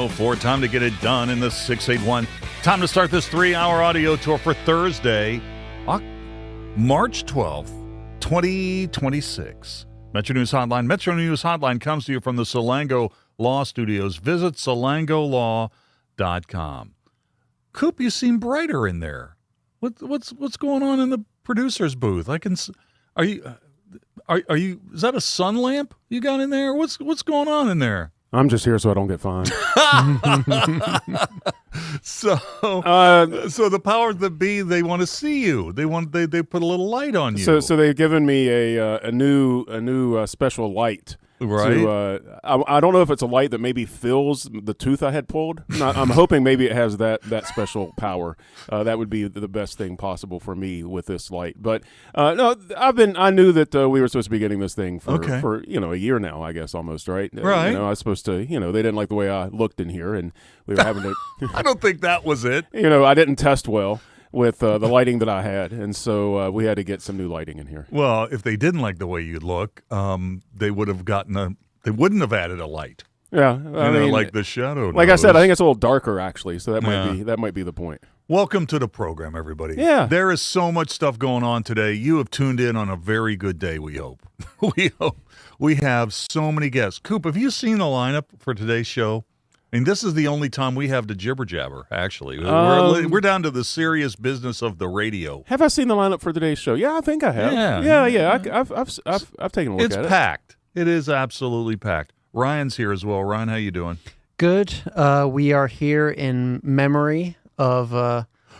9:04. Time to get it done in the 681. Time to start this 3-hour audio tour for Thursday, March 12th, 2026. Metro News Hotline. Metro News Hotline comes to you from the Salango Law Studios. Visit salangolaw.com. Coop, you seem brighter in there. What's going on in the producer's booth? Is that a sun lamp you got in there? What's going on in there? I'm just here so I don't get fined. So the powers that be, they want to see you. They put a little light on you. So they've given me a new special light. Right. I don't know if it's a light that maybe fills the tooth I had pulled. I'm hoping maybe it has that special power. That would be the best thing possible for me with this light. But no, I knew that we were supposed to be getting this thing for a year now, I guess, almost, right? Right. I was supposed to, they didn't like the way I looked in here, and we were having to. I don't think that was it. I didn't test well with the lighting that I had, and so we had to get some new lighting in here. Well, if they didn't like the way you look, they would have they wouldn't have added a light. Yeah, I mean, like the shadow. Like I said, I think it's a little darker actually, so that might be the point. Welcome to the program, everybody. Yeah, there is so much stuff going on today. You have tuned in on a very good day. We hope. We have so many guests. Coop, have you seen the lineup for today's show? I mean, this is the only time we have the jibber jabber. Actually, we're down to the serious business of the radio. Have I seen the lineup for today's show? Yeah, I think I have. Yeah. I've taken a look at it. It's packed. It is absolutely packed. Ryan's here as well. Ryan, how you doing? Good. We are here in memory of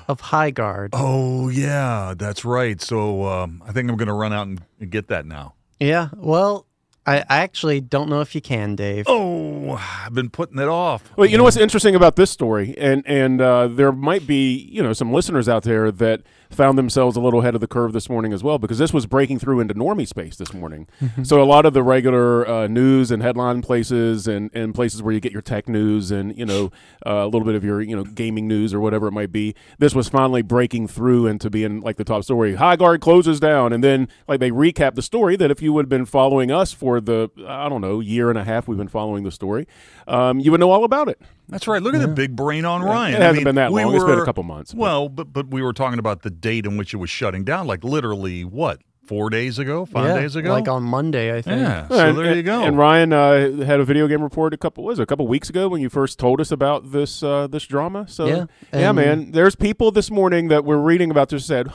Highguard. Oh yeah, that's right. So I think I'm going to run out and get that now. Yeah. Well, I actually don't know if you can, Dave. Oh, I've been putting it off. Well, you know what's interesting about this story, and there might be some listeners out there that found themselves a little ahead of the curve this morning as well, because this was breaking through into normie space this morning. Mm-hmm. So a lot of the regular news and headline places and places where you get your tech news and a little bit of your gaming news or whatever it might be, this was finally breaking through into being like the top story. Highguard closes down, and then like they recap the story that if you would have been following us for the year and a half we've been following the story, you would know all about it. That's right. Look at the big brain on Ryan. It hasn't been that long. It's been a couple months. Well, but we were talking about the date in which it was shutting down, like literally, 4 days ago, 5 days ago? Like on Monday, I think. Yeah, so there you go. And Ryan had a video game report a couple weeks ago when you first told us about this drama. So, man, there's people this morning that were reading about this said,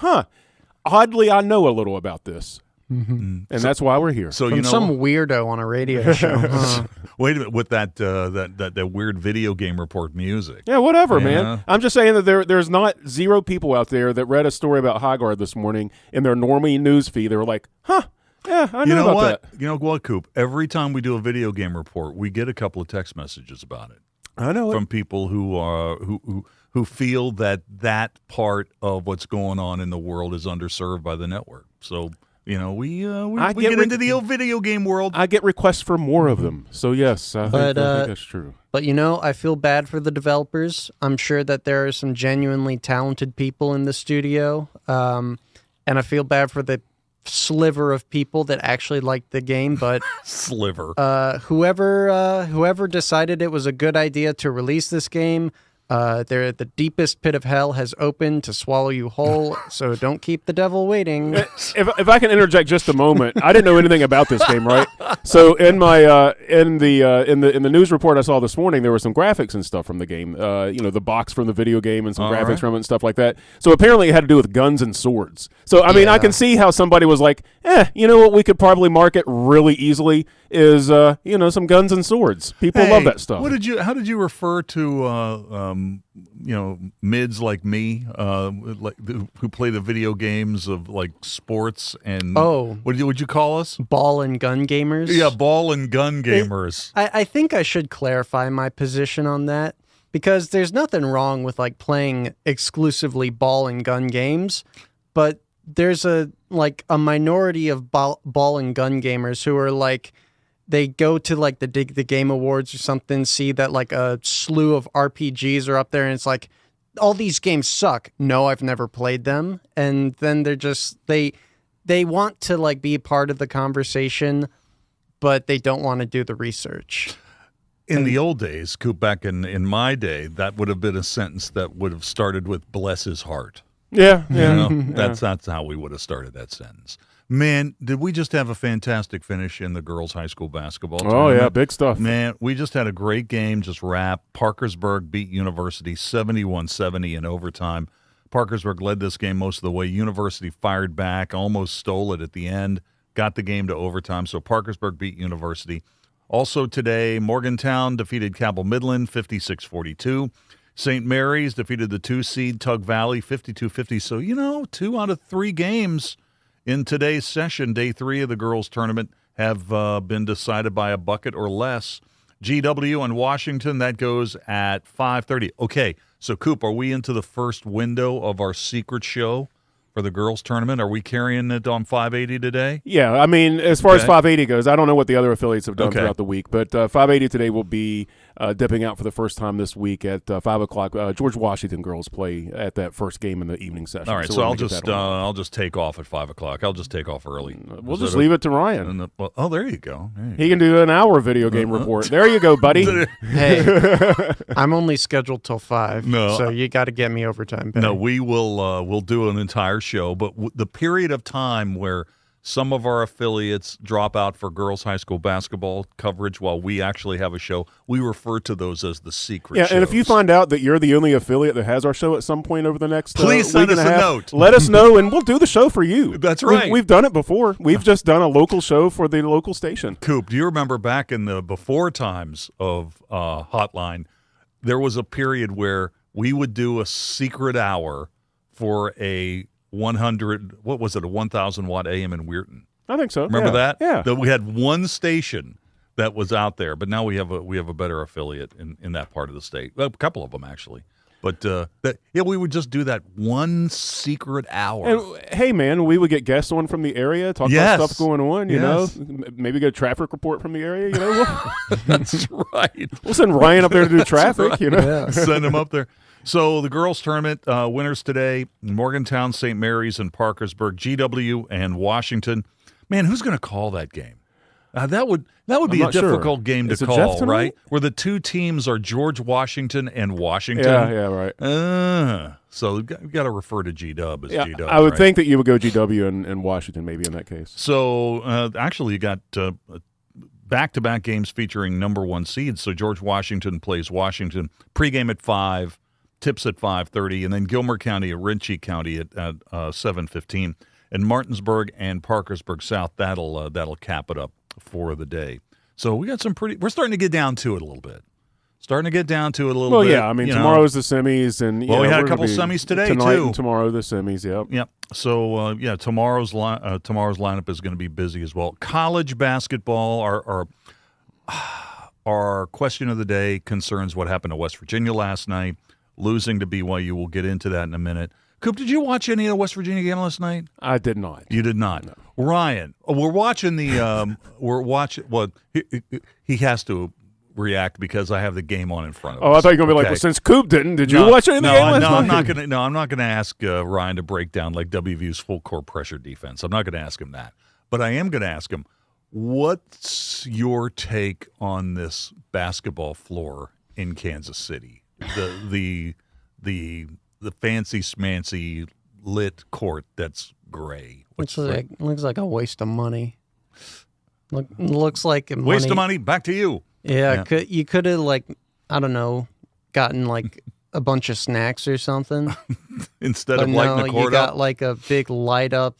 oddly, I know a little about this. Mm-hmm. And that's why we're here. So some weirdo on a radio show. Wait a minute, with that weird video game report music. Yeah, whatever, man. I'm just saying that there's not zero people out there that read a story about Highguard this morning in their normie news feed. They were like, yeah, I know about that. You know what, Coop? Every time we do a video game report, we get a couple of text messages about it. I know from people who feel that part of what's going on in the world is underserved by the network. So. We get into the old video game world. I get requests for more of them. So, yes, I think that's true. But, I feel bad for the developers. I'm sure that there are some genuinely talented people in the studio. And I feel bad for the sliver of people that actually like the game. But sliver. Whoever decided it was a good idea to release this game, the deepest pit of hell has opened to swallow you whole, so don't keep the devil waiting. If I can interject just a moment, I didn't know anything about this game, right? So in my in the news report I saw this morning, there were some graphics and stuff from the game. The box from the video game and some graphics from it and stuff like that. So apparently it had to do with guns and swords. So I mean, I can see how somebody was like, what we could probably market really easily is some guns and swords. People love that stuff. How did you refer to mids like me, who play the video games of like sports and what would you call us? Ball and gun gamers. Yeah, ball and gun gamers. I think I should clarify my position on that, because there's nothing wrong with like playing exclusively ball and gun games, but there's a minority of ball and gun gamers who are like, they go to like the Game Awards or something, see that like a slew of RPGs are up there, and it's like, all these games suck. No, I've never played them. And then they're just, they want to like be a part of the conversation, but they don't want to do the research. In the old days, Coop, back in my day, that would have been a sentence that would have started with "bless his heart." Yeah. That's how we would have started that sentence. Man, did we just have a fantastic finish in the girls' high school basketball tournament? Oh, yeah, big stuff. Man, we just had a great game, just wrapped. Parkersburg beat University 71-70 in overtime. Parkersburg led this game most of the way. University fired back, almost stole it at the end, got the game to overtime. So Parkersburg beat University. Also today, Morgantown defeated Cabell Midland 56-42. St. Mary's defeated the 2-seed Tug Valley 52-50. So, 2 out of 3 games in today's session, day 3 of the girls' tournament, have been decided by a bucket or less. GW and Washington, that goes at 5:30. Okay, so Coop, are we into the first window of our secret show for the girls' tournament? Are we carrying it on 580 today? Yeah, I mean, as far as 580 goes, I don't know what the other affiliates have done throughout the week, but 580 today will be dipping out for the first time this week at 5 o'clock. George Washington girls play at that first game in the evening session. All right, so I'll just take off at 5 o'clock. I'll just take off early. We'll just leave it to Ryan. There you go. He can do an hour video game report. There you go, buddy. Hey, I'm only scheduled till 5, No. so you got to get me overtime pay. No, we will we'll do an entire show, but the period of time where some of our affiliates drop out for girls' high school basketball coverage while we actually have a show, we refer to those as the secret shows. And if you find out that you're the only affiliate that has our show at some point over the next please send us a note. Let us know, and we'll do the show for you. That's right. We've done it before. We've just done a local show for the local station. Coop, do you remember back in the before times of Hotline, there was a period where we would do a secret hour for a 1,000-watt AM in Weirton. I think so. Remember that? Yeah. That we had one station that was out there, but now we have a better affiliate in that part of the state. Well, a couple of them actually. But we would just do that one secret hour. And, hey, man, we would get guests on from the area, talk about stuff going on, you know, maybe get a traffic report from the area, you know. That's right. We'll send Ryan up there to do traffic, you know. Yeah. Send him up there. So the girls' tournament winners today, Morgantown, St. Mary's, and Parkersburg, GW, and Washington. Man, who's going to call that game? That would be a difficult game to call, right? Where the two teams are George Washington and Washington. Yeah, right. So we've got to refer to G-Dub as G-Dub. I would think that you would go GW and Washington maybe in that case. So actually you got back-to-back games featuring number 1 seeds. So George Washington plays Washington. Pregame at 5, tips at 5:30, and then Gilmer County at Rinchie County at 7:15. And Martinsburg and Parkersburg South, that'll cap it up for the day. So we got we're starting to get down to it a little bit. Well, yeah, I mean, tomorrow's the semis. And we had a couple semis today, tonight too. And tomorrow the semis, Yep. So, tomorrow's lineup is going to be busy as well. College basketball, our question of the day concerns what happened to West Virginia last night, losing to BYU. We'll get into that in a minute. Coop, did you watch any of the West Virginia game last night? I did not. You did not? No. Ryan, we're watching the he has to react because I have the game on in front of us. Oh, I thought you were going to be like, well, since Coop didn't, did you watch any of the game last night? I'm not going to ask Ryan to break down like WVU's full court pressure defense. I'm not going to ask him that. But I am going to ask him, what's your take on this basketball floor in Kansas City? The fancy smancy lit court that's gray. Looks like a waste of money. Looks like waste of money. Back to you. Yeah. You could have gotten like a bunch of snacks or something instead of lighting the court you got like a big light up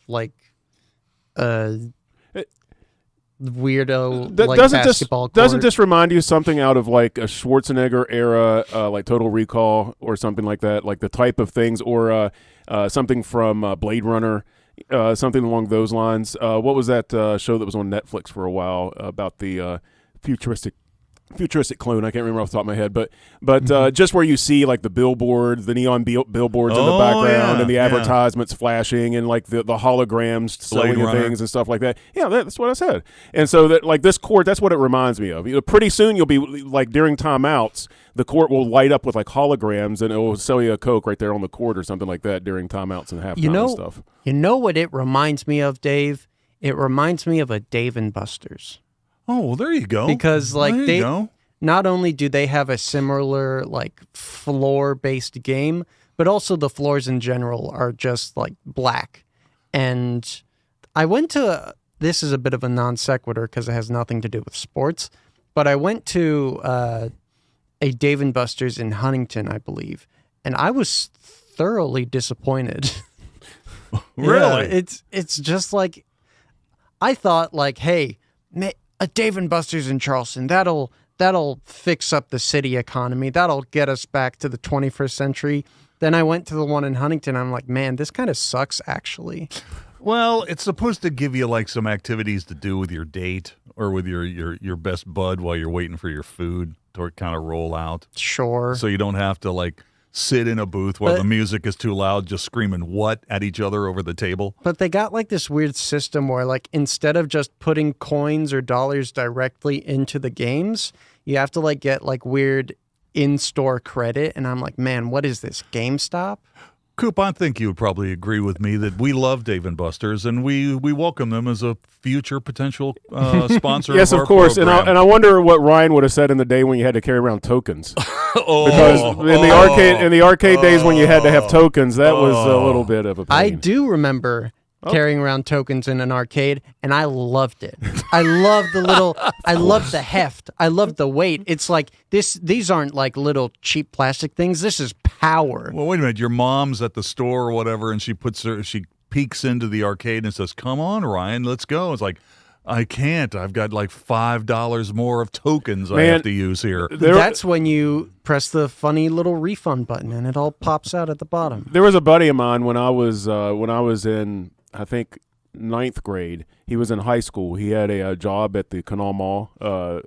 weirdo basketball court. Doesn't this remind you something out of like a Schwarzenegger era, like Total Recall or something like that, like the type of things, or something from Blade Runner, something along those lines? What was that show that was on Netflix for a while about the futuristic clone? I can't remember off the top of my head, but just where you see like the billboards, the neon billboards in the background, and the advertisements flashing, and like the holograms selling things and stuff like that. Yeah, that's what I said. And so that like this court, that's what it reminds me of. Pretty soon you'll be like during timeouts, the court will light up with like holograms, and it will sell you a Coke right there on the court or something like that during timeouts and halftime and stuff. You know what it reminds me of, Dave? It reminds me of a Dave & Buster's. Oh, well, there you go. Because like not only do they have a similar like floor-based game, but also the floors in general are just like black. And I went to, this is a bit of a non sequitur because it has nothing to do with sports, but I went to a Dave & Buster's in Huntington, I believe, and I was thoroughly disappointed. Really? Yeah, it's just like, I thought like, hey, a Dave & Buster's in Charleston, that'll fix up the city economy. That'll get us back to the 21st century. Then I went to the one in Huntington. I'm like, man, this kind of sucks, actually. Well, it's supposed to give you like some activities to do with your date or with your best bud while you're waiting for your food to kind of roll out. Sure. So you don't have to like sit in a booth while the music is too loud, just screaming what at each other over the table. But they got like this weird system where like instead of just putting coins or dollars directly into the games, you have to like get like weird in-store credit. And I'm like, man, what is this, GameStop? Coop, I think you would probably agree with me that we love Dave & Buster's and we welcome them as a future potential sponsor. Yes, of of course. program. And I wonder what Ryan would have said in the day when you had to carry around tokens. Oh. Because in the arcade days when you had to have tokens, that was a little bit of a pain. I do remember carrying around tokens in an arcade, and I loved it. I loved I loved the heft. I loved the weight. It's like these aren't like little cheap plastic things. This is power. Well, wait a minute. Your mom's at the store or whatever, and she peeks into the arcade and says, "Come on, Ryan, let's go." It's like, I can't. I've got like $5 more of tokens I have to use here. That's when you press the funny little refund button, and it all pops out at the bottom. There was a buddy of mine when I was in, I think, 9th grade. He was in high school. He had a job at the Canal Mall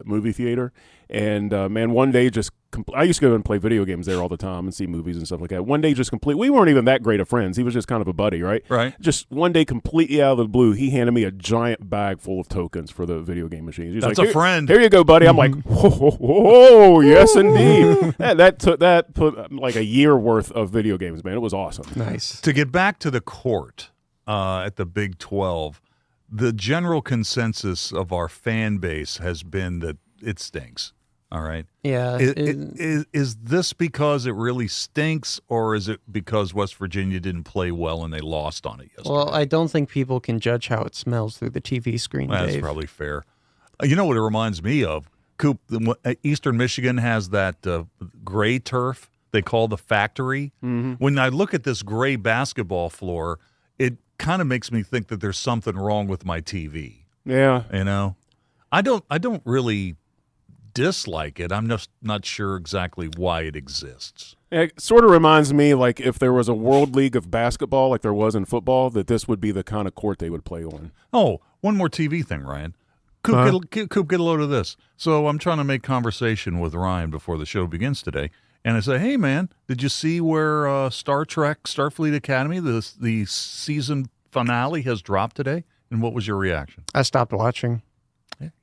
movie theater. And, man, one day just I used to go and play video games there all the time and see movies and stuff like that. One day just we weren't even that great of friends. He was just kind of a buddy, right? Right. Just one day completely out of the blue, he handed me a giant bag full of tokens for the video game machines. He's That's like, a friend. Here you go, buddy. I'm like, whoa, yes, indeed. that put like a year worth of video games, man. It was awesome. Nice. To get back to the court at the Big 12, the general consensus of our fan base has been that it stinks. All right. Yeah. Is this because it really stinks, or is it because West Virginia didn't play well and they lost on it yesterday? Well, I don't think people can judge how it smells through the TV screen, That's Dave. probably fair. You know what it reminds me of? Coop, Eastern Michigan has that gray turf they call the factory. Mm-hmm. When I look at this gray basketball floor, it kind of makes me think that there's something wrong with my TV. Yeah. You know? I don't really dislike it. I'm just not sure exactly why it exists. It sort of reminds me like if there was a World League of basketball like there was in football, that this would be the kind of court they would play on. Oh, one more TV thing, Ryan. Coop, get a load of this. So I'm trying to make conversation with Ryan before the show begins today, and I say, hey, man, did you see where Star Trek Starfleet Academy, the season finale has dropped today? And what was your reaction? I stopped watching.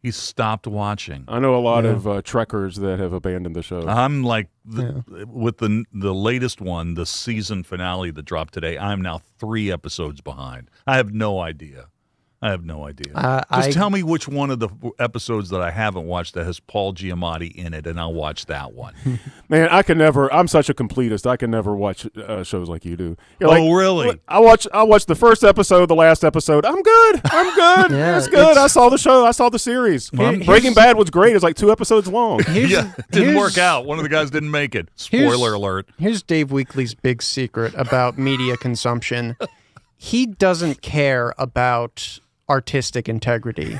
He stopped watching. I know a lot of Trekkers that have abandoned the show. I'm like, with the latest one, the season finale that dropped today, I'm now 3 episodes behind. I have no idea. Just tell me which one of the episodes that I haven't watched that has Paul Giamatti in it, and I'll watch that one. Man, I'm such a completist. I can never watch shows like you do. You're really? I watch the first episode, the last episode. I'm good. Yeah, it's good. I saw the show. I saw the series. Breaking Bad was great. It's like 2 episodes long. It didn't work out. One of the guys didn't make it. Spoiler alert. Here's Dave Weekly's big secret about media consumption. He doesn't care about artistic integrity.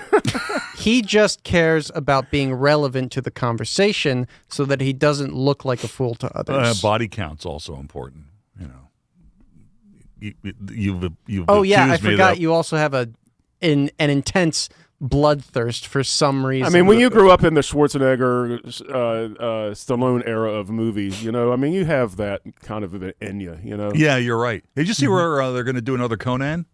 He just cares about being relevant to the conversation so that he doesn't look like a fool to others. Body count's also important. You know, you've oh yeah, I accused me forgot that you also have an intense bloodthirst for some reason. I mean, when you grew up in the Schwarzenegger, Stallone era of movies, you know, I mean, you have that kind of in you, you know. Yeah, you're right. Did you see where they're going to do another Conan?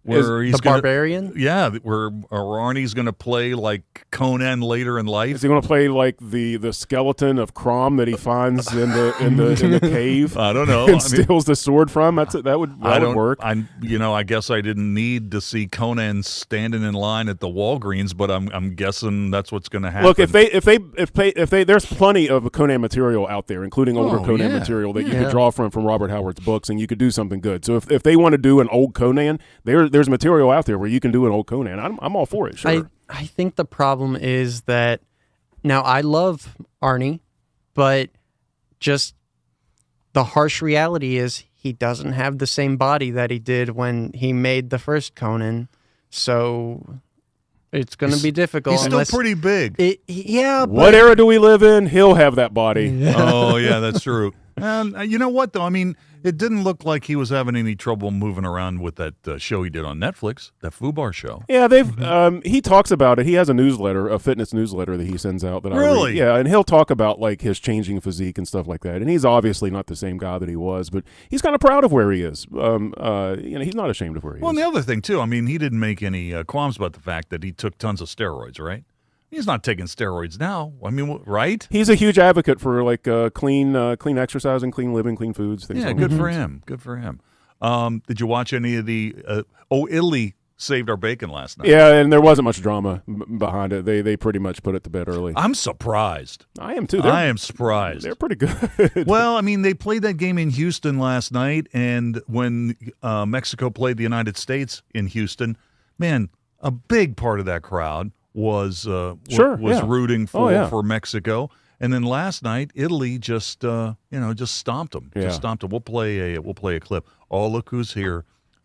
where he's the barbarian. Yeah, where Arnie's going to play like Conan later in life. Is he going to play like the skeleton of Crom that he finds in the cave? I don't know. And steals the sword from. That would work. I guess I didn't need to see Conan standing in line at the Walgreens, but I'm guessing that's what's going to happen. Look, if they there's plenty of Conan material out there, including older Conan material that you could draw from Robert Howard's books, and you could do something good. So if they want to do an old Conan, there's material out there where you can do an old Conan. I'm all for it. Sure. I think the problem is that now I love Arnie, but just the harsh reality is he doesn't have the same body that he did when he made the first Conan. So it's going to be difficult. He's still pretty big. What era do we live in? He'll have that body. Oh, yeah, that's true. And you know what, though? I mean, it didn't look like he was having any trouble moving around with that show he did on Netflix, that Fubar show. Yeah, he talks about it. He has a newsletter, a fitness newsletter that he sends out. That really? I read. Yeah, and he'll talk about like his changing physique and stuff like that. And he's obviously not the same guy that he was, but he's kind of proud of where he is. He's not ashamed of where he is. Well, and the other thing too, I mean, he didn't make any qualms about the fact that he took tons of steroids, right? He's not taking steroids now. I mean, right? He's a huge advocate for like clean exercising, clean living, clean foods. Things like good for him. Good for him. Did you watch any of the? Italy saved our bacon last night. Yeah, and there wasn't much drama behind it. They pretty much put it to bed early. I'm surprised. I am too. I am surprised. They're pretty good. Well, I mean, they played that game in Houston last night, and when Mexico played the United States in Houston, man, a big part of that crowd was rooting for Mexico, and then last night Italy just stomped them. Yeah. Just stomped them. We'll play a clip. Oh, look who's here!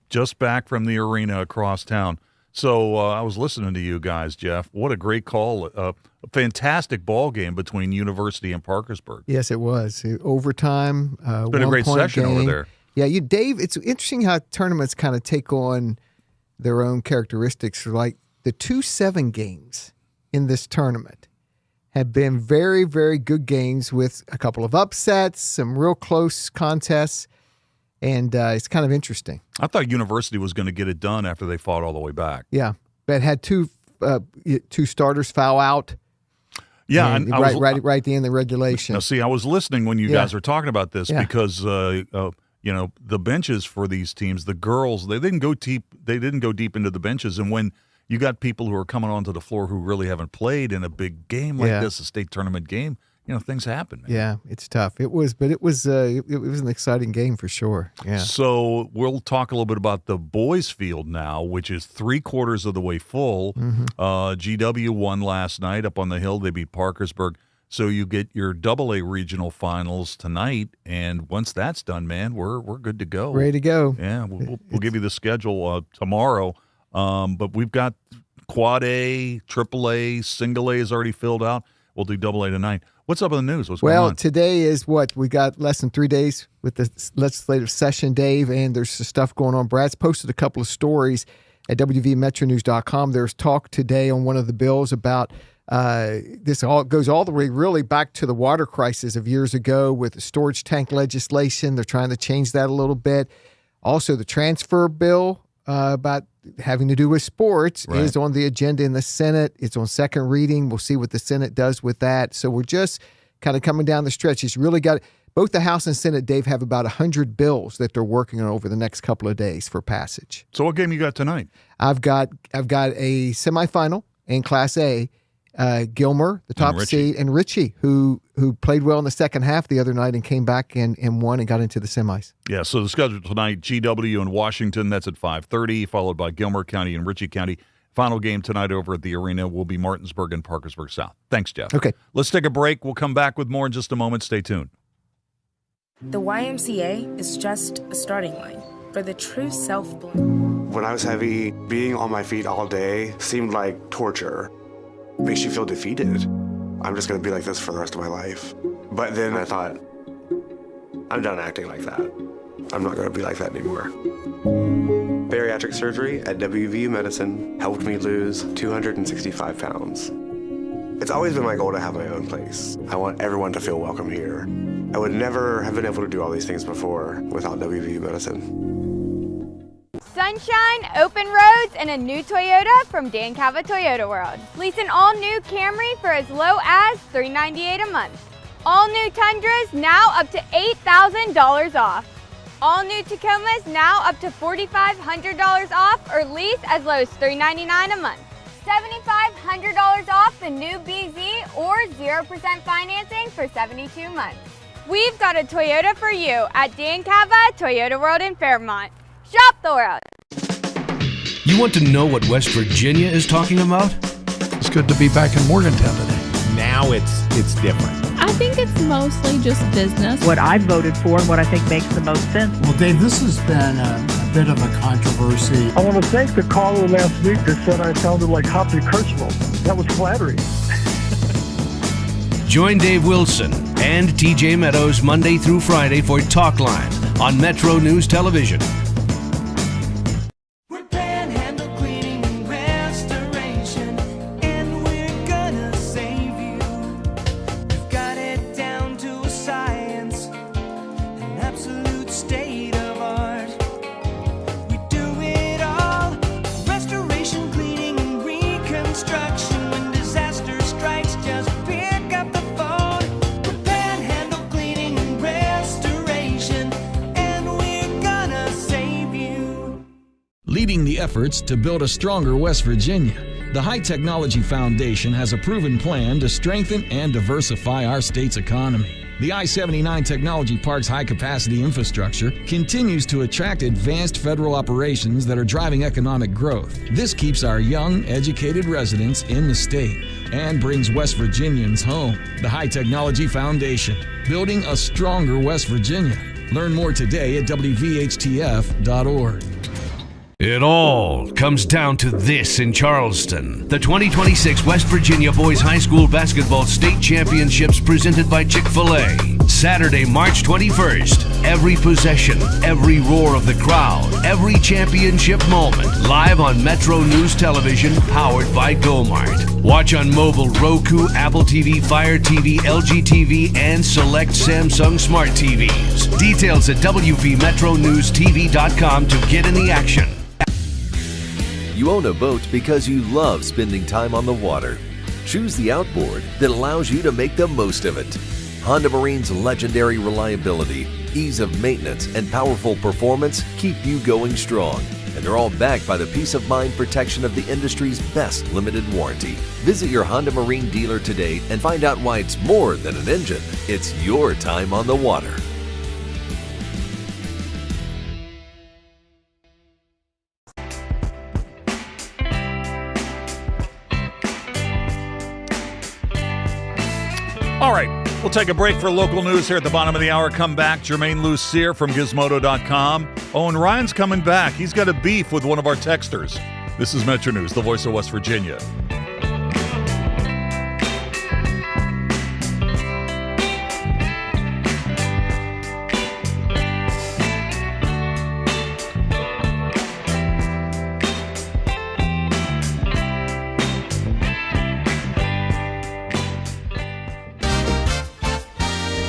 Just back from the arena across town. So I was listening to you guys, Jeff. What a great call! A fantastic ball game between University and Parkersburg. Yes, it was overtime. It's been a great session over there. Yeah, Dave. It's interesting how tournaments kind of take on their own characteristics. Like the 2-7 games in this tournament have been very, very good games with a couple of upsets, some real close contests, and it's kind of interesting. I thought University was going to get it done after they fought all the way back. Yeah, but had two starters foul out. Yeah, and right at the end of the regulation. Now, see, I was listening when you guys were talking about this because the benches for these teams, the girls, they didn't go deep. They didn't go deep into the benches, and when you got people who are coming onto the floor who really haven't played in a big game like this, a state tournament game, things happen, man. Yeah, it's tough. It was an exciting game for sure. Yeah. So we'll talk a little bit about the boys' field now, which is 3/4 of the way full. GW won last night up on the hill. They beat Parkersburg. So you get your AA regional finals tonight, and once that's done, man, we're good to go. Ready to go. Yeah, we'll give you the schedule tomorrow. But we've got Quad A, Triple A, Single A is already filled out. We'll do AA tonight. What's up in the news? What's going on? Well, today is we got less than 3 days with the legislative session, Dave, and there's some stuff going on. Brad's posted a couple of stories at WVMetroNews.com. There's talk today on one of the bills about this all goes all the way really back to the water crisis of years ago with the storage tank legislation. They're trying to change that a little bit. Also, the transfer bill about having to do with sports is on the agenda in the Senate. It's on second reading. We'll see what the Senate does with that. So we're just kind of coming down the stretch. It's really got both the House and Senate, Dave, have about 100 bills that they're working on over the next couple of days for passage. So what game you got tonight? I've got a semifinal in Class A. Gilmer, the top seed, and Richie, who played well in the second half the other night and came back and won and got into the semis. Yeah, so the schedule tonight, GW in Washington, that's at 5:30, followed by Gilmer County and Ritchie County. Final game tonight over at the arena will be Martinsburg and Parkersburg South. Thanks, Jeff. Okay. Let's take a break. We'll come back with more in just a moment. Stay tuned. The YMCA is just a starting line for the true self. When I was heavy, being on my feet all day seemed like torture. Makes you feel defeated. I'm just going to be like this for the rest of my life. But then I thought, I'm done acting like that. I'm not going to be like that anymore. Bariatric surgery at WVU Medicine helped me lose 265 pounds. It's always been my goal to have my own place. I want everyone to feel welcome here. I would never have been able to do all these things before without WVU Medicine. sunshine, open roads, and a new Toyota from Dan Cava Toyota World. Lease an all-new Camry for as low as $398 a month. All new Tundras now up to $8,000 off. All new Tacomas now up to $4,500 off or lease as low as $399 a month. $7,500 off the new BZ or 0% financing for 72 months. We've got a Toyota for you at Dan Cava Toyota World in Fairmont. Shop the world. You want to know what West Virginia is talking about? It's good to be back in Morgantown today. Now it's different. I think it's mostly just business. What I voted for and what I think makes the most sense. Well, Dave, this has been a bit of a controversy. I want to thank the caller last week that said I sounded like Hoppy Kercheval. That was flattering. Join Dave Wilson and TJ Meadows Monday through Friday for Talk Line on Metro News Television. Leading the efforts to build a stronger West Virginia, the High Technology Foundation has a proven plan to strengthen and diversify our state's economy. The I-79 Technology Park's high-capacity infrastructure continues to attract advanced federal operations that are driving economic growth. This keeps our young, educated residents in the state and brings West Virginians home. The High Technology Foundation, building a stronger West Virginia. Learn more today at WVHTF.org. It all comes down to this in Charleston. The 2026 West Virginia Boys High School Basketball State Championships presented by Chick-fil-A. Saturday, March 21st. Every possession, every roar of the crowd, every championship moment. Live on Metro News Television, powered by GoMart. Watch on mobile, Roku, Apple TV, Fire TV, LG TV, and select Samsung Smart TVs. Details at WVMetroNewsTV.com to get in the action. You own a boat because you love spending time on the water. Choose the outboard that allows you to make the most of it. Honda Marine's legendary reliability, ease of maintenance, and powerful performance keep you going strong. And they're all backed by the peace of mind protection of the industry's best limited warranty. Visit your Honda Marine dealer today and find out why it's more than an engine. It's your time on the water. All right, we'll take a break for local news here at the bottom of the hour. Come back, Germain Lussier from Gizmodo.com. Oh, and Ryan's coming back. He's got a beef with one of our texters. This is Metro News, the voice of West Virginia.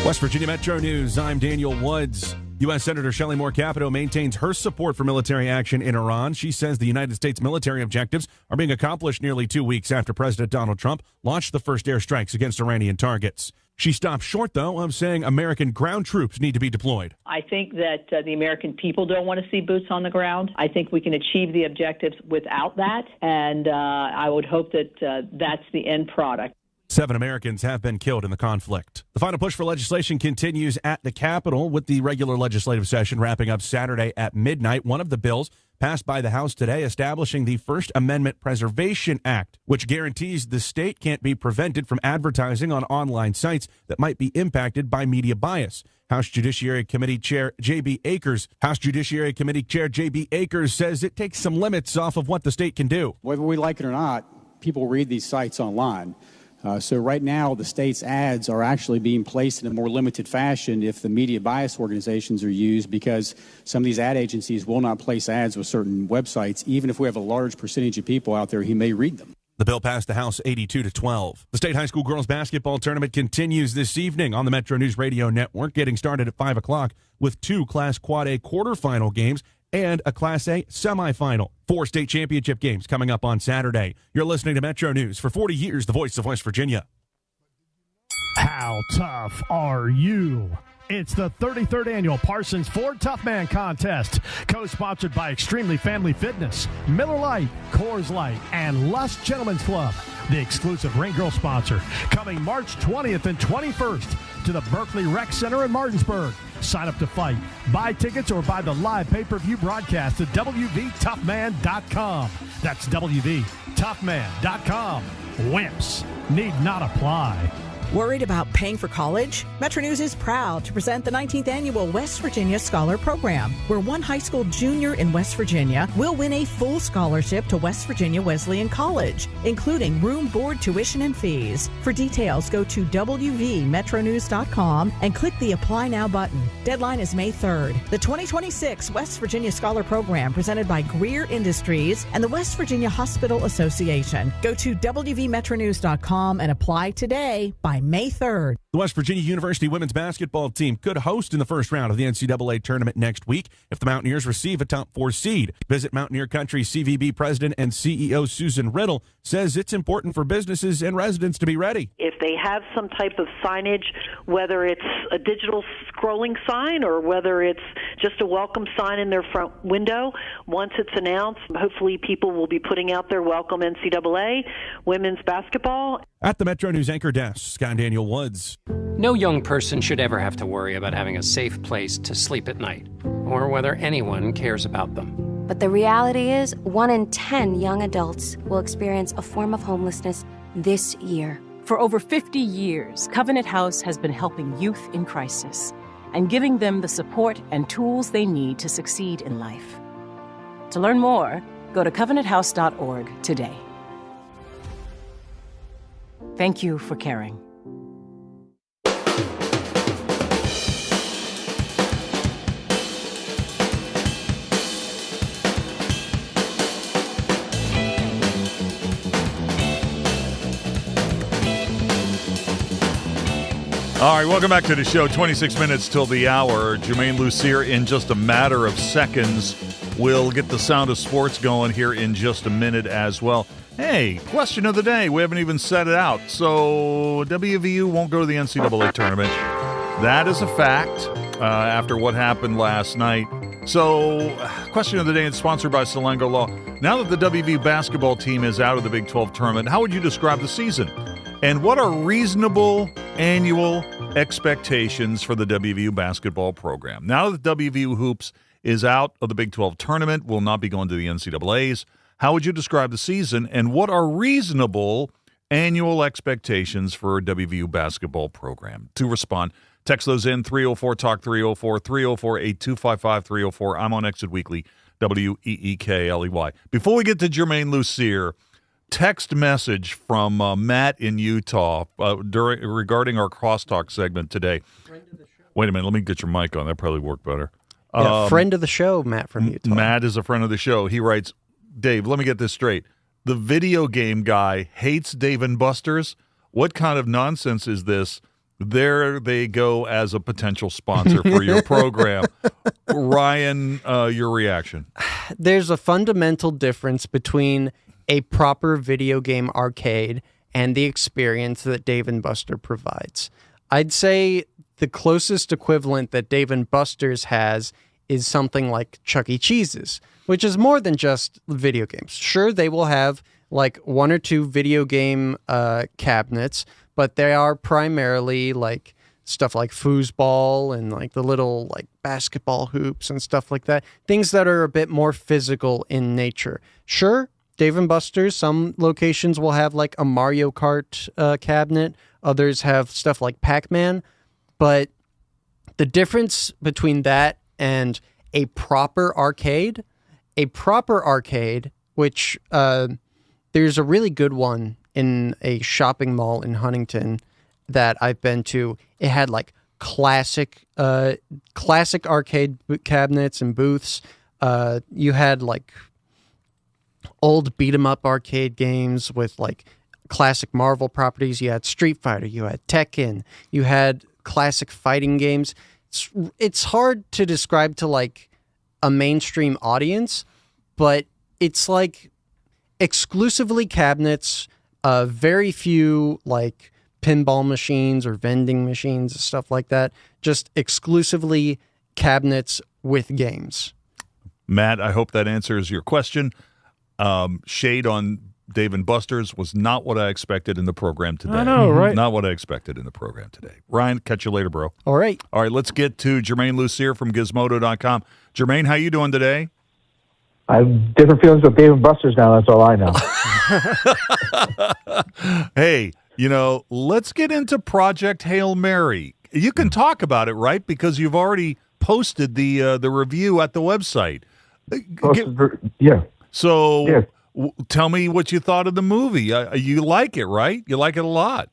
West Virginia Metro News, I'm Daniel Woods. U.S. Senator Shelley Moore Capito maintains her support for military action in Iran. She says the United States military objectives are being accomplished nearly 2 weeks after President Donald Trump launched the first airstrikes against Iranian targets. She stopped short, though, of saying American ground troops need to be deployed. I think that the American people don't want to see boots on the ground. I think we can achieve the objectives without that, and I would hope that that's the end product. 7 Americans have been killed in the conflict. The final push for legislation continues at the Capitol, with the regular legislative session wrapping up Saturday at midnight. One of the bills passed by the House today establishing the First Amendment Preservation Act, which guarantees the state can't be prevented from advertising on online sites that might be impacted by media bias. House Judiciary Committee Chair J.B. Akers says it takes some limits off of what the state can do. Whether we like it or not, people read these sites online. So right now, the state's ads are actually being placed in a more limited fashion if the media bias organizations are used, because some of these ad agencies will not place ads with certain websites. Even if we have a large percentage of people out there who may read them. The bill passed the House 82-12. The state high school girls basketball tournament continues this evening on the Metro News Radio Network, getting started at 5 o'clock with 2 Class Quad A quarterfinal games and a Class A semifinal. 4 state championship games coming up on Saturday. You're listening to Metro News. For 40 years, the voice of West Virginia. How tough are you? It's the 33rd annual Parsons Ford Tough Man Contest, co-sponsored by Extremely Family Fitness, Miller Lite, Coors Light, and Lust Gentlemen's Club, the exclusive ring girl sponsor, coming March 20th and 21st to the Berkeley Rec Center in Martinsburg. Sign up to fight, buy tickets, or buy the live pay-per-view broadcast at WVToughman.com. That's WVToughman.com. Wimps need not apply. Worried about paying for college? Metro News is proud to present the 19th annual West Virginia Scholar Program, where one high school junior in West Virginia will win a full scholarship to West Virginia Wesleyan College, including room, board, tuition, and fees. For details, go to WVMetroNews.com and click the Apply Now button. Deadline is May 3rd. The 2026 West Virginia Scholar Program, presented by Greer Industries and the West Virginia Hospital Association. Go to WVMetroNews.com and apply today by May 3rd. The West Virginia University women's basketball team could host in the first round of the NCAA tournament next week if the Mountaineers receive a top 4 seed. Visit Mountaineer Country CVB President and CEO Susan Riddle says it's important for businesses and residents to be ready. If they have some type of signage, whether it's a digital scrolling sign or whether it's just a welcome sign in their front window, once it's announced, hopefully people will be putting out their welcome NCAA women's basketball. At the Metro News anchor desk, Scott Daniel Woods. No young person should ever have to worry about having a safe place to sleep at night, or whether anyone cares about them. But the reality is, 1 in 10 young adults will experience a form of homelessness this year. For over 50 years, Covenant House has been helping youth in crisis and giving them the support and tools they need to succeed in life. To learn more, go to covenanthouse.org today. Thank you for caring. All right, welcome back to the show. 26 minutes till the hour. Germain Lussier in just a matter of seconds. We'll get the sound of sports going here in just a minute as well. Hey, question of the day. We haven't even set it out. So WVU won't go to the NCAA tournament. That is a fact after what happened last night. So question of the day is sponsored by Salango Law. Now that the WVU basketball team is out of the Big 12 tournament, how would you describe the season? And what are reasonable annual expectations for the WVU basketball program? Now that WVU Hoops is out of the Big 12 tournament, will not be going to the NCAAs, how would you describe the season? And what are reasonable annual expectations for a WVU basketball program? To respond, text those in, 304-TALK, 304-304-8255-304. I'm on Exit Weekly, WEEKLEY. Before we get to Germain Lussier, text message from Matt in Utah regarding our crosstalk segment today. Wait a minute, let me get your mic on. That probably worked better. Yeah, friend of the show, Matt from Utah. Matt is a friend of the show. He writes, Dave, let me get this straight. The video game guy hates Dave & Buster's. What kind of nonsense is this? There they go as a potential sponsor for your program. Ryan, your reaction? There's a fundamental difference between a proper video game arcade and the experience that Dave & Buster provides. I'd say the closest equivalent that Dave & Buster's has is something like Chuck E. Cheese's, which is more than just video games. Sure, they will have like 1 or 2 video game cabinets, but they are primarily like stuff like foosball and like the little like basketball hoops and stuff like that. Things that are a bit more physical in nature. Sure, Dave & Buster's, some locations will have like a Mario Kart cabinet. Others have stuff like Pac-Man. But the difference between that and a proper arcade, which there's a really good one in a shopping mall in Huntington that I've been to. It had like classic arcade cabinets and booths. You had like old beat-em-up arcade games with like classic Marvel properties. You had Street Fighter, you had Tekken, you had classic fighting games. It's hard to describe to like a mainstream audience, but it's like exclusively cabinets, very few like pinball machines or vending machines, stuff like that. Just exclusively cabinets with games. Matt, I hope that answers your question. Shade on Dave & Buster's was not what I expected in the program today. I know, right? Not what I expected in the program today. Ryan, catch you later, bro. All right. All right, let's get to Germain Lussier from Gizmodo.com. Germain, how you doing today? I have different feelings about Dave & Buster's now. That's all I know. Hey, let's get into Project Hail Mary. You can talk about it, right? Because you've already posted the review at the website. Yeah. So yeah. Tell me what you thought of the movie. You like it, right? You like it a lot.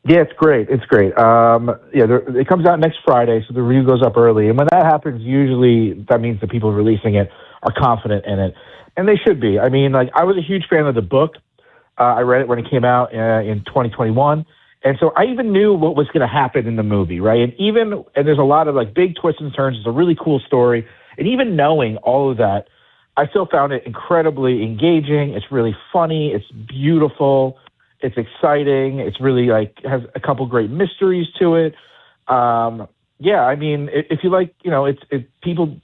Yeah, it's great. It's great. It comes out next Friday, so the review goes up early. And when that happens, usually that means the people releasing it are confident in it. And they should be. I mean, I was a huge fan of the book. I read it when it came out in 2021. And so I even knew what was going to happen in the movie, right? And there's a lot of big twists and turns. It's a really cool story. And even knowing all of that, I still found it incredibly engaging. It's really funny. It's beautiful. It's exciting. It's really has a couple great mysteries to it. I mean, if you like, people,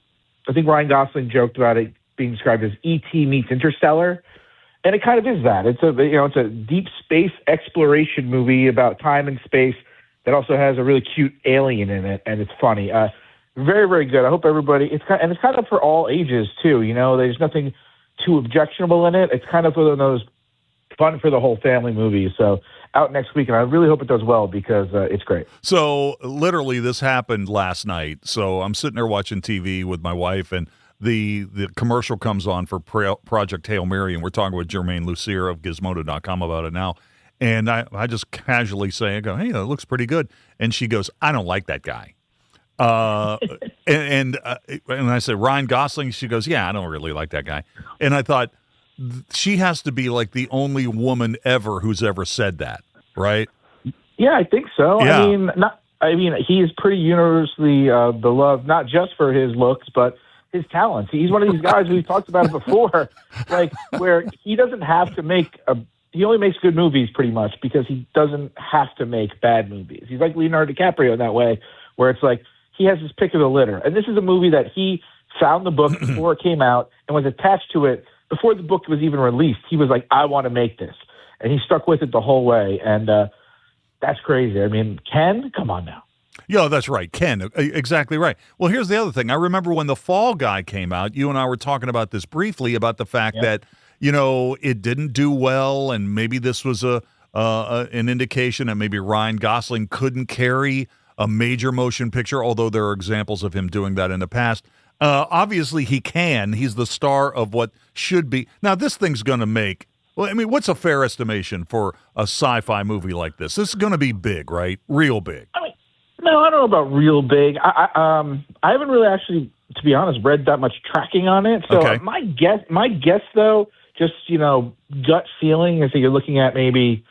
I think Ryan Gosling joked about it being described as E.T. meets Interstellar. And it kind of is that. It's a deep space exploration movie about time and space that also has a really cute alien in it, and it's funny. Very, very good. I hope everybody. It's kind of for all ages too. There's nothing too objectionable in it. It's kind of one of those fun for the whole family movies. So out next week, and I really hope it does well because it's great. So literally, this happened last night. So I'm sitting there watching TV with my wife, and the commercial comes on for Project Hail Mary, and we're talking with Germain Lussier of Gizmodo.com about it now. And I just casually say, I go, hey, that looks pretty good. And she goes, I don't like that guy. And I said, Ryan Gosling? She goes, yeah, I don't really like that guy. And I thought, she has to be like the only woman ever who's ever said that, right? Yeah, I think so. Yeah. I mean, he's pretty universally beloved, not just for his looks, but his talents. He's one of these guys we've talked about it before, where he doesn't have to he only makes good movies pretty much because he doesn't have to make bad movies. He's like Leonardo DiCaprio in that way, where it's he has his pick of the litter. And this is a movie that he found the book before it came out and was attached to it before the book was even released. He was like, I want to make this. And he stuck with it the whole way. And that's crazy. I mean, Ken, come on now. Yeah, that's right. Ken, exactly right. Well, here's the other thing. I remember when The Fall Guy came out, you and I were talking about this briefly, about the fact that, it didn't do well, and maybe this was an indication that maybe Ryan Gosling couldn't carry a major motion picture, although there are examples of him doing that in the past. Obviously, he can. He's the star of what should be. Now, this thing's going to make, what's a fair estimation for a sci-fi movie like this? This is going to be big, right? Real big. No, I don't know about real big. I haven't really actually, to be honest, read that much tracking on it. So my guess though, just, gut feeling is that you're looking at maybe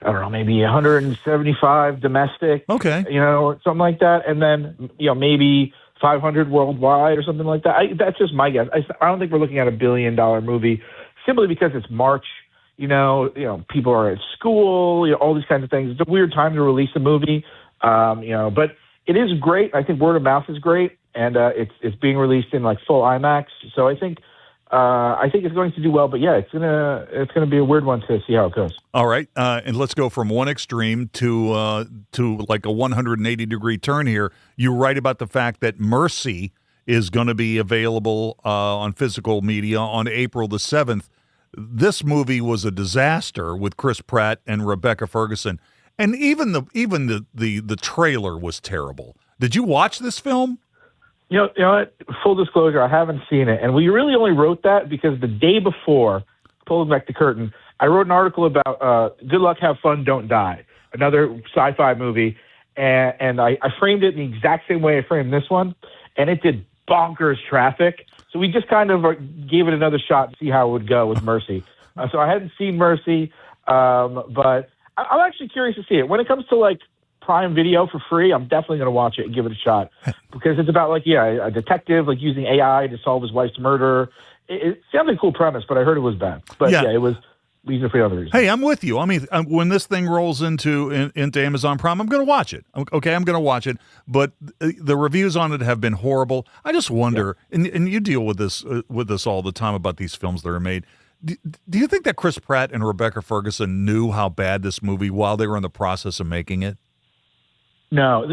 175 domestic, or something like that. And then, maybe 500 worldwide or something like that. That's just my guess. I don't think we're looking at $1 billion movie simply because it's March. People are at school, all these kinds of things. It's a weird time to release a movie. But it is great. I think word of mouth is great, and it's being released in full IMAX. So I think it's going to do well. But yeah, it's gonna be a weird one to see how it goes. All right, and let's go from one extreme to a 180-degree turn here. You write about the fact that Mercy is going to be available on physical media on April the 7th. This movie was a disaster with Chris Pratt and Rebecca Ferguson. And even the trailer was terrible. Did you watch this film? You know what? Full disclosure, I haven't seen it. And we really only wrote that because the day before, pulling back the curtain, I wrote an article about Good Luck, Have Fun, Don't Die, another sci-fi movie. And I framed it in the exact same way I framed this one. And it did bonkers traffic. So we just kind of gave it another shot to see how it would go with Mercy. So I hadn't seen Mercy, but I'm actually curious to see it. When it comes to Prime Video for free, I'm definitely going to watch it and give it a shot because it's about a detective using AI to solve his wife's murder. It sounded a cool premise, but I heard it was bad. But it was. These are for other reasons. Hey, I'm with you. I mean, when this thing rolls into Amazon Prime, I'm going to watch it. Okay, I'm going to watch it. But the reviews on it have been horrible. I just wonder, and you deal with this all the time about these films that are made. Do you think that Chris Pratt and Rebecca Ferguson knew how bad this movie while they were in the process of making it? No,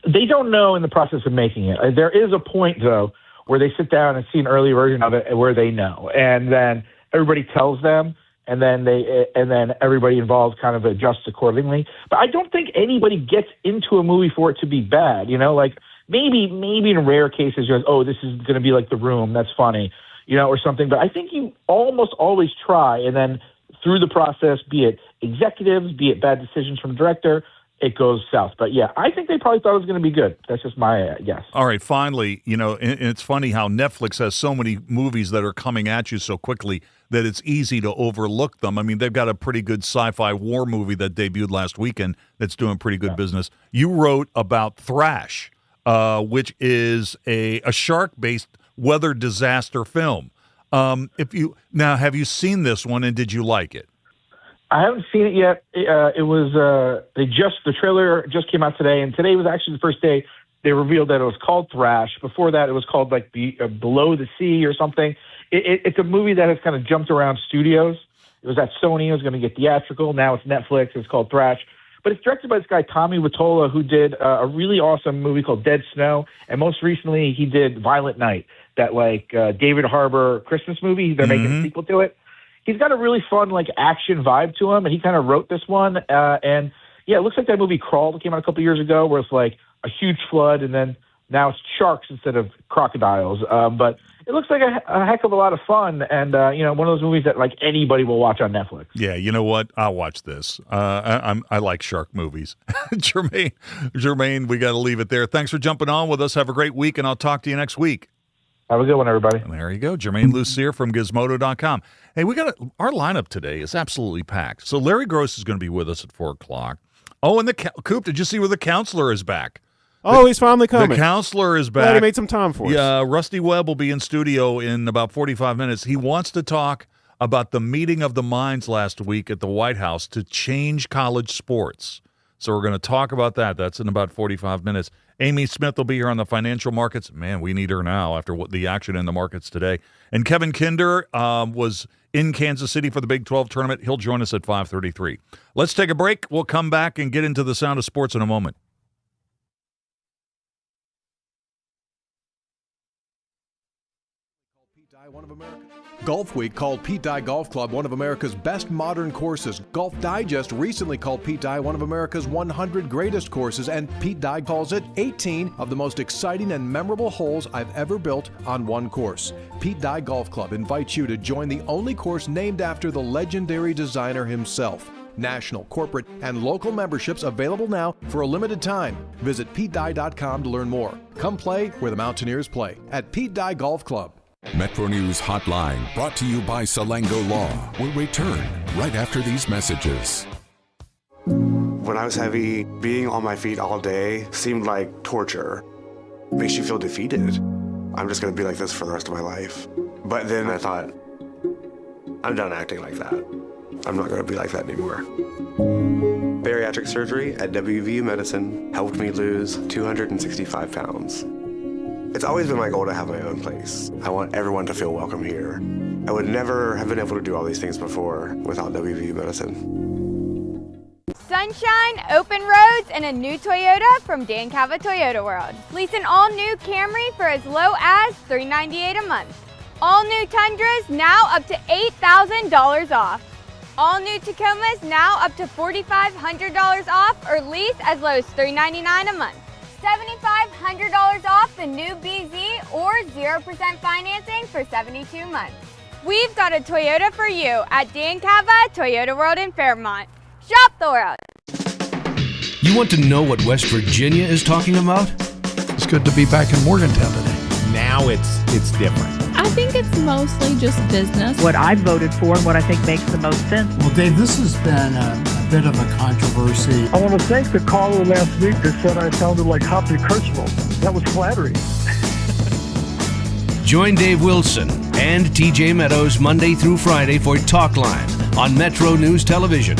they don't know in the process of making it. There is a point, though, where they sit down and see an early version of it where they know. And then everybody tells them. And then everybody involved kind of adjusts accordingly. But I don't think anybody gets into a movie for it to be bad. Maybe in rare cases you're like, oh, this is going to be like The Room. That's funny, or something. But I think you almost always try, and then through the process, be it executives, be it bad decisions from the director, it goes south. But yeah, I think they probably thought it was going to be good. That's just my guess. All right, finally, and it's funny how Netflix has so many movies that are coming at you so quickly that it's easy to overlook them. I mean, they've got a pretty good sci-fi war movie that debuted last weekend that's doing pretty good business. You wrote about Thrash, which is a shark-based weather disaster film. Have you seen this one, and did you like it? I haven't seen it yet. It was the trailer just came out today, and today was actually the first day they revealed that it was called Thrash. Before that, it was called Below the Sea or something. It's a movie that has kind of jumped around studios. It was at Sony. It was going to get theatrical. Now it's Netflix. It's called Thrash. But it's directed by this guy, Tommy Wittolo, who did a really awesome movie called Dead Snow. And most recently, he did Violent Night, that David Harbour Christmas movie. They're making a sequel to it. He's got a really fun action vibe to him, and he kind of wrote this one. And it looks like that movie Crawl that came out a couple years ago, where it's a huge flood, and then now it's sharks instead of crocodiles. But it looks like a heck of a lot of fun, and one of those movies that anybody will watch on Netflix. Yeah, you know what? I'll watch this. I like shark movies. Germain, we got to leave it there. Thanks for jumping on with us. Have a great week, and I'll talk to you next week. Have a good one, everybody. And there you go, Germain Lussier from Gizmodo.com. Hey, our lineup today is absolutely packed. So Larry Groce is going to be with us at 4 o'clock. Oh, and Coop, did you see where the counselor is back? He's finally coming. The counselor is back. Glad he made some time for us. Yeah, Rusty Webb will be in studio in about 45 minutes. He wants to talk about the meeting of the minds last week at the White House to change college sports. So we're going to talk about that. That's in about 45 minutes. Amy Smith will be here on the financial markets. Man, we need her now after the action in the markets today. And Kevin Kinder was in Kansas City for the Big 12 tournament. He'll join us at 5:33. Let's take a break. We'll come back and get into the sound of sports in a moment. Golf Week called Pete Dye Golf Club one of America's best modern courses. Golf Digest recently called Pete Dye one of America's 100 greatest courses, and Pete Dye calls it 18 of the most exciting and memorable holes I've ever built on one course. Pete Dye Golf Club invites you to join the only course named after the legendary designer himself. National, corporate, and local memberships available now for a limited time. Visit PeteDye.com to learn more. Come play where the Mountaineers play at Pete Dye Golf Club. Metro News Hotline, brought to you by Salango Law, will return right after these messages. When I was heavy, being on my feet all day seemed like torture. Makes you feel defeated. I'm just going to be like this for the rest of my life. But then I thought, I'm done acting like that. I'm not going to be like that anymore. Bariatric surgery at WVU Medicine helped me lose 265 pounds. It's always been my goal to have my own place. I want everyone to feel welcome here. I would never have been able to do all these things before without WVU Medicine. Sunshine, open roads, and a new Toyota from Dan Cava Toyota World. Lease an all-new Camry for as low as $398 a month. All new Tundras now up to $8,000 off. All new Tacomas now up to $4,500 off, or lease as low as $399 a month. $7,500 off the new BZ or 0% financing for 72 months. We've got a Toyota for you at Dan Cava Toyota World in Fairmont. Shop the world. You want to know what West Virginia is talking about? It's good to be back in Morgantown today. Now it's different. I think it's mostly just business. What I voted for and what I think makes the most sense. Well, Dave, this has been a bit of a controversy. I want to thank the caller last week that said I sounded like Hoppy Kurtzwell. That was flattering. Join Dave Wilson and TJ Meadows Monday through Friday for Talk Line on Metro News Television.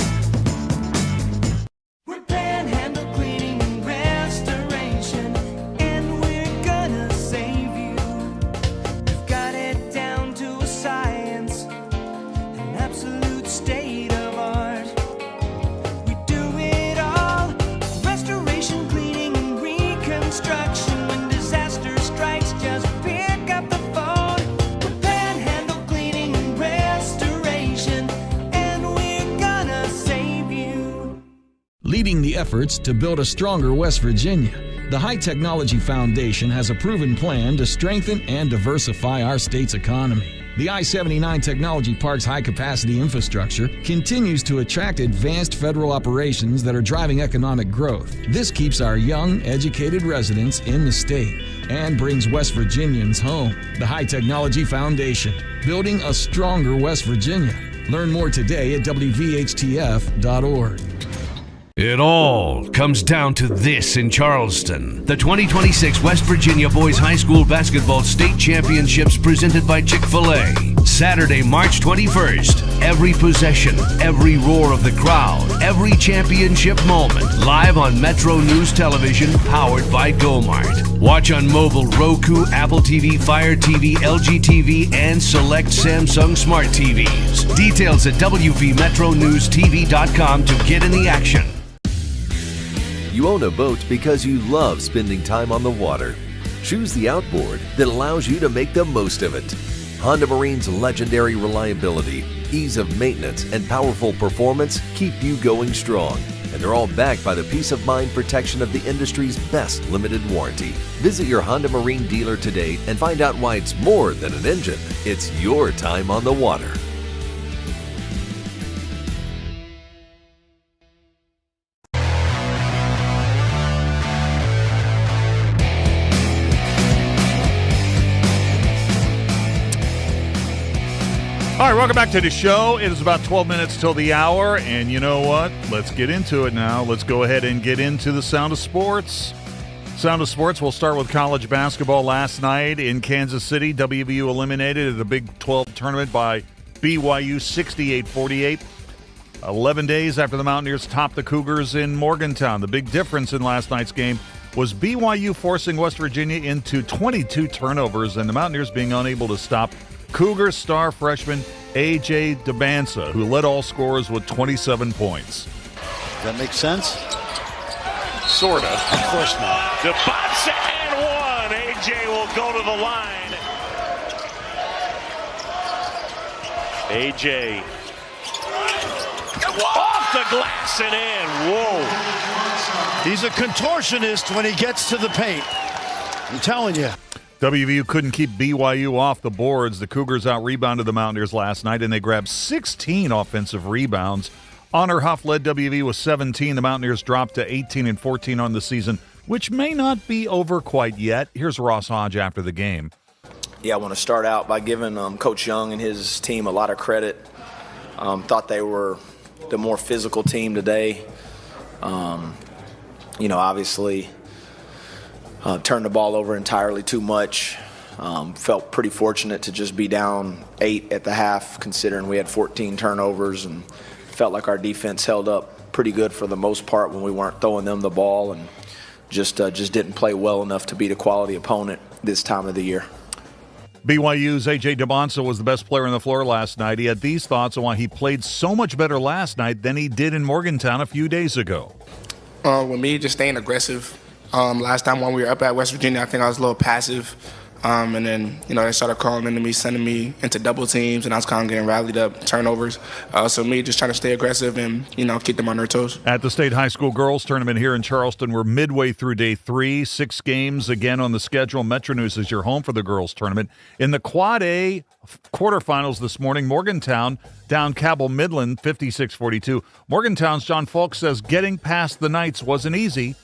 Leading the efforts to build a stronger West Virginia, the High Technology Foundation has a proven plan to strengthen and diversify our state's economy. The I-79 Technology Park's high-capacity infrastructure continues to attract advanced federal operations that are driving economic growth. This keeps our young, educated residents in the state and brings West Virginians home. The High Technology Foundation, building a stronger West Virginia. Learn more today at WVHTF.org. It all comes down to this in Charleston. The 2026 West Virginia Boys High School Basketball State Championships presented by Chick-fil-A. Saturday, March 21st. Every possession, every roar of the crowd, every championship moment. Live on Metro News Television, powered by GoMart. Watch on mobile, Roku, Apple TV, Fire TV, LG TV, and select Samsung Smart TVs. Details at WVMetroNewsTV.com to get in the action. You own a boat because you love spending time on the water. Choose the outboard that allows you to make the most of it. Honda Marine's legendary reliability, ease of maintenance, and powerful performance keep you going strong. And they're all backed by the peace of mind protection of the industry's best limited warranty. Visit your Honda Marine dealer today and find out why it's more than an engine. It's your time on the water. All right, welcome back to the show. It is about 12 minutes till the hour, and you know what? Let's get into it now. Let's go ahead and get into the Sound of Sports. Sound of Sports, we'll start with college basketball. Last night in Kansas City, WVU eliminated at the Big 12 tournament by BYU 68-48. 11 days after the Mountaineers topped the Cougars in Morgantown. The big difference in last night's game was BYU forcing West Virginia into 22 turnovers and the Mountaineers being unable to stop Cougars star freshman A.J. DeBansa, who led all scorers with 27 points. Does that make sense? Sort of. Of course not. DeBansa and one. A.J. will go to the line. A.J. off the glass and in. Whoa. He's a contortionist when he gets to the paint. I'm telling you. WVU couldn't keep BYU off the boards. The Cougars out-rebounded the Mountaineers last night, and they grabbed 16 offensive rebounds. Honor Huff led WVU with 17. The Mountaineers dropped to 18-14 on the season, which may not be over quite yet. Here's Ross Hodge after the game. Yeah, I want to start out by giving Coach Young and his team a lot of credit. Thought they were the more physical team today. Obviously turned the ball over entirely too much. Felt pretty fortunate to just be down 8 at the half, considering we had 14 turnovers, and felt like our defense held up pretty good for the most part when we weren't throwing them the ball, and just didn't play well enough to beat a quality opponent this time of the year. BYU's A.J. DeBansa was the best player on the floor last night. He had these thoughts on why he played so much better last night than he did in Morgantown a few days ago. With me, just staying aggressive. Last time when we were up at West Virginia, I think I was a little passive. And then, they started calling into me, sending me into double teams, and I was kind of getting rallied up, turnovers. So me just trying to stay aggressive and, keep them on their toes. At the State High School Girls Tournament here in Charleston, we're midway through day 3, 6 games again on the schedule. Metro News is your home for the girls tournament. In the Quad A quarterfinals this morning, Morgantown down Cabell Midland 56-42. Morgantown's John Falk says getting past the Knights wasn't easy.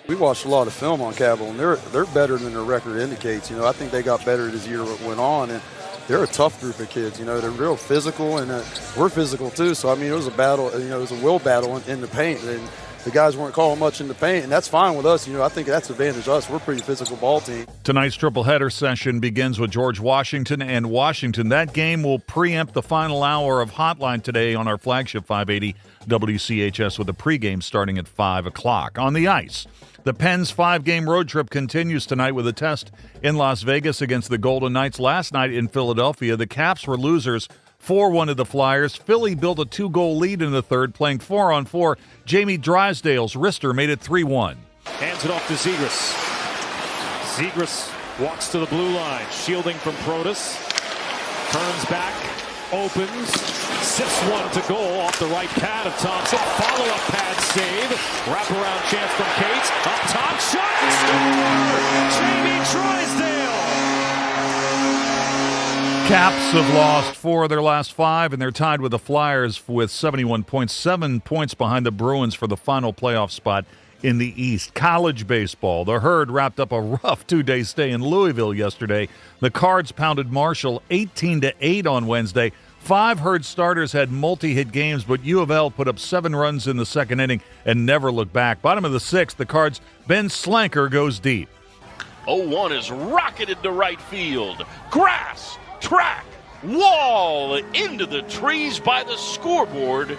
We watched a lot of film on Cabell, and they're better than their record indicates. I think they got better as the year went on, and they're a tough group of kids. You know, they're real physical, and we're physical too. So, I mean, it was a battle. You know, it was a will battle in the paint. And the guys weren't calling much in the paint, and that's fine with us. You know, I think that's advantage us. We're a pretty physical ball team. Tonight's triple-header session begins with George Washington and Washington. That game will preempt the final hour of Hotline today on our flagship 580 WCHS with a pregame starting at 5 o'clock. On the ice, the Pens' 5-game road trip continues tonight with a test in Las Vegas against the Golden Knights. Last night in Philadelphia, the Caps were losers 4-1 to the Flyers. Philly built a 2-goal lead in the third, playing 4-on-4. Jamie Drysdale's wrister made it 3-1. Hands it off to Zegras. Zegras walks to the blue line, shielding from Protas. Turns back, opens, sips one to goal off the right pad of Thompson. Follow-up pad save. Wraparound chance from Cates. Up top, shot and score! Jamie Drysdale! Caps have lost 4 of their last 5, and they're tied with the Flyers with 71 points, 7 points behind the Bruins for the final playoff spot in the East. College baseball. The Herd wrapped up a rough 2-day stay in Louisville yesterday. The Cards pounded Marshall 18-8 on Wednesday. 5 Herd starters had multi-hit games, but U of L put up 7 runs in the second inning and never looked back. Bottom of the 6th, the Cards' Ben Slanker goes deep. 0-1 is rocketed to right field. Grass, track, wall, into the trees by the scoreboard.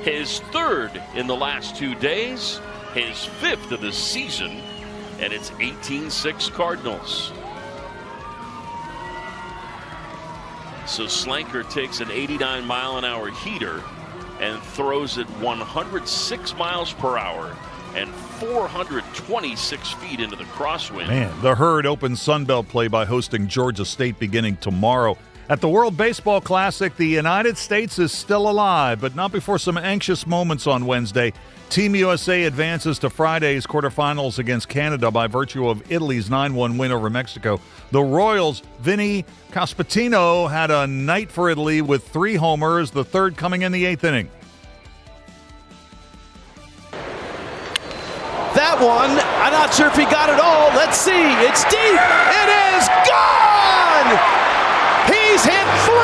His 3rd in the last 2 days, his 5th of the season, and it's 18-6 Cardinals. So Slanker takes an 89-mile-an-hour heater and throws it 106 miles per hour and 426 feet into the crosswind. Man, the Herd opens Sunbelt play by hosting Georgia State beginning tomorrow. At the World Baseball Classic, the United States is still alive, but not before some anxious moments on Wednesday. Team USA advances to Friday's quarterfinals against Canada by virtue of Italy's 9-1 win over Mexico. The Royals' Vinny Caspatino had a night for Italy with 3 homers, the 3rd coming in the 8th inning. That one, I'm not sure if he got it all. Let's see. It's deep. It is gone. He's hit 3.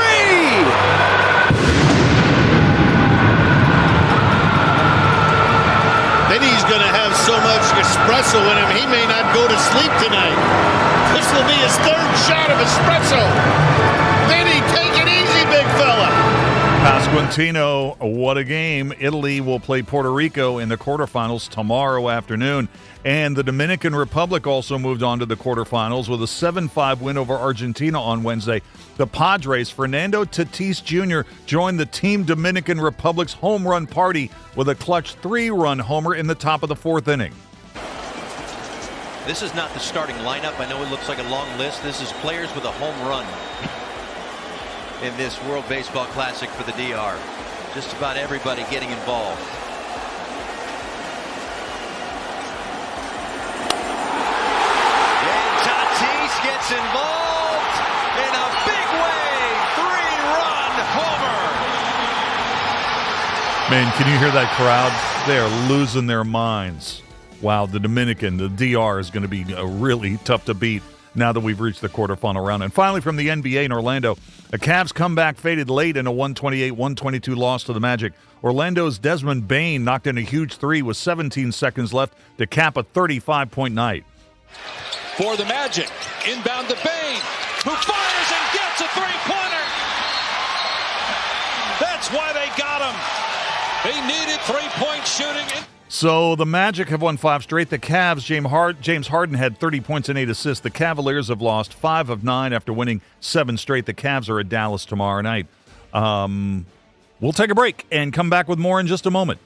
Vinny's going to have so much espresso in him, he may not go to sleep tonight. This will be his 3rd shot of espresso. Vinny, take it easy, big fella. Pasquantino, what a game. Italy will play Puerto Rico in the quarterfinals tomorrow afternoon. And the Dominican Republic also moved on to the quarterfinals with a 7-5 win over Argentina on Wednesday. The Padres' Fernando Tatis Jr. joined the Team Dominican Republic's home run party with a clutch 3-run homer in the top of the 4th inning. This is not the starting lineup. I know it looks like a long list. This is players with a home run in this World Baseball Classic for the DR. Just about everybody getting involved. And Tatis gets involved in a big way. 3-run homer. Man, can you hear that crowd? They are losing their minds. Wow, the Dominican, the DR is going to be really tough to beat now that we've reached the quarterfinal round. And finally, from the NBA in Orlando, a Cavs comeback faded late in a 128-122 loss to the Magic. Orlando's Desmond Bane knocked in a huge 3 with 17 seconds left to cap a 35-point night. For the Magic, inbound to Bane, who fires and gets a 3-pointer. That's why they got him. They needed 3-point shooting. So the Magic have won 5 straight. The Cavs, James Harden had 30 points and 8 assists. The Cavaliers have lost 5 of 9 after winning 7 straight. The Cavs are at Dallas tomorrow night. We'll take a break and come back with more in just a moment.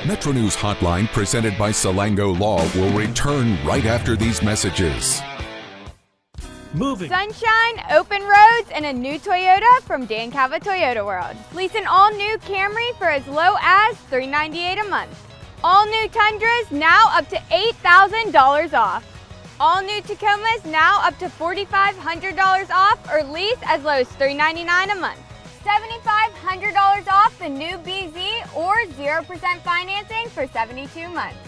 Metro News Hotline, presented by Salango Law, will return right after these messages. Moving. Sunshine, open roads, and a new Toyota from Dan Cava Toyota World. Lease an all-new Camry for as low as $398 a month. All new Tundras now up to $8,000 off. All new Tacomas now up to $4,500 off or lease as low as $399 a month. $7,500 off the new BZ or 0% financing for 72 months.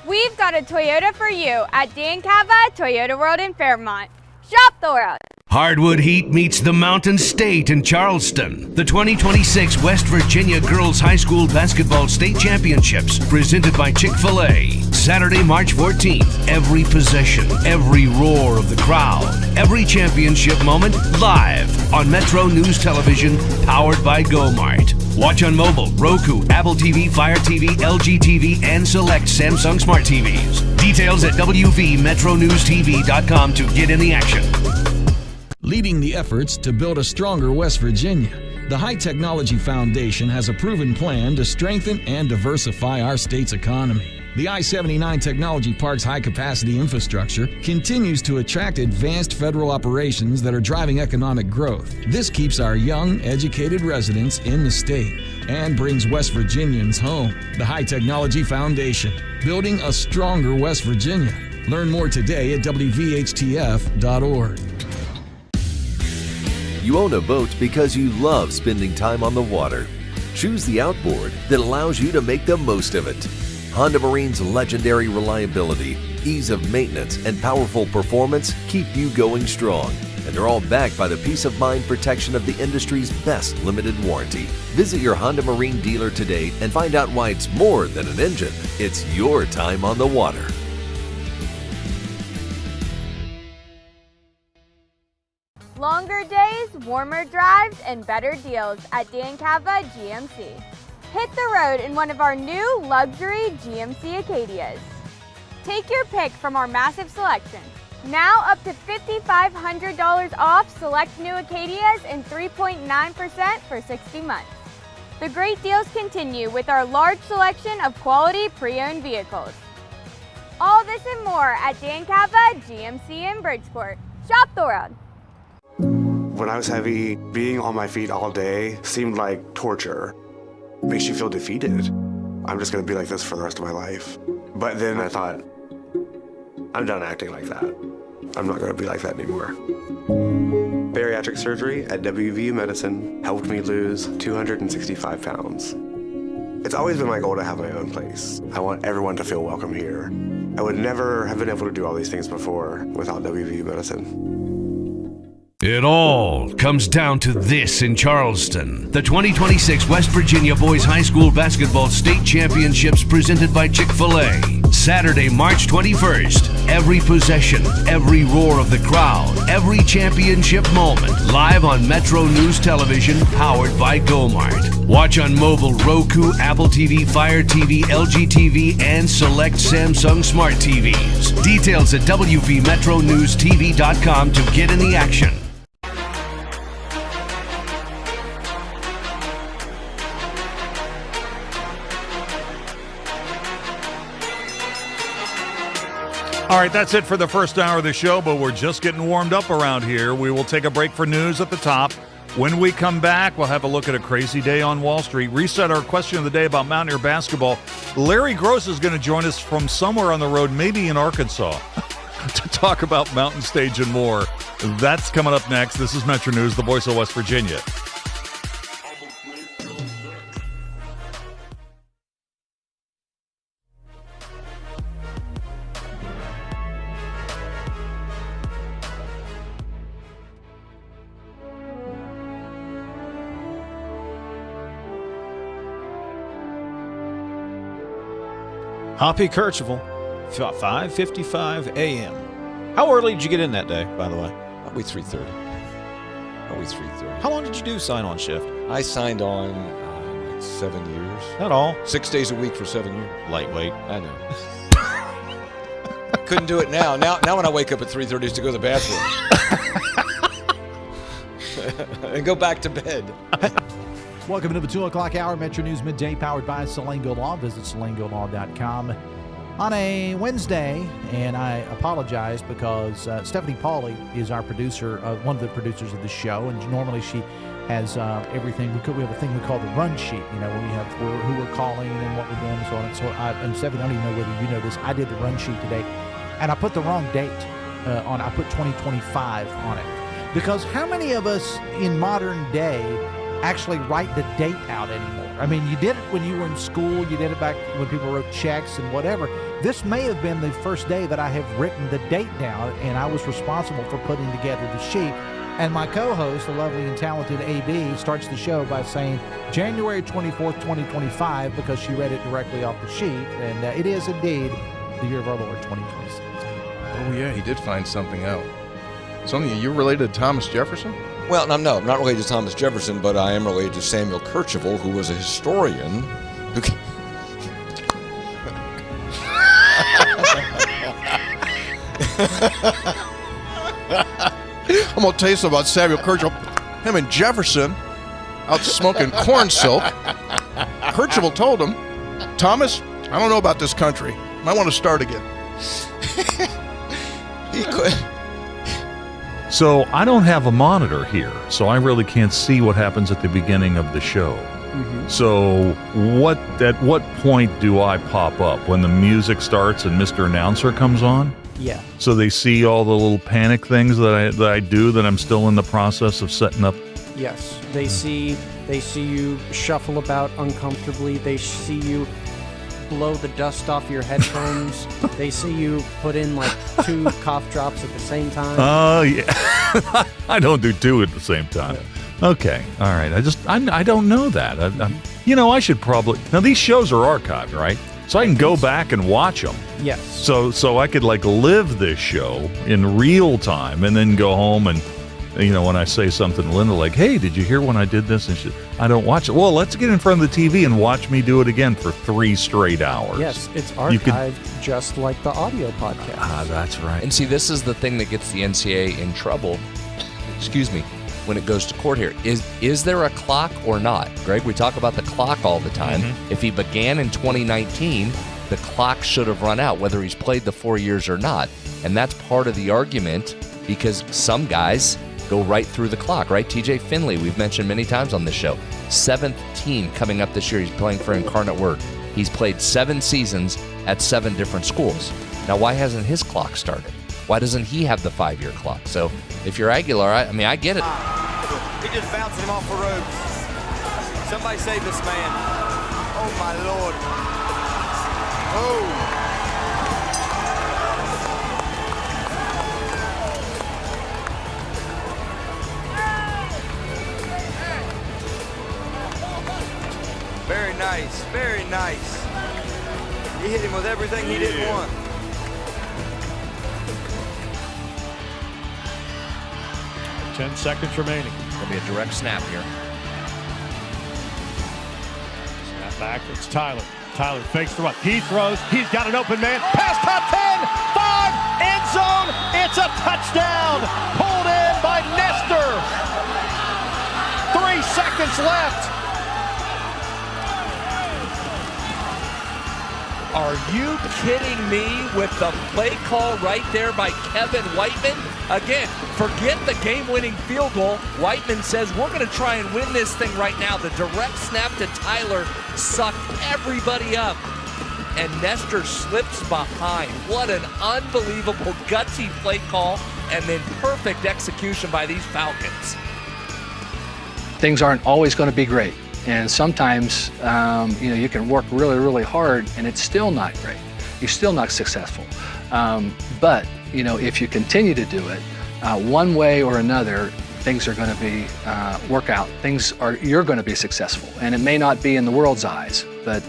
We've got a Toyota for you at Dan Cava Toyota World in Fairmont. Shop the world. Hardwood Heat meets the Mountain State in Charleston. The 2026 West Virginia Girls High School Basketball State Championships, presented by Chick-fil-A. Saturday, March 14th. Every possession, every roar of the crowd, every championship moment live on Metro News Television, powered by GoMart. Watch on mobile, Roku, Apple TV, Fire TV, LG TV, and select Samsung Smart TVs. Details at WVMetroNewsTV.com to get in the action. Leading the efforts to build a stronger West Virginia, the High Technology Foundation has a proven plan to strengthen and diversify our state's economy. The I-79 Technology Park's high-capacity infrastructure continues to attract advanced federal operations that are driving economic growth. This keeps our young, educated residents in the state and brings West Virginians home. The High Technology Foundation, building a stronger West Virginia. Learn more today at WVHTF.org. You own a boat because you love spending time on the water. Choose the outboard that allows you to make the most of it. Honda Marine's legendary reliability, ease of maintenance, and powerful performance keep you going strong. And they're all backed by the peace of mind protection of the industry's best limited warranty. Visit your Honda Marine dealer today and find out why it's more than an engine. It's your time on the water. Longer days, warmer drives, and better deals at Dan Cava GMC. Hit the road in one of our new luxury GMC Acadias. Take your pick from our massive selection. Now up to $5,500 off select new Acadias and 3.9% for 60 months. The great deals continue with our large selection of quality pre-owned vehicles. All this and more at Dan Cava GMC in Bridgeport. Shop the world. When I was heavy, being on my feet all day seemed like torture. Makes you feel defeated. I'm just gonna be like this for the rest of my life. But then I thought, I'm done acting like that. I'm not gonna be like that anymore. Bariatric surgery at WVU Medicine helped me lose 265 pounds. It's always been my goal to have my own place. I want everyone to feel welcome here. I would never have been able to do all these things before without WVU Medicine. It all comes down to this in Charleston. The 2026 West Virginia Boys High School Basketball State Championships, presented by Chick-fil-A. Saturday, March 21st. Every possession, every roar of the crowd, every championship moment live on Metro News Television, powered by GoMart. Watch on mobile, Roku, Apple TV, Fire TV, LG TV, and select Samsung Smart TVs. Details at WVMetroNewsTV.com to get in the action. All right, that's it for the first hour of the show, but we're just getting warmed up around here. We will take a break for news at the top. When we come back, we'll have a look at a crazy day on Wall Street, reset our question of the day about Mountaineer basketball. Larry Groce is going to join us from somewhere on the road, maybe in Arkansas, to talk about Mountain Stage and more. That's coming up next. This is Metro News, the voice of West Virginia. Hoppy Kercheval, 5:55 a.m. How early did you get in that day, by the way? Probably 3:30. Probably 3:30. How long did you do sign-on shift? I signed on like 7 years. Not all. 6 days a week for 7 years. Lightweight. I know. Couldn't do it now. Now when I wake up at 3:30 is to go to the bathroom. And go back to bed. Welcome to the 2 o'clock hour, Metro News Midday, powered by Salango Law. Visit salangolaw.com on a Wednesday, and I apologize because Stephanie Pauly is our producer, one of the producers of the show, and normally she has everything. We have a thing we call the run sheet, when we have who we're calling and what we're doing and so on. And so, and Stephanie, I don't even know whether you know this, I did the run sheet today, and I put the wrong date on. I put 2025 on it, because how many of us in modern day actually write the date out anymore? I mean, you did it when you were in school. You did it back when people wrote checks and whatever. This may have been the first day that I have written the date down, and I was responsible for putting together the sheet. And my co-host, the lovely and talented AB, starts the show by saying January 24th, 2025, because she read it directly off the sheet. And it is indeed the year of our Lord, 2026. Oh, yeah, he did find something out. Something, you're related to Thomas Jefferson? Well, no, I'm not related to Thomas Jefferson, but I am related to Samuel Kercheval, who was a historian. I'm going to tell you something about Samuel Kercheval. Him and Jefferson out smoking corn silk. Kercheval told him, Thomas, I don't know about this country. Might want to start again. He could. So I don't have a monitor here, so I really can't see what happens at the beginning of the show. Mm-hmm. So at what point do I pop up? When the music starts and Mr. Announcer comes on? Yeah. So they see all the little panic things that I do that I'm still in the process of setting up? Yes. They see you shuffle about uncomfortably. They see you blow the dust off your headphones. They see you put in like 2 cough drops at the same time. Oh, yeah. I don't do 2 at the same time. Okay. All right. I don't know that. I should probably. Now, these shows are archived, right? So I can go back and watch them. Yes. So I could live this show in real time and then go home and, when I say something to Linda like, hey, did you hear when I did this? And I don't watch it. Well, let's get in front of the TV and watch me do it again for 3 straight hours. Yes, it's archived just like the audio podcast. Ah, that's right. And see, this is the thing that gets the NCAA in trouble, when it goes to court here. Is there a clock or not? Greg, we talk about the clock all the time. Mm-hmm. If he began in 2019, the clock should have run out, whether he's played the 4 years or not. And that's part of the argument, because some guys go right through the clock, right? TJ Finley, we've mentioned many times on this show. 7th team coming up this year. He's playing for Incarnate Word. He's played 7 seasons at 7 different schools. Now, why hasn't his clock started? Why doesn't he have the 5-year clock? So if you're Aguilar, I get it. He just bouncing him off the ropes. Somebody save this man. Oh, my Lord. Oh. Very nice, very nice. He hit him with everything he didn't want. Yeah. 10 seconds remaining. There'll be a direct snap here. Snap back, it's Tyler. Tyler fakes the run. He throws, he's got an open man. Pass top 10, 5, end zone. It's a touchdown. Pulled in by Nestor. 3 seconds left. Are you kidding me with the play call right there by Kevin Whiteman? Again, forget the game-winning field goal. Whiteman says, we're going to try and win this thing right now. The direct snap to Tyler sucked everybody up, and Nestor slips behind. What an unbelievable gutsy play call, and then perfect execution by these Falcons. Things aren't always going to be great. And sometimes, you can work really, really hard and it's still not great. You're still not successful. But, if you continue to do it, one way or another, things are going to be, work out. You're going to be successful. And it may not be in the world's eyes, but,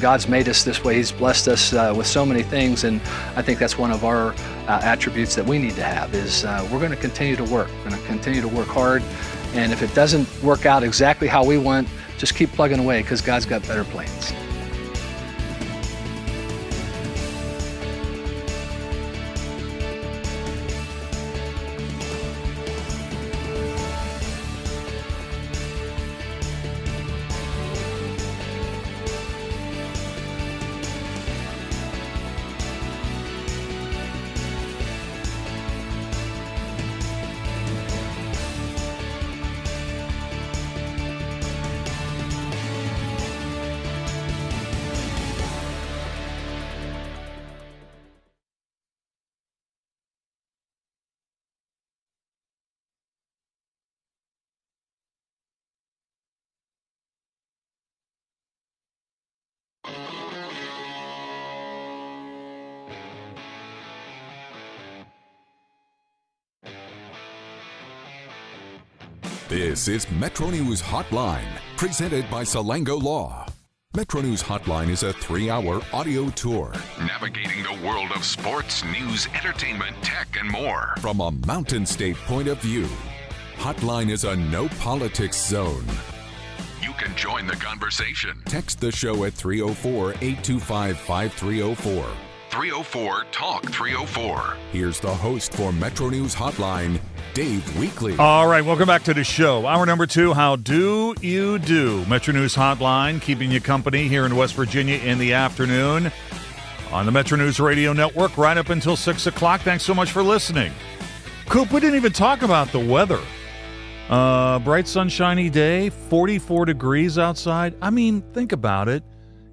God's made us this way. He's blessed us with so many things. And I think that's one of our attributes that we need to have is we're going to continue to work. We're going to continue to work hard. And if it doesn't work out exactly how we want, just keep plugging away because God's got better plans. This is Metro News Hotline, presented by Salango Law. Metro News Hotline is a 3-hour audio tour navigating the world of sports, news, entertainment, tech, and more from a Mountain State point of view. Hotline is a no-politics zone. You can join the conversation. Text the show at 304-825-5304. 304-TALK-304. Here's the host for Metro News Hotline, Dave Weekley. All right, welcome back to the show. Hour number 2, how do you do? Metro News Hotline, keeping you company here in West Virginia in the afternoon on the Metro News Radio Network right up until 6 o'clock. Thanks so much for listening. Coop, we didn't even talk about the weather. Bright sunshiny day, 44 degrees outside. I mean, think about it.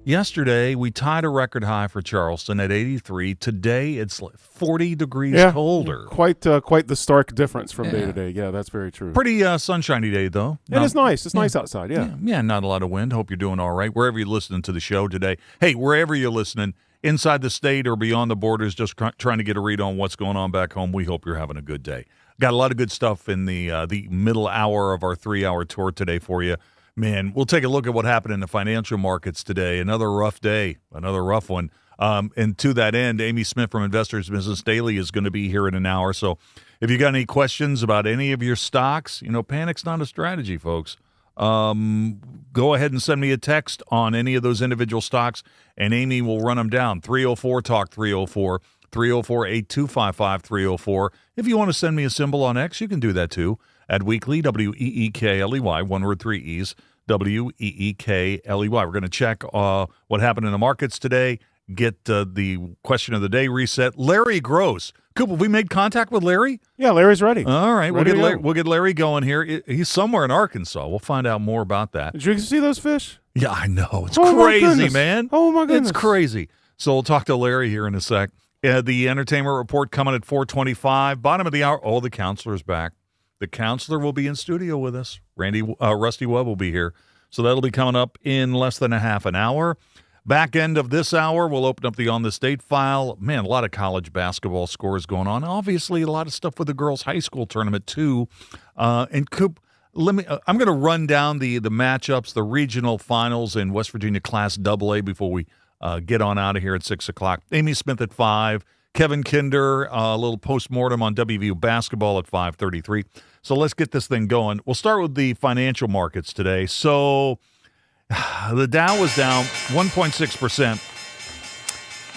Yesterday, we tied a record high for Charleston at 83. Today, it's 40 degrees colder. Quite the stark difference from day to day. Yeah, that's very true. Pretty sunshiny day, though. It is nice. It's nice outside, Yeah, not a lot of wind. Hope you're doing all right. Wherever you're listening to the show today. Hey, wherever you're listening, inside the state or beyond the borders, just trying to get a read on what's going on back home, we hope you're having a good day. Got a lot of good stuff in the middle hour of our 3-hour tour today for you. Man, we'll take a look at what happened in the financial markets today. Another rough day, another rough one. And to that end, Amy Smith from Investors Business Daily is going to be here in an hour. So if you got any questions about any of your stocks, panic's not a strategy, folks. Go ahead and send me a text on any of those individual stocks, and Amy will run them down. 304-TALK-304, 304-8255-304. If you want to send me a symbol on X, you can do that too. At Weekly, W-E-E-K-L-E-Y, one word, 3 E's, W-E-E-K-L-E-Y. We're going to check what happened in the markets today, get the question of the day reset. Larry Groce. Coop, have we made contact with Larry? Yeah, Larry's ready. All right, we'll get Larry going here. He's somewhere in Arkansas. We'll find out more about that. Did you see those fish? Yeah, I know. It's crazy, man. Oh, my goodness. It's crazy. So we'll talk to Larry here in a sec. The entertainment report coming at 4:25. Bottom of the hour. Oh, the counselor's back. The counselor will be in studio with us. Rusty Webb will be here. So that'll be coming up in less than a half an hour. Back end of this hour, we'll open up the On the State file. Man, a lot of college basketball scores going on. Obviously, a lot of stuff with the girls' high school tournament, too. And Coop, I'm going to run down the matchups, the regional finals in West Virginia Class AA before we get on out of here at 6 o'clock. Amy Smith at 5. Kevin Kinder, a little postmortem on WVU basketball at 5:33. So let's get this thing going. We'll start with the financial markets today. So the Dow was down 1.6%,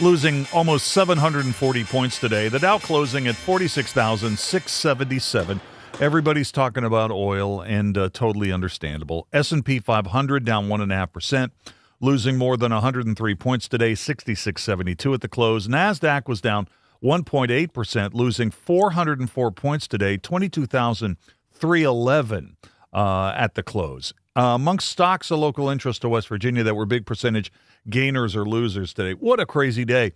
losing almost 740 points today. The Dow closing at 46,677. Everybody's talking about oil, and totally understandable. S&P 500 down 1.5%. Losing more than 103 points today, 66.72 at the close. NASDAQ was down 1.8%, losing 404 points today, 22,311 at the close. Amongst stocks of local interest to West Virginia that were big percentage gainers or losers today. What a crazy day.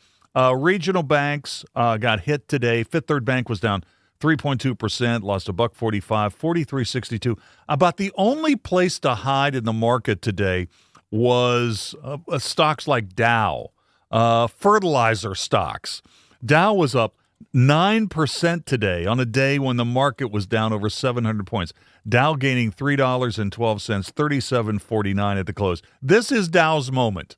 Regional banks got hit today. Fifth Third Bank was down 3.2%, lost $1.45, 43.62. About the only place to hide in the market today was stocks like Dow, fertilizer stocks. Dow was up 9% today on a day when the market was down over 700 points. Dow gaining $3.12, 37.49 at the close. This is Dow's moment.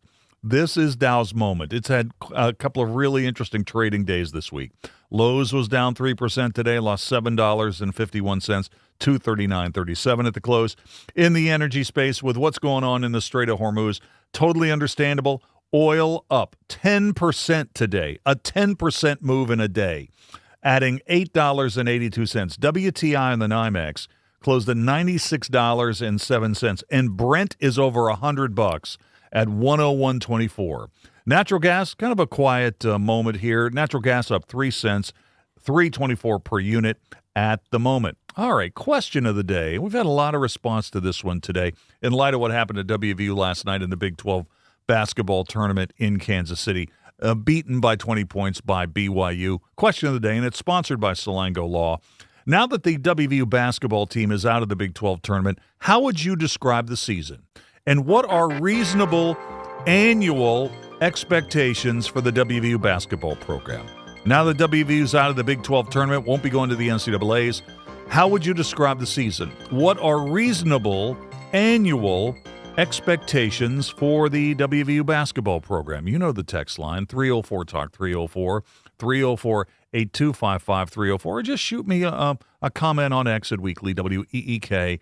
It's had a couple of really interesting trading days this week. Lowe's was down 3% today, lost $7.51, 239.37 at the close. In the energy space, with what's going on in the Strait of Hormuz, totally understandable. Oil up 10% today, a 10% move in a day, adding $8.82. WTI on the NYMEX closed at $96.07, and Brent is over $100 at 101.24. Natural gas, kind of a quiet moment here. Natural gas up 3 cents, $3.24 per unit at the moment. All right, question of the day. We've had a lot of response to this one today in light of what happened at WVU last night in the Big 12 basketball tournament in Kansas City, beaten by 20 points by BYU. Question of the day, and it's sponsored by Salango Law. Now that the WVU basketball team is out of the Big 12 tournament, how would you describe the season? And what are reasonable annual expectations for the WVU basketball program? Now that WVU's out of the Big 12 tournament, won't be going to the NCAAs, How would you describe the season? What are reasonable annual expectations for the WVU basketball program? You know the text line, 304-TALK, 304-825-5304, or just shoot me a comment on X at Weekly, WEEKLEY.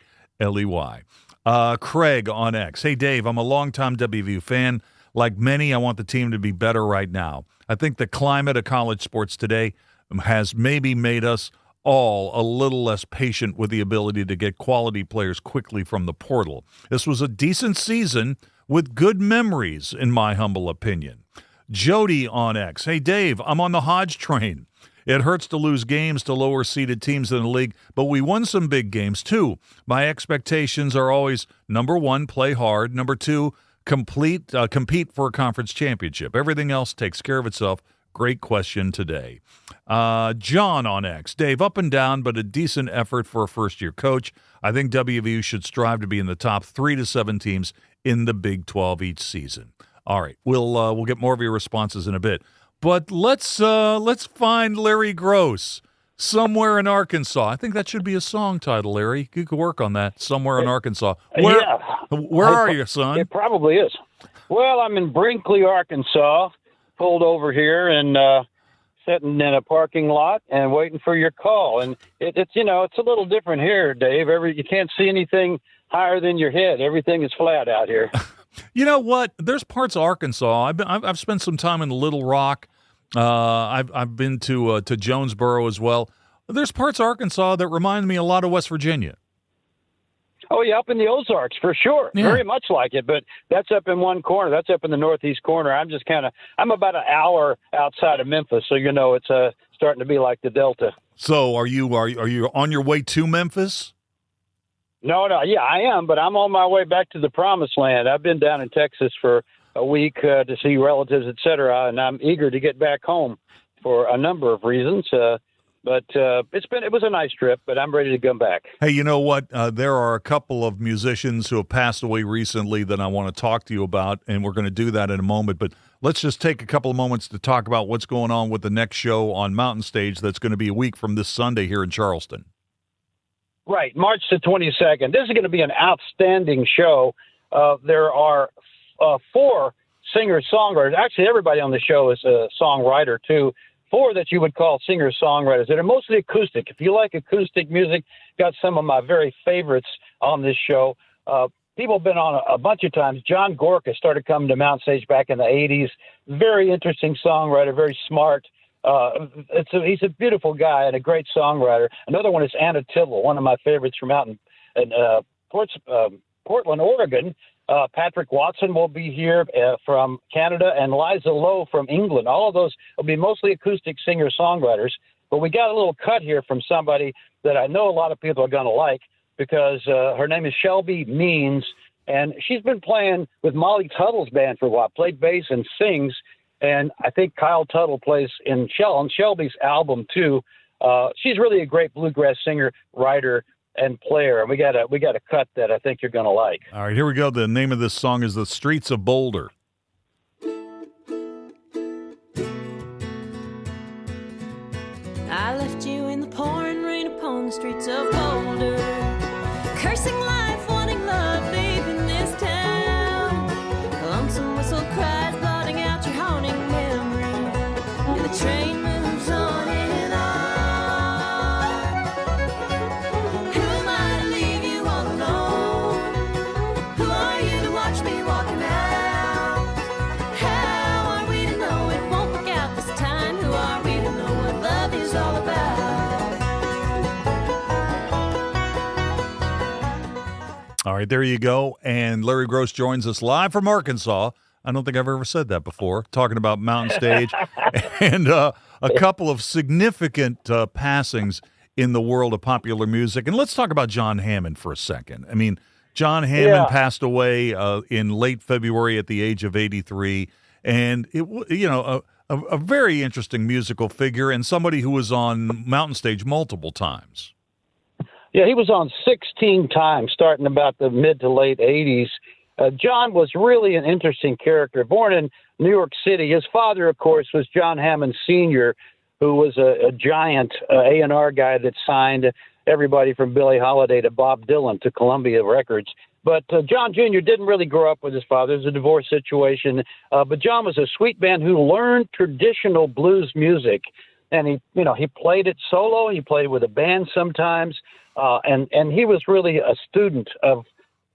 Craig on X. Hey, Dave, I'm a longtime WVU fan. Like many, I want the team to be better right now. I think the climate of college sports today has maybe made us all a little less patient with the ability to get quality players quickly from the portal. This was a decent season with good memories, in my humble opinion. Jody on X. Hey, Dave, I'm on the Hodge train. It hurts to lose games to lower-seeded teams in the league, but we won some big games, too. My expectations are always, number one, play hard. Number two, compete for a conference championship. Everything else takes care of itself. Great question today. John on X. Dave, up and down, but a decent effort for a first-year coach. I think WVU should strive to be in the top 3 to 7 teams in the Big 12 each season. All right, we'll get more of your responses in a bit. But let's find Larry Groce somewhere in Arkansas. I think that should be a song title, Larry. You could work on that. Somewhere in Arkansas. Where are you, son? It probably is. Well, I'm in Brinkley, Arkansas. Pulled over here and sitting in a parking lot and waiting for your call. And it's a little different here, Dave. You can't see anything higher than your head. Everything is flat out here. You know what? There's parts of Arkansas. I've spent some time in Little Rock. I've been to Jonesboro as well. There's parts of Arkansas that remind me a lot of West Virginia. Oh, yeah, up in the Ozarks, for sure. Yeah. Very much like it, but that's up in one corner. That's up in the northeast corner. I'm about an hour outside of Memphis, so it's starting to be like the Delta. So are you on your way to Memphis? No, yeah, I am, but I'm on my way back to the Promised Land. I've been down in Texas for a week to see relatives, et cetera, and I'm eager to get back home for a number of reasons. But it was a nice trip, but I'm ready to come back. Hey, you know what? There are a couple of musicians who have passed away recently that I want to talk to you about, and we're going to do that in a moment. But let's just take a couple of moments to talk about what's going on with the next show on Mountain Stage that's going to be a week from this Sunday here in Charleston. Right, March the 22nd. This is going to be an outstanding show. There are 4 singer-songwriters. Actually, everybody on the show is a songwriter, too. 4 that you would call singer-songwriters that are mostly acoustic. If you like acoustic music, got some of my very favorites on this show. People have been on a bunch of times. John Gorka started coming to Mountain Stage back in the 80s. Very interesting songwriter, very smart. He's a beautiful guy and a great songwriter. Another one is Anna Tibble, one of my favorites from out in Portland, Oregon. Patrick Watson will be here from Canada, and Liza Lowe from England. All of those will be mostly acoustic singer-songwriters. But we got a little cut here from somebody that I know a lot of people are going to like because her name is Shelby Means, and she's been playing with Molly Tuttle's band for a while, played bass and sings. And I think Kyle Tuttle plays on Shelby's album, too. She's really a great bluegrass singer, writer, and player. And we got a cut that I think you're going to like. All right, here we go. The name of this song is The Streets of Boulder. I left you in the pouring rain upon the streets of Boulder, cursing life, wanting love, leaving this town. A lonesome whistle cries, blotting out your haunting memory, and the train moves on and on. Who am I to leave you all alone? Who are you to watch me walking out? How are we to know it won't work out this time? Who are we to know what love is all about? All right, there you go. And Larry Groce joins us live from Arkansas. I don't think I've ever said that before, talking about Mountain Stage and a couple of significant passings in the world of popular music. And let's talk about John Hammond for a second. I mean, John Hammond passed away in late February at the age of 83. And, a very interesting musical figure and somebody who was on Mountain Stage multiple times. Yeah, he was on 16 times, starting about the mid to late 80s. John was really an interesting character. Born in New York City, his father, of course, was John Hammond Sr., who was a giant A&R guy that signed everybody from Billie Holiday to Bob Dylan to Columbia Records. But John Jr. didn't really grow up with his father. It was a divorce situation. But John was a sweet man who learned traditional blues music. And he played it solo. He played with a band sometimes. And he was really a student of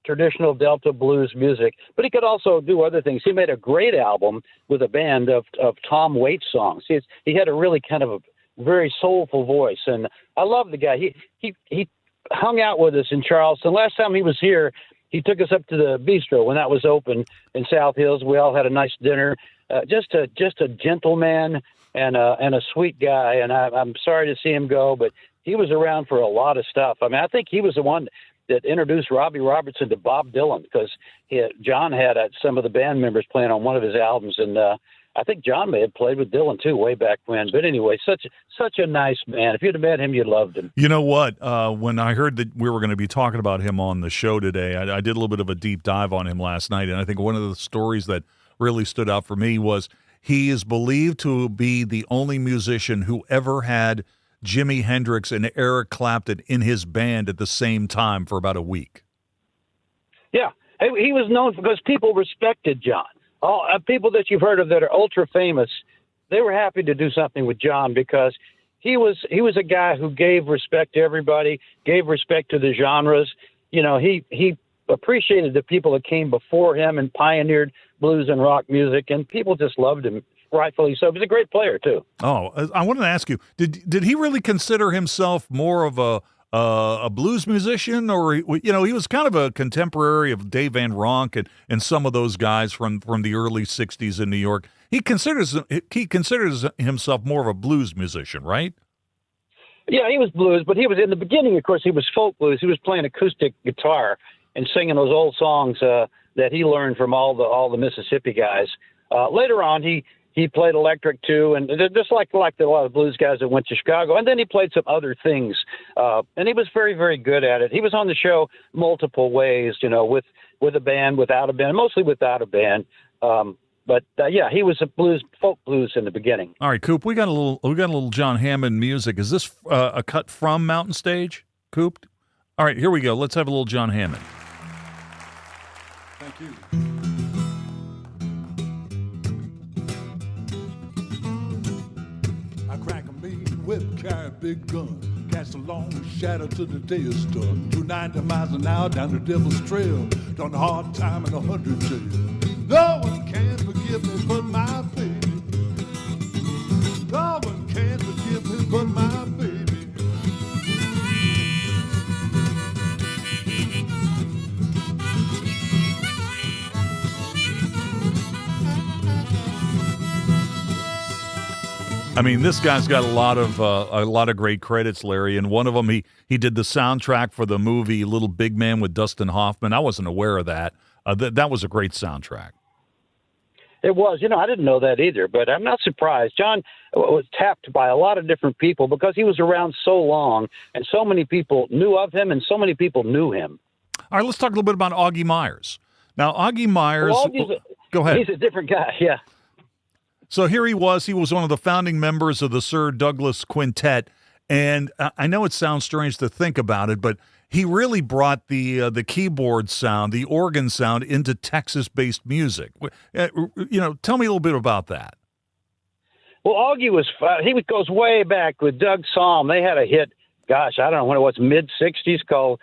traditional Delta blues music. But he could also do other things. He made a great album with a band of Tom Waits songs. He had a really kind of a very soulful voice. And I love the guy. He hung out with us in Charleston. Last time he was here, he took us up to the bistro when that was open in South Hills. We all had a nice dinner. Just a gentleman and a sweet guy. And I'm sorry to see him go, but he was around for a lot of stuff. I mean, I think he was the one that introduced Robbie Robertson to Bob Dylan, because John had some of the band members playing on one of his albums, and I think John may have played with Dylan too way back when. But anyway, such a nice man. If you'd have met him, you'd loved him. You know what? When I heard that we were going to be talking about him on the show today, I did a little bit of a deep dive on him last night, and I think one of the stories that really stood out for me was he is believed to be the only musician who ever had Jimi Hendrix and Eric Clapton in his band at the same time for about a week. Yeah, he was known because people respected John. All people that you've heard of that are ultra famous, they were happy to do something with John because he was a guy who gave respect to everybody, gave respect to the genres. You know, he appreciated the people that came before him and pioneered blues and rock music, and people just loved him. Rightfully so. He's a great player too. Oh, I wanted to ask you: Did he really consider himself more of a blues musician, or he was kind of a contemporary of Dave Van Ronk and some of those guys from the early '60s in New York? He considers himself more of a blues musician, right? Yeah, he was blues, but he was in the beginning. Of course, he was folk blues. He was playing acoustic guitar and singing those old songs that he learned from all the Mississippi guys. Later on, he played electric too, and just like a lot of blues guys that went to Chicago. And then he played some other things, and he was very, very good at it. He was on the show multiple ways, with a band, without a band, mostly without a band. But he was a folk blues in the beginning. All right, Coop, we got a little John Hammond music. Is this a cut from Mountain Stage, Coop? All right, here we go. Let's have a little John Hammond. Thank you. Webb carry a big gun, cast a long shadow to the day is done. 290 miles an hour down the Devil's Trail, done a hard time in 100 jail. No one can forgive me but my baby. No one can forgive me but my baby. I mean, this guy's got a lot of great credits, Larry, and one of them he did the soundtrack for the movie Little Big Man with Dustin Hoffman. I wasn't aware of that. That was a great soundtrack. It was. I didn't know that either, but I'm not surprised. John was tapped by a lot of different people because he was around so long, and so many people knew of him, and so many people knew him. All right, let's talk a little bit about Augie Myers. Now, Augie Myers, go ahead. He's a different guy, yeah. So here he was one of the founding members of the Sir Douglas Quintet, and I know it sounds strange to think about it, but he really brought the keyboard sound, the organ sound into Texas-based music. Tell me a little bit about that. Well, Augie he goes way back with Doug Sahm. They had a hit, gosh, I don't know when it was, mid-'60s, called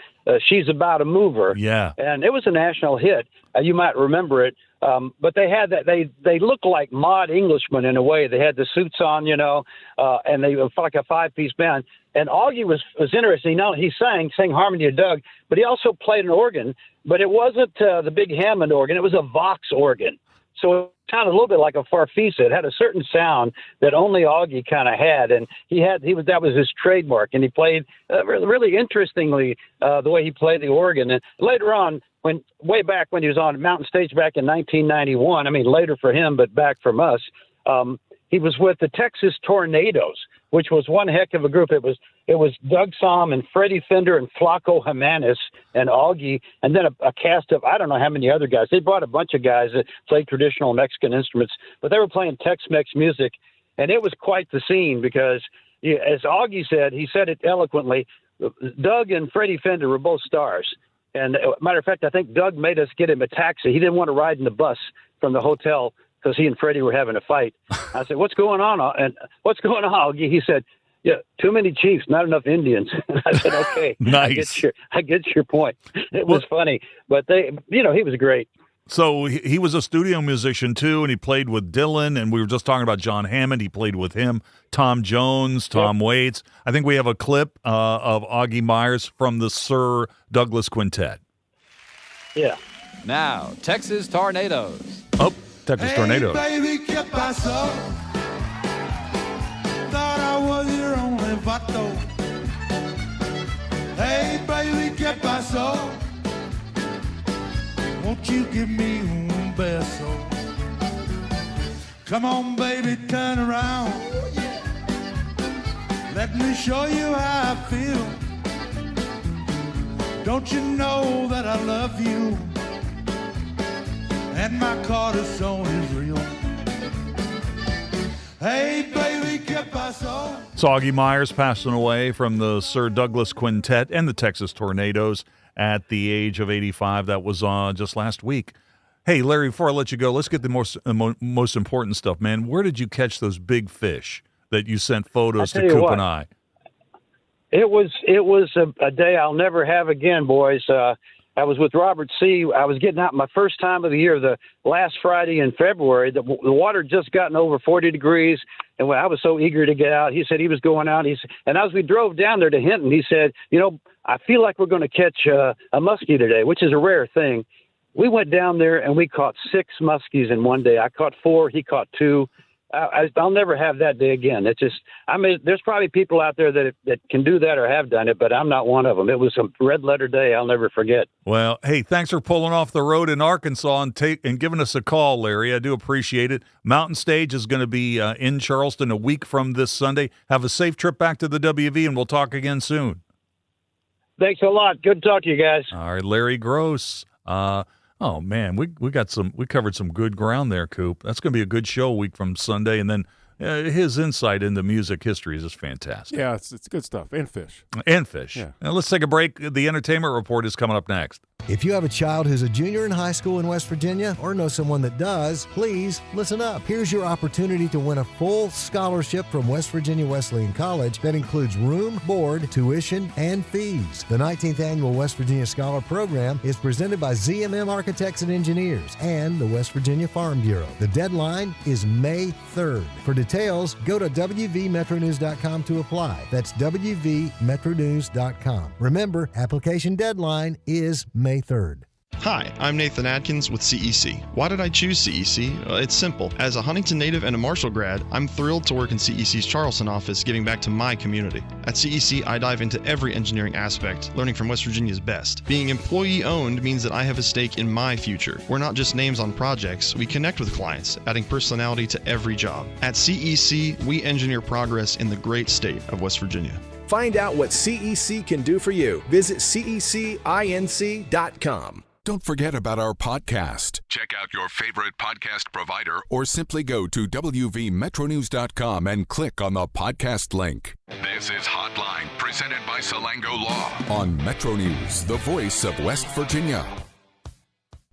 She's About a Mover. Yeah. And it was a national hit. You might remember it. But they had that. They looked like mod Englishmen in a way. They had the suits on, and they were like a 5-piece band. And Augie was interesting. He sang harmony to Doug, but he also played an organ. But it wasn't the big Hammond organ. It was a Vox organ. So it sounded a little bit like a Farfisa. It had a certain sound that only Augie kind of had, and that was his trademark. And he played really interestingly the way he played the organ. And later on, way back when he was on Mountain Stage back in 1991, I mean later for him, but back from us, he was with the Texas Tornadoes, which was one heck of a group. It was Doug Sahm and Freddie Fender and Flaco Jimenez and Augie, and then a cast of I don't know how many other guys. They brought a bunch of guys that played traditional Mexican instruments, but they were playing Tex-Mex music, and it was quite the scene because, as Augie said, he said it eloquently, Doug and Freddie Fender were both stars. And matter of fact, I think Doug made us get him a taxi. He didn't want to ride in the bus from the hotel because he and Freddie were having a fight. I said, "What's going on?" And what's going on? He said, "Yeah, too many Chiefs, not enough Indians." I said, "Okay, Nice. I get your point." It was funny, but he was great. So he was a studio musician too, and he played with Dylan, and we were just talking about John Hammond. He played with him, Tom Jones, Tom Waits. I think we have a clip of Augie Myers from the Sir Douglas Quintet. Yeah. Now, Texas Tornadoes. Oh, Texas Tornadoes. Baby, ¿qué pasó? Thought I was your only vato. Hey, baby, ¿qué pasó? Won't you give me un beso? Come on, baby, turn around. Let me show you how I feel. Don't you know that I love you? And my corazón is real. Hey, baby, ¿qué pasó? So Augie Myers passing away from the Sir Douglas Quintet and the Texas Tornadoes at the age of 85. That was just last week. Hey, Larry, before I let you go, let's get the most important stuff, man. Where did you catch those big fish that you sent photos to Coop and I? It was a day I'll never have again, boys. I was with Robert C. I was getting out my first time of the year, the last Friday in February. The water had just gotten over 40 degrees, and I was so eager to get out. He said he was going out. And as we drove down there to Hinton, he said, I feel like we're going to catch a muskie today, which is a rare thing. We went down there, and we caught 6 muskies in one day. I caught 4. He caught 2. I'll never have that day again. It's just, there's probably people out there that can do that or have done it, but I'm not one of them. It was a red letter day I'll never forget. Well, hey, thanks for pulling off the road in Arkansas and giving us a call, Larry. I do appreciate it. Mountain Stage is going to be in Charleston a week from this Sunday. Have a safe trip back to the WV, and we'll talk again soon. Thanks a lot. Good to talk to you guys. All right, Larry Groce. Oh man, we covered some good ground there, Coop. That's going to be a good show a week from Sunday, and then his insight into music history is just fantastic. Yeah, it's good stuff. And fish. And fish. Yeah. Now let's take a break. The entertainment report is coming up next. If you have a child who's a junior in high school in West Virginia or know someone that does, please listen up. Here's your opportunity to win a full scholarship from West Virginia Wesleyan College that includes room, board, tuition, and fees. The 19th Annual West Virginia Scholar Program is presented by ZMM Architects and Engineers and the West Virginia Farm Bureau. The deadline is May 3rd. For details, go to WVMetroNews.com to apply. That's WVMetroNews.com. Remember, application deadline is May 3rd. Hi, I'm Nathan Adkins with CEC. Why did I choose CEC? It's simple. As a Huntington native and a Marshall grad, I'm thrilled to work in CEC's Charleston office, giving back to my community. At CEC, I dive into every engineering aspect, learning from West Virginia's best. Being employee-owned means that I have a stake in my future. We're not just names on projects, we connect with clients, adding personality to every job. At CEC, we engineer progress in the great state of West Virginia. Find out what CEC can do for you. Visit cecinc.com. Don't forget about our podcast. Check out your favorite podcast provider or simply go to WVMetroNews.com and click on the podcast link. This is Hotline, presented by Salango Law on Metro News, the voice of West Virginia.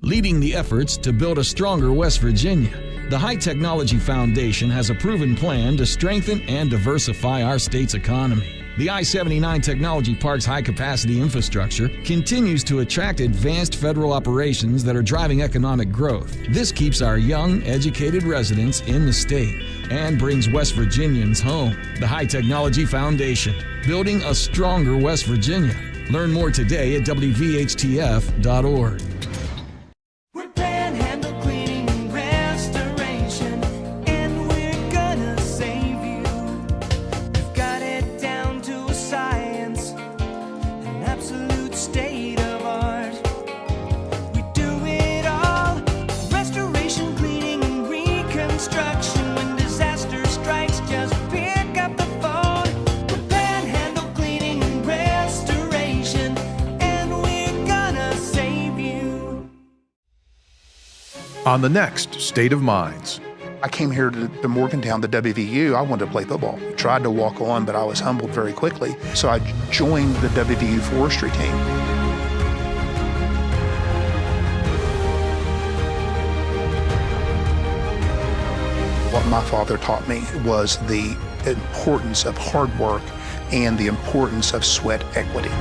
Leading the efforts to build a stronger West Virginia, the High Technology Foundation has a proven plan to strengthen and diversify our state's economy. The I-79 Technology Park's high-capacity infrastructure continues to attract advanced federal operations that are driving economic growth. This keeps our young, educated residents in the state and brings West Virginians home. The High Technology Foundation, building a stronger West Virginia. Learn more today at WVHTF.org. On the next State of Minds. I came here to Morgantown, the WVU. I wanted to play football. Tried to walk on, but I was humbled very quickly. So I joined the WVU forestry team. What my father taught me was the importance of hard work and the importance of sweat equity.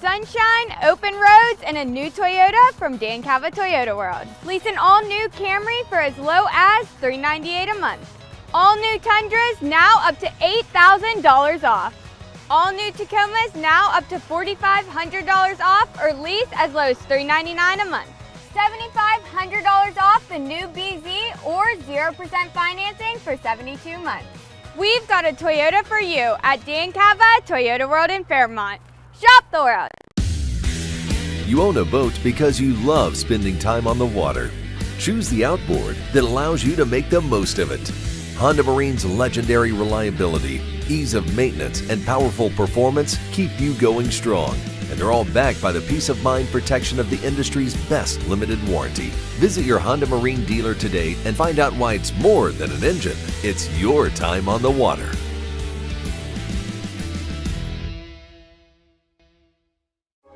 Sunshine, open roads, and a new Toyota from Dan Cava Toyota World. Lease an all-new Camry for as low as $398 a month. All new Tundras now up to $8,000 off. All new Tacomas now up to $4,500 off or lease as low as $399 a month. $7,500 off the new BZ or 0% financing for 72 months. We've got a Toyota for you at Dan Cava Toyota World in Fairmont. Shop the world. You own a boat because you love spending time on the water. Choose the outboard that allows you to make the most of it. Honda Marine's legendary reliability, ease of maintenance, and powerful performance keep you going strong. And they're all backed by the peace of mind protection of the industry's best limited warranty. Visit your Honda Marine dealer today and find out why it's more than an engine. It's your time on the water.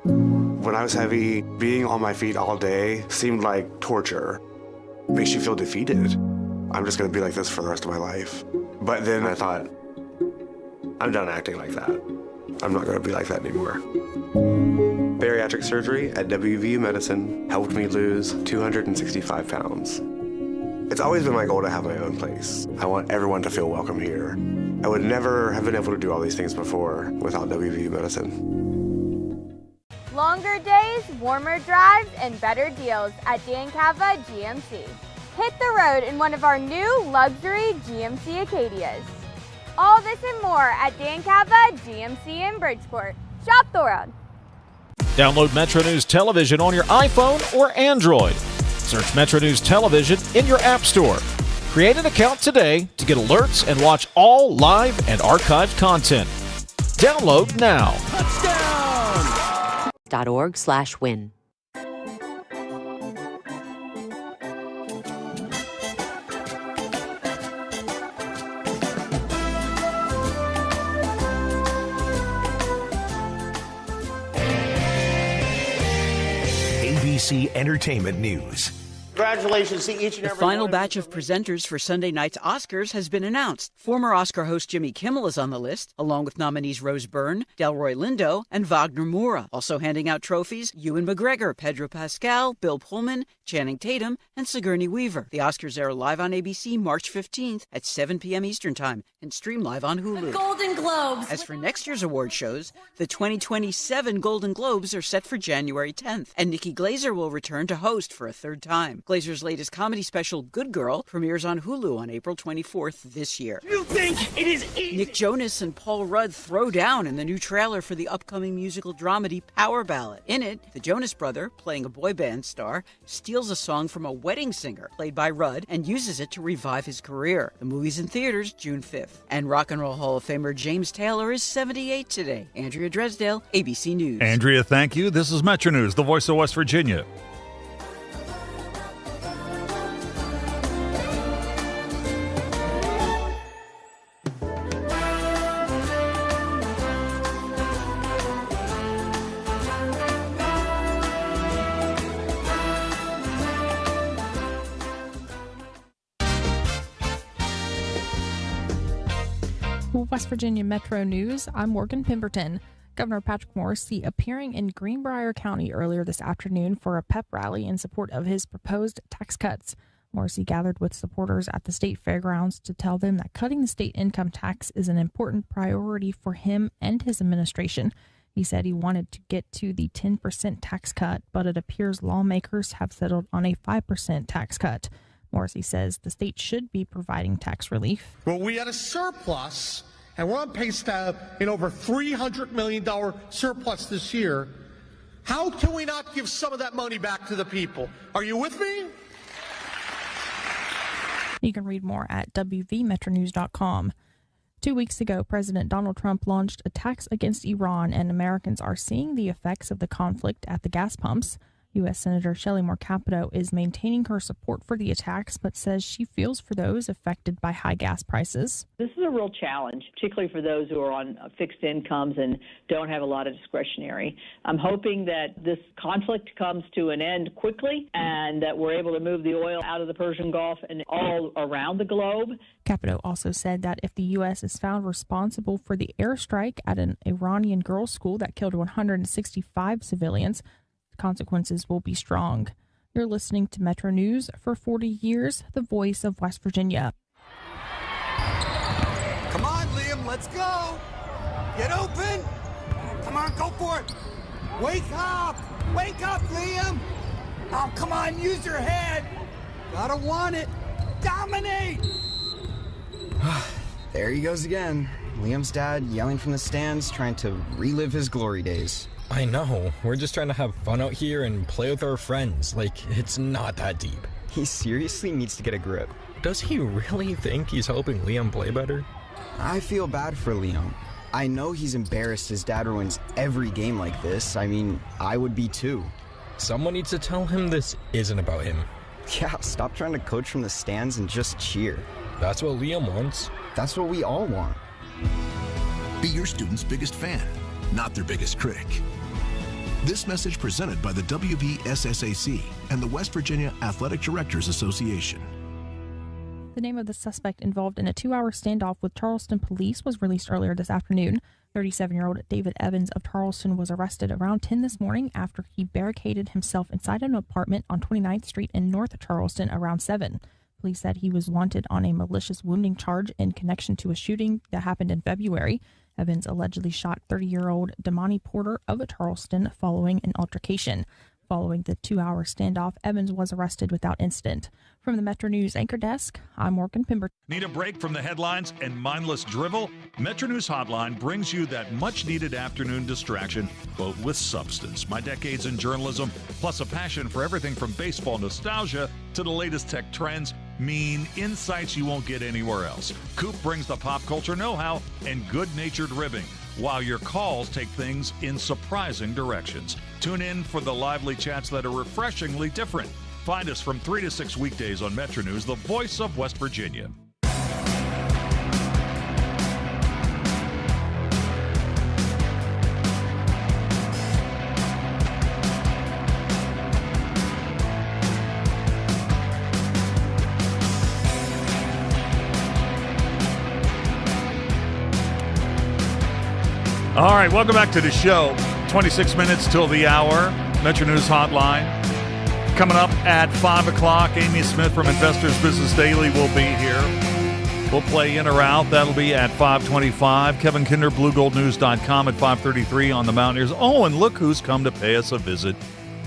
When I was heavy, being on my feet all day seemed like torture. It makes you feel defeated. I'm just going to be like this for the rest of my life. But then I thought, I'm done acting like that. I'm not going to be like that anymore. Bariatric surgery at WVU Medicine helped me lose 265 pounds. It's always been my goal to have my own place. I want everyone to feel welcome here. I would never have been able to do all these things before without WVU Medicine. Longer days, warmer drives, and better deals at Dan Cava GMC. Hit the road in one of our new luxury GMC Acadias. All this and more at Dan Cava GMC in Bridgeport. Shop the world. Download Metro News Television on your iPhone or Android. Search Metro News Television in your app store. Create an account today to get alerts and watch all live and archived content. Download now. .org/win. ABC Entertainment News. Congratulations to each and every The final batch of presenters for Sunday night's Oscars has been announced. Former Oscar host Jimmy Kimmel is on the list, along with nominees Rose Byrne, Delroy Lindo, and Wagner Moura. Also handing out trophies, Ewan McGregor, Pedro Pascal, Bill Pullman, Channing Tatum, and Sigourney Weaver. The Oscars air live on ABC March 15th at 7 p.m. Eastern Time and stream live on Hulu. The Golden Globes. As for next year's award shows, the 2027 Golden Globes are set for January 10th, and Nikki Glaser will return to host for a third time. Glaser's latest comedy special, Good Girl, premieres on Hulu on April 24th this year. You think it is easy? Nick Jonas and Paul Rudd throw down in the new trailer for the upcoming musical dramedy Power Ballad. In it, the Jonas brother, playing a boy band star, steals a song from a wedding singer, played by Rudd, and uses it to revive his career. The movie's in theaters June 5th. And Rock and Roll Hall of Famer James Taylor is 78 today. Andrea Dresdale, ABC News. Andrea, thank you. This is Metro News, the voice of West Virginia. West Virginia Metro News, I'm Morgan Pemberton. Governor Patrick Morrisey appearing in Greenbrier County earlier this afternoon for a pep rally in support of his proposed tax cuts. Morrisey gathered with supporters at the state fairgrounds to tell them that cutting the state income tax is an important priority for him and his administration. He said he wanted to get to the 10% tax cut, but it appears lawmakers have settled on a 5% tax cut. Morrisey says the state should be providing tax relief. Well, we had a surplus, and we're on pace to have an over $300 million surplus this year. How can we not give some of that money back to the people? Are you with me? You can read more at WVMetroNews.com. 2 weeks ago, President Donald Trump launched attacks against Iran, and Americans are seeing the effects of the conflict at the gas pumps. U.S. Senator Shelley Moore Capito is maintaining her support for the attacks, but says she feels for those affected by high gas prices. This is a real challenge, particularly for those who are on fixed incomes and don't have a lot of discretionary. I'm hoping that this conflict comes to an end quickly and that we're able to move the oil out of the Persian Gulf and all around the globe. Capito also said that if the U.S. is found responsible for the airstrike at an Iranian girls' school that killed 165 civilians, the consequences will be strong. You're listening to Metro News. For 40 years, the voice of West Virginia. Come on, Liam, let's go. Get open. Come on, go for it. Wake up. Wake up, Liam. Oh, come on, use your head. Gotta want it. Dominate. There he goes again. Liam's dad yelling from the stands, trying to relive his glory days. I know. We're just trying to have fun out here and play with our friends. Like, it's not that deep. He seriously needs to get a grip. Does he really think he's helping Liam play better? I feel bad for Liam. I know he's embarrassed his dad ruins every game like this. I mean, I would be too. Someone needs to tell him this isn't about him. Yeah, stop trying to coach from the stands and just cheer. That's what Liam wants. That's what we all want. Be your student's biggest fan, not their biggest critic. This message presented by the WVSSAC and the West Virginia Athletic Directors Association. The name of the suspect involved in a 2-hour standoff with Charleston police was released earlier this afternoon. 37-year-old David Evans of Charleston was arrested around 10 this morning after he barricaded himself inside an apartment on 29th Street in North Charleston around 7. Police said he was wanted on a malicious wounding charge in connection to a shooting that happened in February. Evans allegedly shot 30-year-old Damani Porter of Charleston following an altercation. Following the 2-hour standoff, Evans was arrested without incident. From the Metro News Anchor Desk, I'm Morgan Pemberton. Need a break from the headlines and mindless drivel? Metro News Hotline brings you that much-needed afternoon distraction, but with substance. My decades in journalism, plus a passion for everything from baseball nostalgia to the latest tech trends, mean insights you won't get anywhere else. Coop brings the pop culture know-how and good-natured ribbing, while your calls take things in surprising directions. Tune in for the lively chats that are refreshingly different. Find us from 3 to 6 weekdays on Metro News, the voice of West Virginia. All right, welcome back to the show. 26 minutes till the hour. Metro News Hotline. Coming up at 5 o'clock, Amy Smith from Investors Business Daily will be here. We'll play in or out. That'll be at 5:25. Kevin Kinder, BlueGoldNews.com at 5:33 on the Mountaineers. Oh, and look who's come to pay us a visit.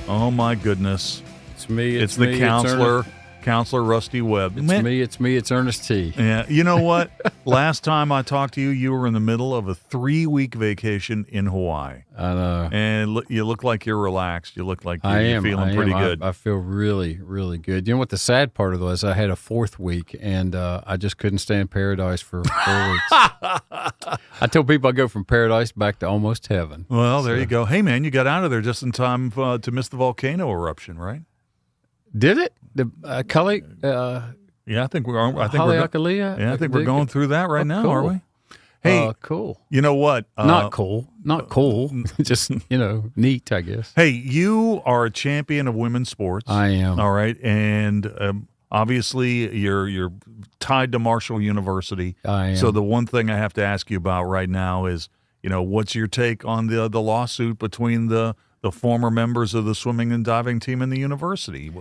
Oh, my goodness. It's me. It's the counselor. Counselor Rusty Webb. It's me. It's Ernest T. Yeah. You know what? Last time I talked to you, you were in the middle of a 3-week vacation in Hawaii. I know. And you look like you're relaxed. You look like you're feeling pretty good. I feel really, really good. You know what the sad part of it was? I had a 4th week, and I just couldn't stay in paradise for 4 weeks. I tell people I go from paradise back to almost heaven. Well, there you go. Hey, man, you got out of there just in time to miss the volcano eruption, right? Did it? The Kali? Yeah, I think we're. I think we're going through that right now, cool. are we? Hey, cool. You know what? Not cool. Just neat, I guess. Hey, you are a champion of women's sports. I am. All right, and obviously you're tied to Marshall University. I am. So the one thing I have to ask you about right now is, what's your take on the lawsuit between the former members of the swimming and diving team and the university?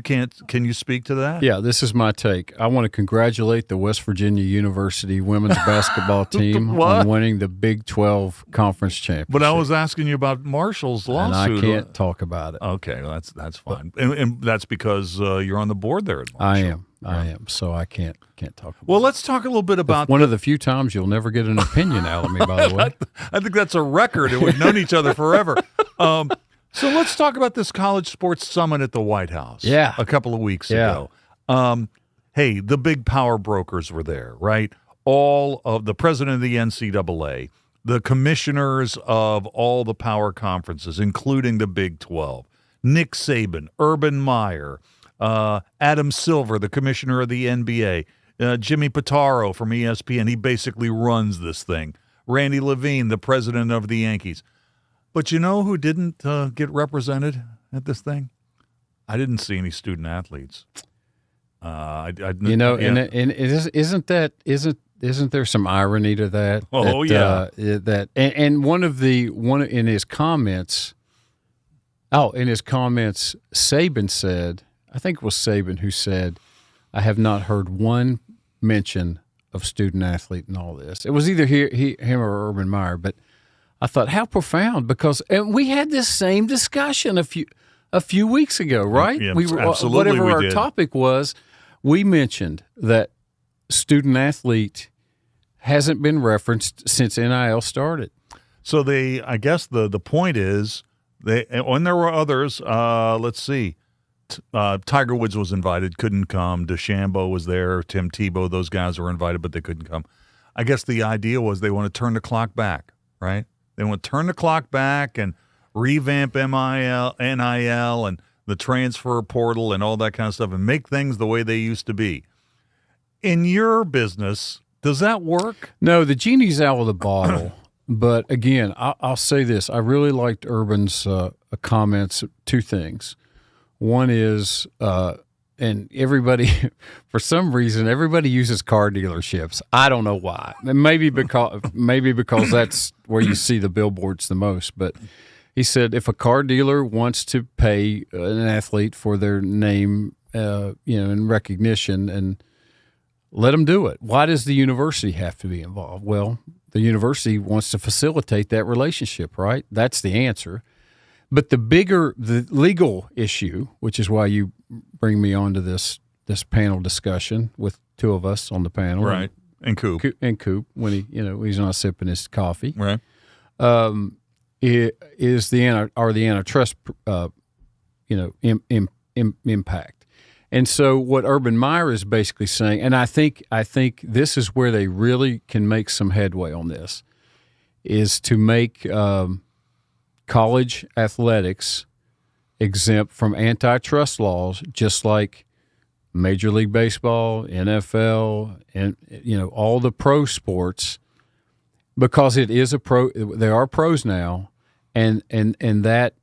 Can you speak to that? Yeah, this is my take. I want to congratulate the West Virginia University women's basketball team on winning the Big 12 conference championship. But I was asking you about Marshall's lawsuit. And I can't talk about it. Okay, well, that's fine. And that's because you're on the board there at Marshall. I am. So I can't talk about it. Well, let's talk a little bit about one of the few times you'll never get an opinion out of me, by the way. I think that's a record, and we've known each other forever. So let's talk about this college sports summit at the White House. Yeah. A couple of weeks ago. Hey, the big power brokers were there, right? All of the president of the NCAA, the commissioners of all the power conferences, including the Big 12. Nick Saban, Urban Meyer, Adam Silver, the commissioner of the NBA, Jimmy Pitaro from ESPN. He basically runs this thing. Randy Levine, the president of the Yankees. But you know who didn't get represented at this thing? I didn't see any student athletes. Isn't there some irony to that? Oh, yeah. And one in his comments, Saban said, I think it was Saban who said, I have not heard one mention of student athlete in all this. It was either him or Urban Meyer, but I thought, how profound, because and we had this same discussion a few weeks ago, right? Yeah, we were, absolutely, whatever we our did. topic was, we mentioned that student athlete hasn't been referenced since NIL started. So I guess the point is, and there were others. Let's see, Tiger Woods was invited, couldn't come. DeChambeau was there. Tim Tebow, those guys were invited, but they couldn't come. I guess the idea was they want to turn the clock back, right? They want to turn the clock back and revamp NIL, and the transfer portal and all that kind of stuff, and make things the way they used to be. In your business, does that work? No, the genie's out of the bottle. But again, I'll say this. I really liked Urban's comments, two things. One is, and everybody, for some reason, everybody uses car dealerships. I don't know why. Maybe because that's where you see the billboards the most. But he said if a car dealer wants to pay an athlete for their name, in recognition, and let them do it. Why does the university have to be involved? Well, the university wants to facilitate that relationship, right? That's the answer. But the legal issue, which is why you bring me onto this panel discussion with two of us on the panel, right? And Coop, when he's not sipping his coffee, right? Is the antitrust impact. And so what Urban Meyer is basically saying, and I think this is where they really can make some headway on this, is to make college athletics exempt from antitrust laws, just like Major League Baseball, NFL, and all the pro sports, because it is they are pros now, and that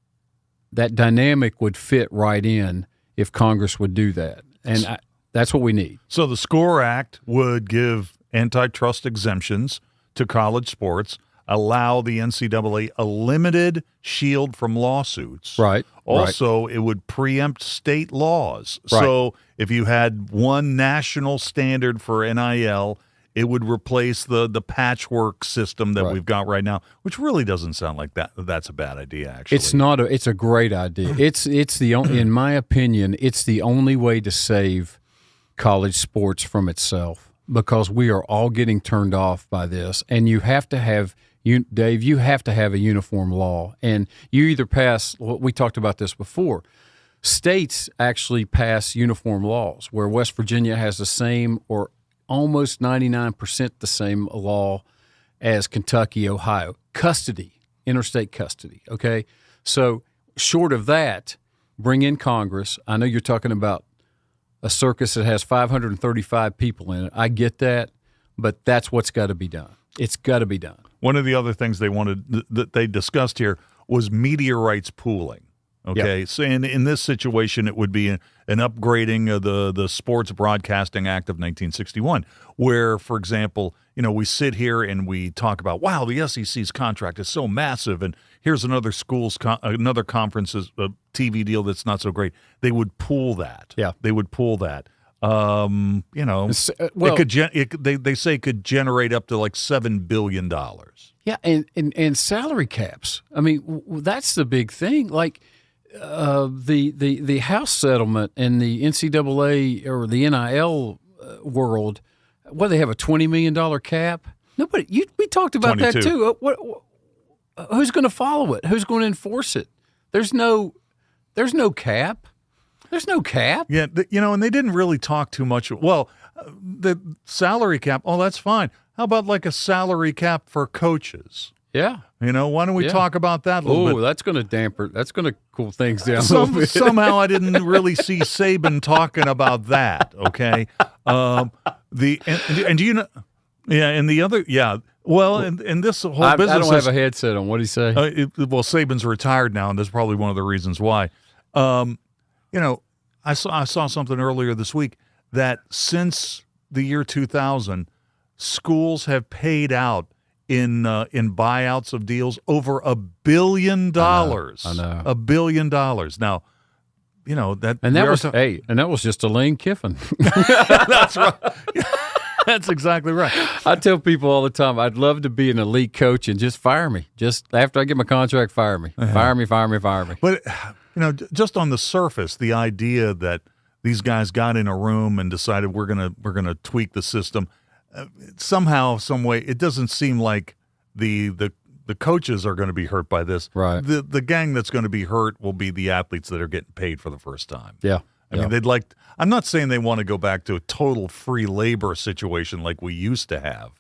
dynamic would fit right in if Congress would do that. And that's what we need. So the SCORE Act would give antitrust exemptions to college sports, allow the NCAA a limited shield from lawsuits. Right. Also, it would preempt state laws. Right. So if you had one national standard for NIL, it would replace the patchwork system that we've got right now, which really doesn't sound like that's a bad idea, actually. It's not. It's a great idea. It's the only, in my opinion, it's the only way to save college sports from itself, because we are all getting turned off by this, and you have to have Dave. You have to have a uniform law, and you either pass. We talked about this before. States actually pass uniform laws, where West Virginia has the same or almost 99% the same law as Kentucky, Ohio. Custody, interstate custody, okay? So short of that, bring in Congress. I know you're talking about a circus that has 535 people in it. I get that, but that's what's got to be done. It's got to be done. One of the other things that they discussed here was media rights pooling. Okay, Yep. So in this situation, it would be an upgrading of the Sports Broadcasting Act of 1961, where, for example, we sit here and we talk about, wow, the SEC's contract is so massive, and here's another another conference's TV deal that's not so great. They would pool that. Yeah, they would pool that. They say it could generate up to like $7 billion. Yeah, and salary caps. I mean, that's the big thing. Like, the House settlement and the NCAA or the NIL world, they have a $20 million cap. Nobody. We talked about 22. that too. Who's going to follow it? Who's going to enforce it? There's no cap. There's no cap. Yeah, and they didn't really talk too much. Well, the salary cap. Oh, that's fine. How about like a salary cap for coaches? Yeah. Why don't we talk about that a little bit? Oh, that's going to cool things down a little bit. Somehow I didn't really see Saban talking about that, okay? And do you know, and the other, well, and this whole business. I don't have a headset on. What did he say? Well, Saban's retired now, and that's probably one of the reasons why. I saw something earlier this week that since the year 2000, schools have paid out in buyouts of deals over $1 billion. I know. $1 billion. Now, that was just a Lane Kiffin. That's right. That's exactly right. I tell people all the time, I'd love to be an elite coach and just fire me. Just after I get my contract, fire me. Fire me. But, just on the surface, the idea that these guys got in a room and decided we're gonna tweak the system, somehow, some way, it doesn't seem like the coaches are going to be hurt by this. Right. The gang that's going to be hurt will be the athletes that are getting paid for the first time. Yeah. I mean, I'm not saying they want to go back to a total free labor situation like we used to have,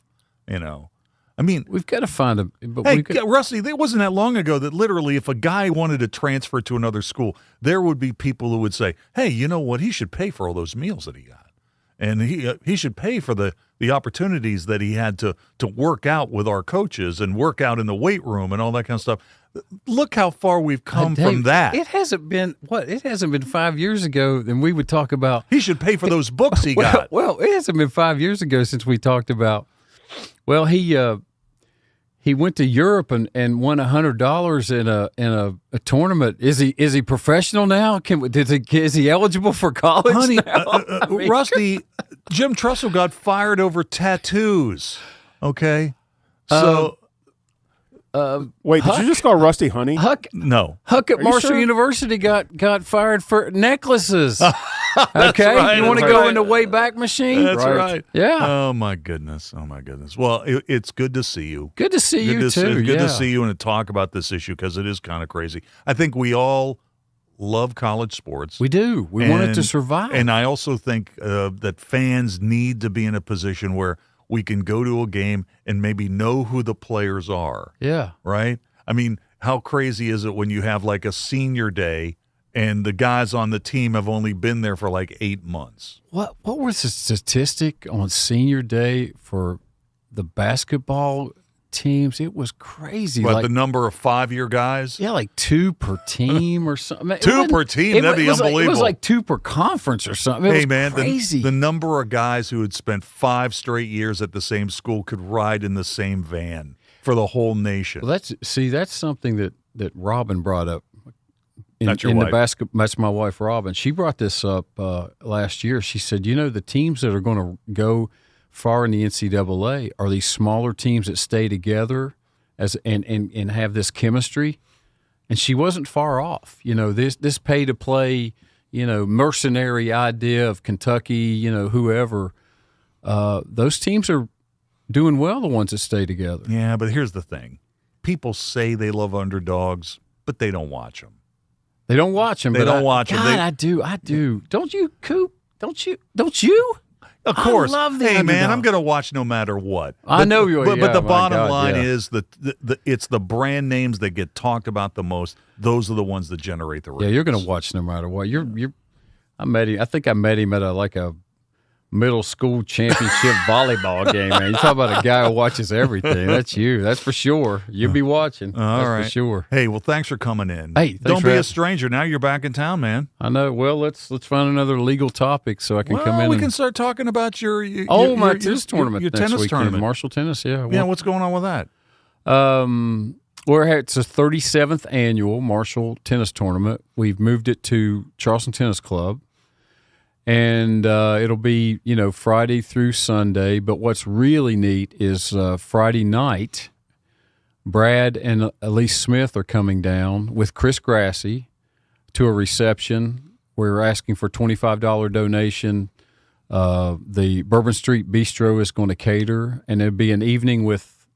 I mean, we've got to find Rusty, it wasn't that long ago that literally if a guy wanted to transfer to another school, there would be people who would say, hey, you know what? He should pay for all those meals that he got. And he should pay for the opportunities that he had to work out with our coaches and work out in the weight room and all that kind of stuff. Look how far we've come from that. It hasn't been 5 years ago, and we would talk about he should pay for those books he got. Well, it hasn't been 5 years ago since we talked about. Well, he went to Europe and won $100 in a tournament. Is he professional now? Is he eligible for college? Honey, now? Rusty, Jim Trussell got fired over tattoos. Okay, so. Wait, did you just call Rusty Honey? No. Huck at Marshall University got fired for necklaces. Okay, right, you want to go in the Wayback Machine? That's right. Yeah. Oh my goodness. Well, it's good to see you. Good to see you too. It's good to see you and to talk about this issue because it is kind of crazy. I think we all love college sports. We do. We want it to survive. And I also think that fans need to be in a position where we can go to a game and maybe know who the players are. Yeah. Right? I mean, how crazy is it when you have like a senior day and the guys on the team have only been there for like 8 months? What was the statistic on senior day for the basketball teams? It was crazy. What, the number of 5-year guys? Yeah, like 2 per team or something. Two per team? That'd be unbelievable. It was like 2 per conference or something. It was crazy. The number of guys who had spent 5 straight years at the same school could ride in the same van for the whole nation. Well, that's something that Robin brought up. That's your wife. That's my wife, Robin. She brought this up last year. She said, the teams that are going to go far in the NCAA are these smaller teams that stay together and have this chemistry. And she wasn't far off. This pay to play, mercenary idea of Kentucky, whoever. Those teams are doing well, the ones that stay together. Yeah, but here's the thing. People say they love underdogs, but they don't watch them. They don't watch them. They don't watch them. God, I do. Don't you, Coop? Don't you? Of course. I love the Hey, underdog. man, I'm going to watch no matter what. I know you are. But the bottom line is it's the brand names that get talked about the most. Those are the ones that generate the ratings. Yeah, you're going to watch no matter what. I met him. I think I met him at a middle school championship volleyball game, man. You talk about a guy who watches everything. That's you. That's for sure. You'll be watching. All right. For sure. Hey, well, thanks for coming in. Hey, don't be a stranger. Now you're back in town, man. I know. Well, let's find another legal topic so I can come in. We can start talking about your my tennis tournament. Your next tennis weekend. tournament, Marshall Tennis. Yeah. Yeah. What's going on with that? It's a 37th annual Marshall Tennis Tournament. We've moved it to Charleston Tennis Club. And it'll be, Friday through Sunday. But what's really neat is Friday night, Brad and Elise Smith are coming down with Chris Grassi to a reception. We're asking for a $25 donation. The Bourbon Street Bistro is going to cater, and it'll be an evening with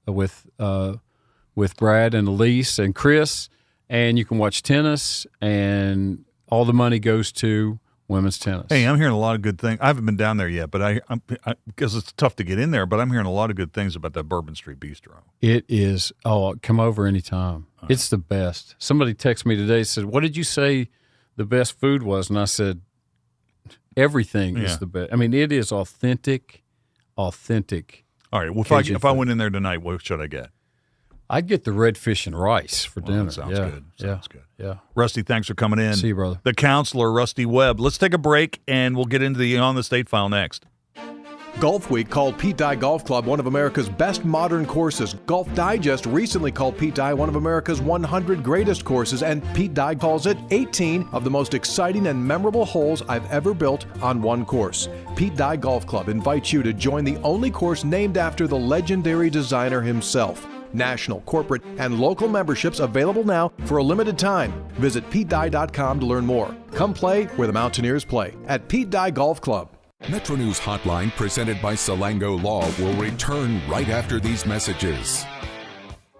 Brad and Elise and Chris, and you can watch tennis, and all the money goes to women's tennis. Hey, I'm hearing a lot of good things. I haven't been down there yet, but because it's tough to get in there, but I'm hearing a lot of good things about that Bourbon Street Bistro. It is. Oh, come over anytime. It's the best. Somebody texted me today, said, what did you say the best food was? And I said, everything is the best. I mean, it is authentic. All right. Well, if I went in there tonight, what should I get? I'd get the red fish and rice for dinner. That sounds good. Sounds good. Yeah. Rusty, thanks for coming in. See you, brother. The counselor, Rusty Webb. Let's take a break, and we'll get into the On the State File next. Golf Week called Pete Dye Golf Club one of America's best modern courses. Golf Digest recently called Pete Dye one of America's 100 greatest courses, and Pete Dye calls it 18 of the most exciting and memorable holes I've ever built on one course. Pete Dye Golf Club invites you to join the only course named after the legendary designer himself. National, corporate, and local memberships available now for a limited time. Visit PeteDye.com to learn more. Come play where the Mountaineers play at Pete Dye Golf Club. Metro News Hotline, presented by Salango Law, will return right after these messages.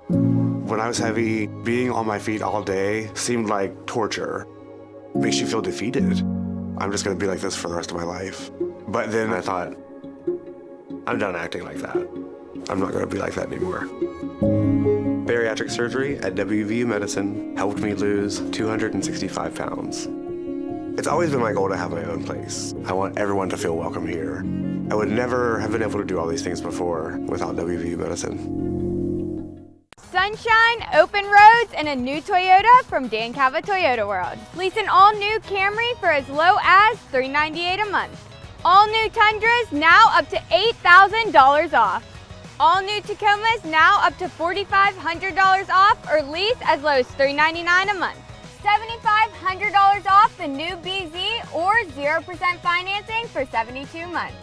When I was heavy, being on my feet all day seemed like torture. Makes you feel defeated. I'm just going to be like this for the rest of my life. But then I thought, I'm done acting like that. I'm not going to be like that anymore. Bariatric surgery at WVU Medicine helped me lose 265 pounds. It's always been my goal to have my own place. I want everyone to feel welcome here. I would never have been able to do all these things before without WVU Medicine. Sunshine, open roads, and a new Toyota from Dan Cava Toyota World. Lease an all-new Camry for as low as $398 a month. All new Tundras now up to $8,000 off. All new Tacomas now up to $4,500 off, or lease as low as $399 a month. $7,500 off the new BZ or 0% financing for 72 months.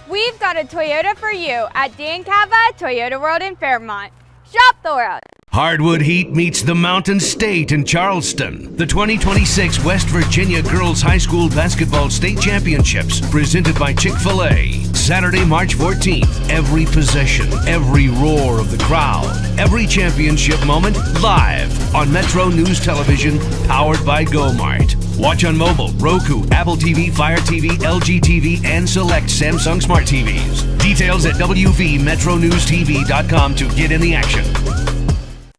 We've got a Toyota for you at Dan Cava Toyota World in Fairmont. Shop the world. Hardwood Heat meets the Mountain State in Charleston. The 2026 West Virginia Girls High School Basketball State Championships, presented by Chick-fil-A. Saturday, March 14th. Every possession, every roar of the crowd, every championship moment live on Metro News Television, powered by GoMart. Watch on mobile, Roku, Apple TV, Fire TV, LG TV, and select Samsung Smart TVs. Details at WVMetroNewsTV.com to get in the action.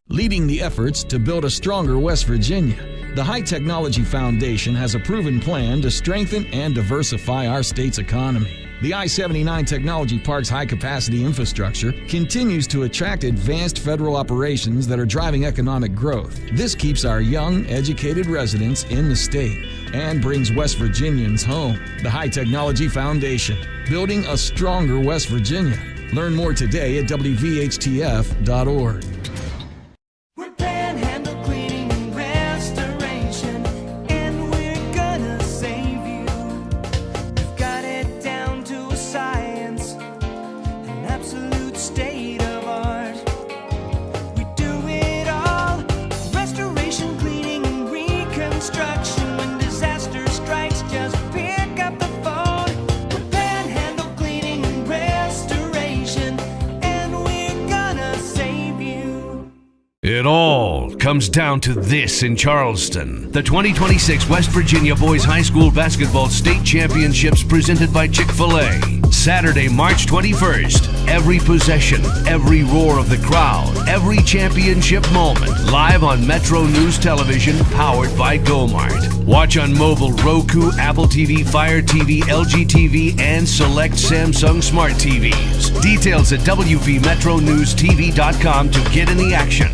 Leading the efforts to build a stronger West Virginia, the High Technology Foundation has a proven plan to strengthen and diversify our state's economy. The I-79 Technology Park's high-capacity infrastructure continues to attract advanced federal operations that are driving economic growth. This keeps our young, educated residents in the state and brings West Virginians home. The High Technology Foundation, building a stronger West Virginia. Learn more today at WVHTF.org. It all comes down to this in Charleston. The 2026 West Virginia Boys High School Basketball State Championships, presented by Chick-fil-A. Saturday, March 21st. Every possession, every roar of the crowd, every championship moment live on Metro News Television, powered by GoMart. Watch on mobile, Roku, Apple TV, Fire TV, LG TV, and select Samsung Smart TVs. Details at WVMetroNewsTV.com to get in the action.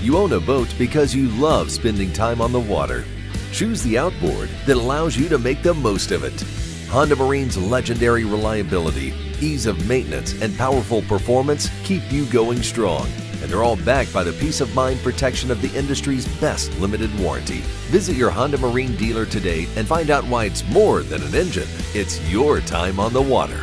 You own a boat because you love spending time on the water. Choose the outboard that allows you to make the most of it. Honda Marine's legendary reliability, ease of maintenance, and powerful performance keep you going strong. And they're all backed by the peace of mind protection of the industry's best limited warranty. Visit your Honda Marine dealer today and find out why it's more than an engine. It's your time on the water.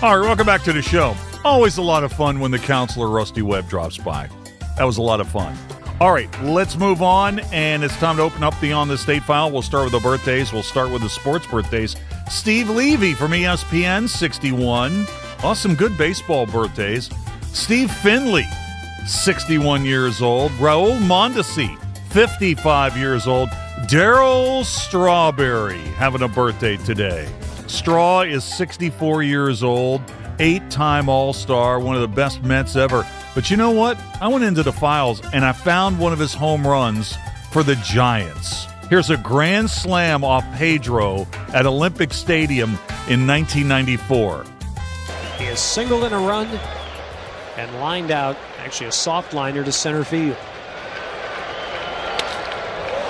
All right, welcome back to the show. Always a lot of fun when the counselor, Rusty Webb, drops by. That was a lot of fun. All right, let's move on, and it's time to open up the On the State file. We'll start with the birthdays. We'll start with the sports birthdays. Steve Levy from ESPN, 61. Awesome, good baseball birthdays. Steve Finley, 61 years old. Raul Mondesi, 55 years old. Darryl Strawberry having a birthday today. Straw is 64 years old, 8-time All-Star, one of the best Mets ever. But you know what? I went into the files, and I found one of his home runs for the Giants. Here's a grand slam off Pedro at Olympic Stadium in 1994. He has singled in a run and lined out, actually a soft liner to center field.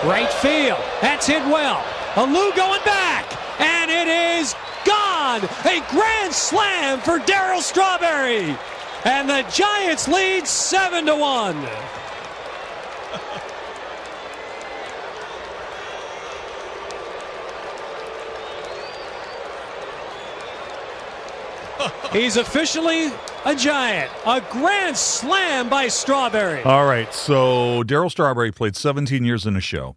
Right field. That's hit well. Alou going back, and it is gone. A grand slam for Darryl Strawberry, and the Giants lead 7-1. He's officially a Giant. A grand slam by Strawberry. All right, so Darryl Strawberry played 17 years in a show,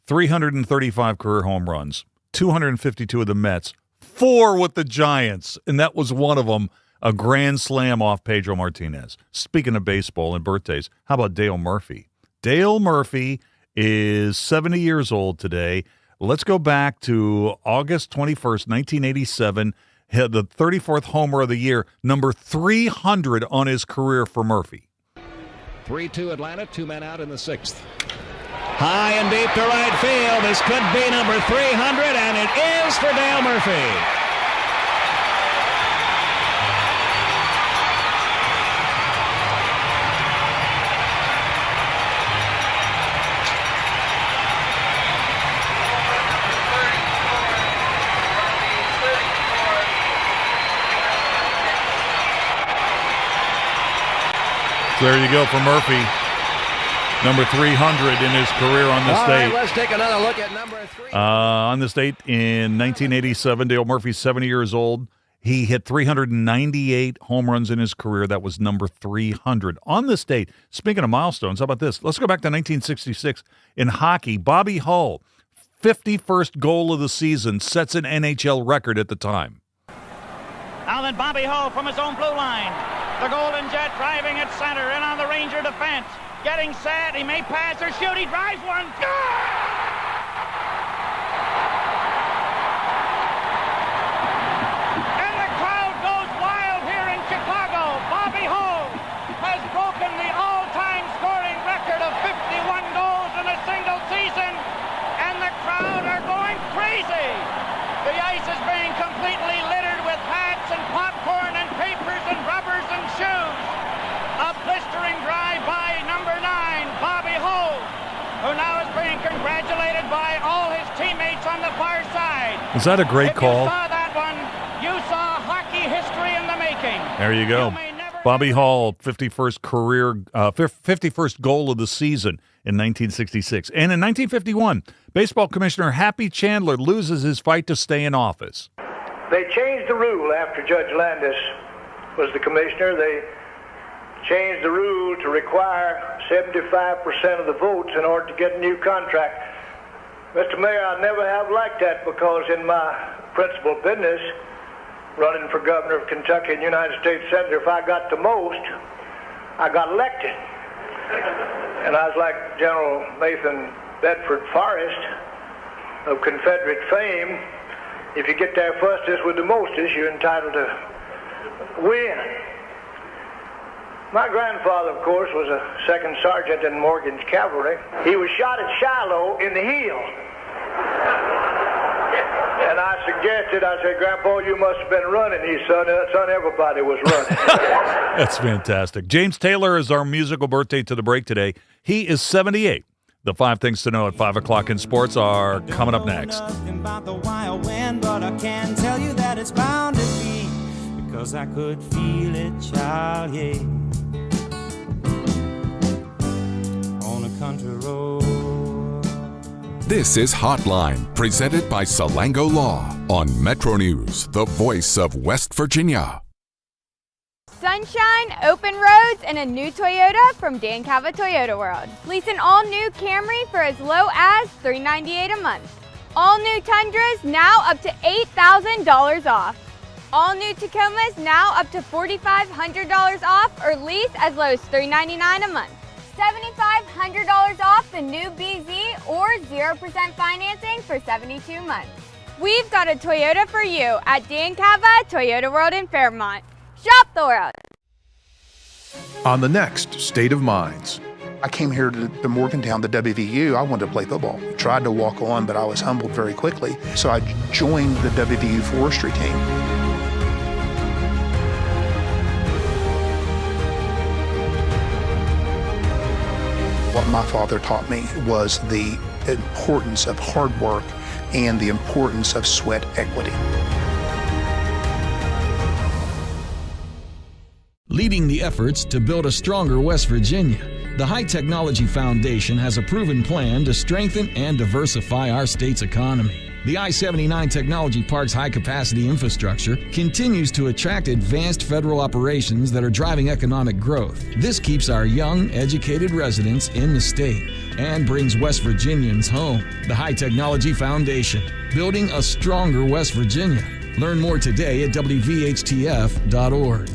335 career home runs, 252 with the Mets, 4 with the Giants, and that was one of them, a grand slam off Pedro Martinez. Speaking of baseball and birthdays, how about Dale Murphy? Dale Murphy is 70 years old today. Let's go back to August 21st, 1987. Had the 34th homer of the year, number 300 on his career for Murphy. 3-2 Atlanta, 2 men out in the 6th. High and deep to right field. This could be number 300, and it is for Dale Murphy. There you go for Murphy, number 300 in his career on this date. All right, let's take another look at number 3. On this date in 1987, Dale Murphy's 70 years old. He hit 398 home runs in his career. That was number 300. On this date, speaking of milestones, how about this? Let's go back to 1966. In hockey, Bobby Hull, 51st goal of the season, sets an NHL record at the time. Now then, Bobby Hull from his own blue line. The Golden Jet driving at center and on the Ranger defense. Getting set. He may pass or shoot. He drives one. And the crowd goes wild here in Chicago. Bobby Hull has broken the all-time scoring record of 51 goals in a single season. And the crowd are going crazy. The ice is being completely littered with hats and popcorn and papers and rubbers and shoes. A blistering drive by number 9, Bobby Hull, who now is being congratulated by all his teammates on the far side. Is that a great call? If you saw that one, you saw hockey history in the making. There you go. Bobby Hull, 51st career, 51st goal of the season in 1966. And in 1951, baseball commissioner Happy Chandler loses his fight to stay in office. They changed the rule after Judge Landis was the commissioner. They changed the rule to require 75% of the votes in order to get a new contract. Mr. Mayor, I never have liked that because in my principal business, running for governor of Kentucky and United States Senator, if I got the most, I got elected. And I was like General Nathan Bedford Forrest of Confederate fame. If you get there fastest with the mostest, you're entitled to win. My grandfather, of course, was a second sergeant in Morgan's cavalry. He was shot at Shiloh in the heel. And I said, Grandpa, you must have been running. He said, son, everybody was running. That's fantastic. James Taylor is our musical birthday to the break today. He is 78. The 5 things to know at 5 o'clock in sports are coming up next. About the wild wind, but I can tell you that it's bound to be, because I could feel it, child, yeah, on a country road. This is Hotline, presented by Salango Law on Metro News, the voice of West Virginia. sunshine, open roads, and a new Toyota from Dan Cava Toyota World. Lease an all-new Camry for as low as $398 a month. All new Tundras now up to $8,000 off. All new Tacomas now up to $4,500 off or lease as low as $399 a month. $7,500 off the new BZ or 0% financing for 72 months. We've got a Toyota for you at Dan Cava Toyota World in Fairmont. Shop the world. On the next State of Minds. I came here to Morgantown, the WVU. I wanted to play football. Tried to walk on, but I was humbled very quickly. So I joined the WVU forestry team. What my father taught me was the importance of hard work and the importance of sweat equity. Leading the efforts to build a stronger West Virginia, the High Technology Foundation has a proven plan to strengthen and diversify our state's economy. The I-79 Technology Park's high-capacity infrastructure continues to attract advanced federal operations that are driving economic growth. This keeps our young, educated residents in the state and brings West Virginians home. The High Technology Foundation, building a stronger West Virginia. Learn more today at WVHTF.org.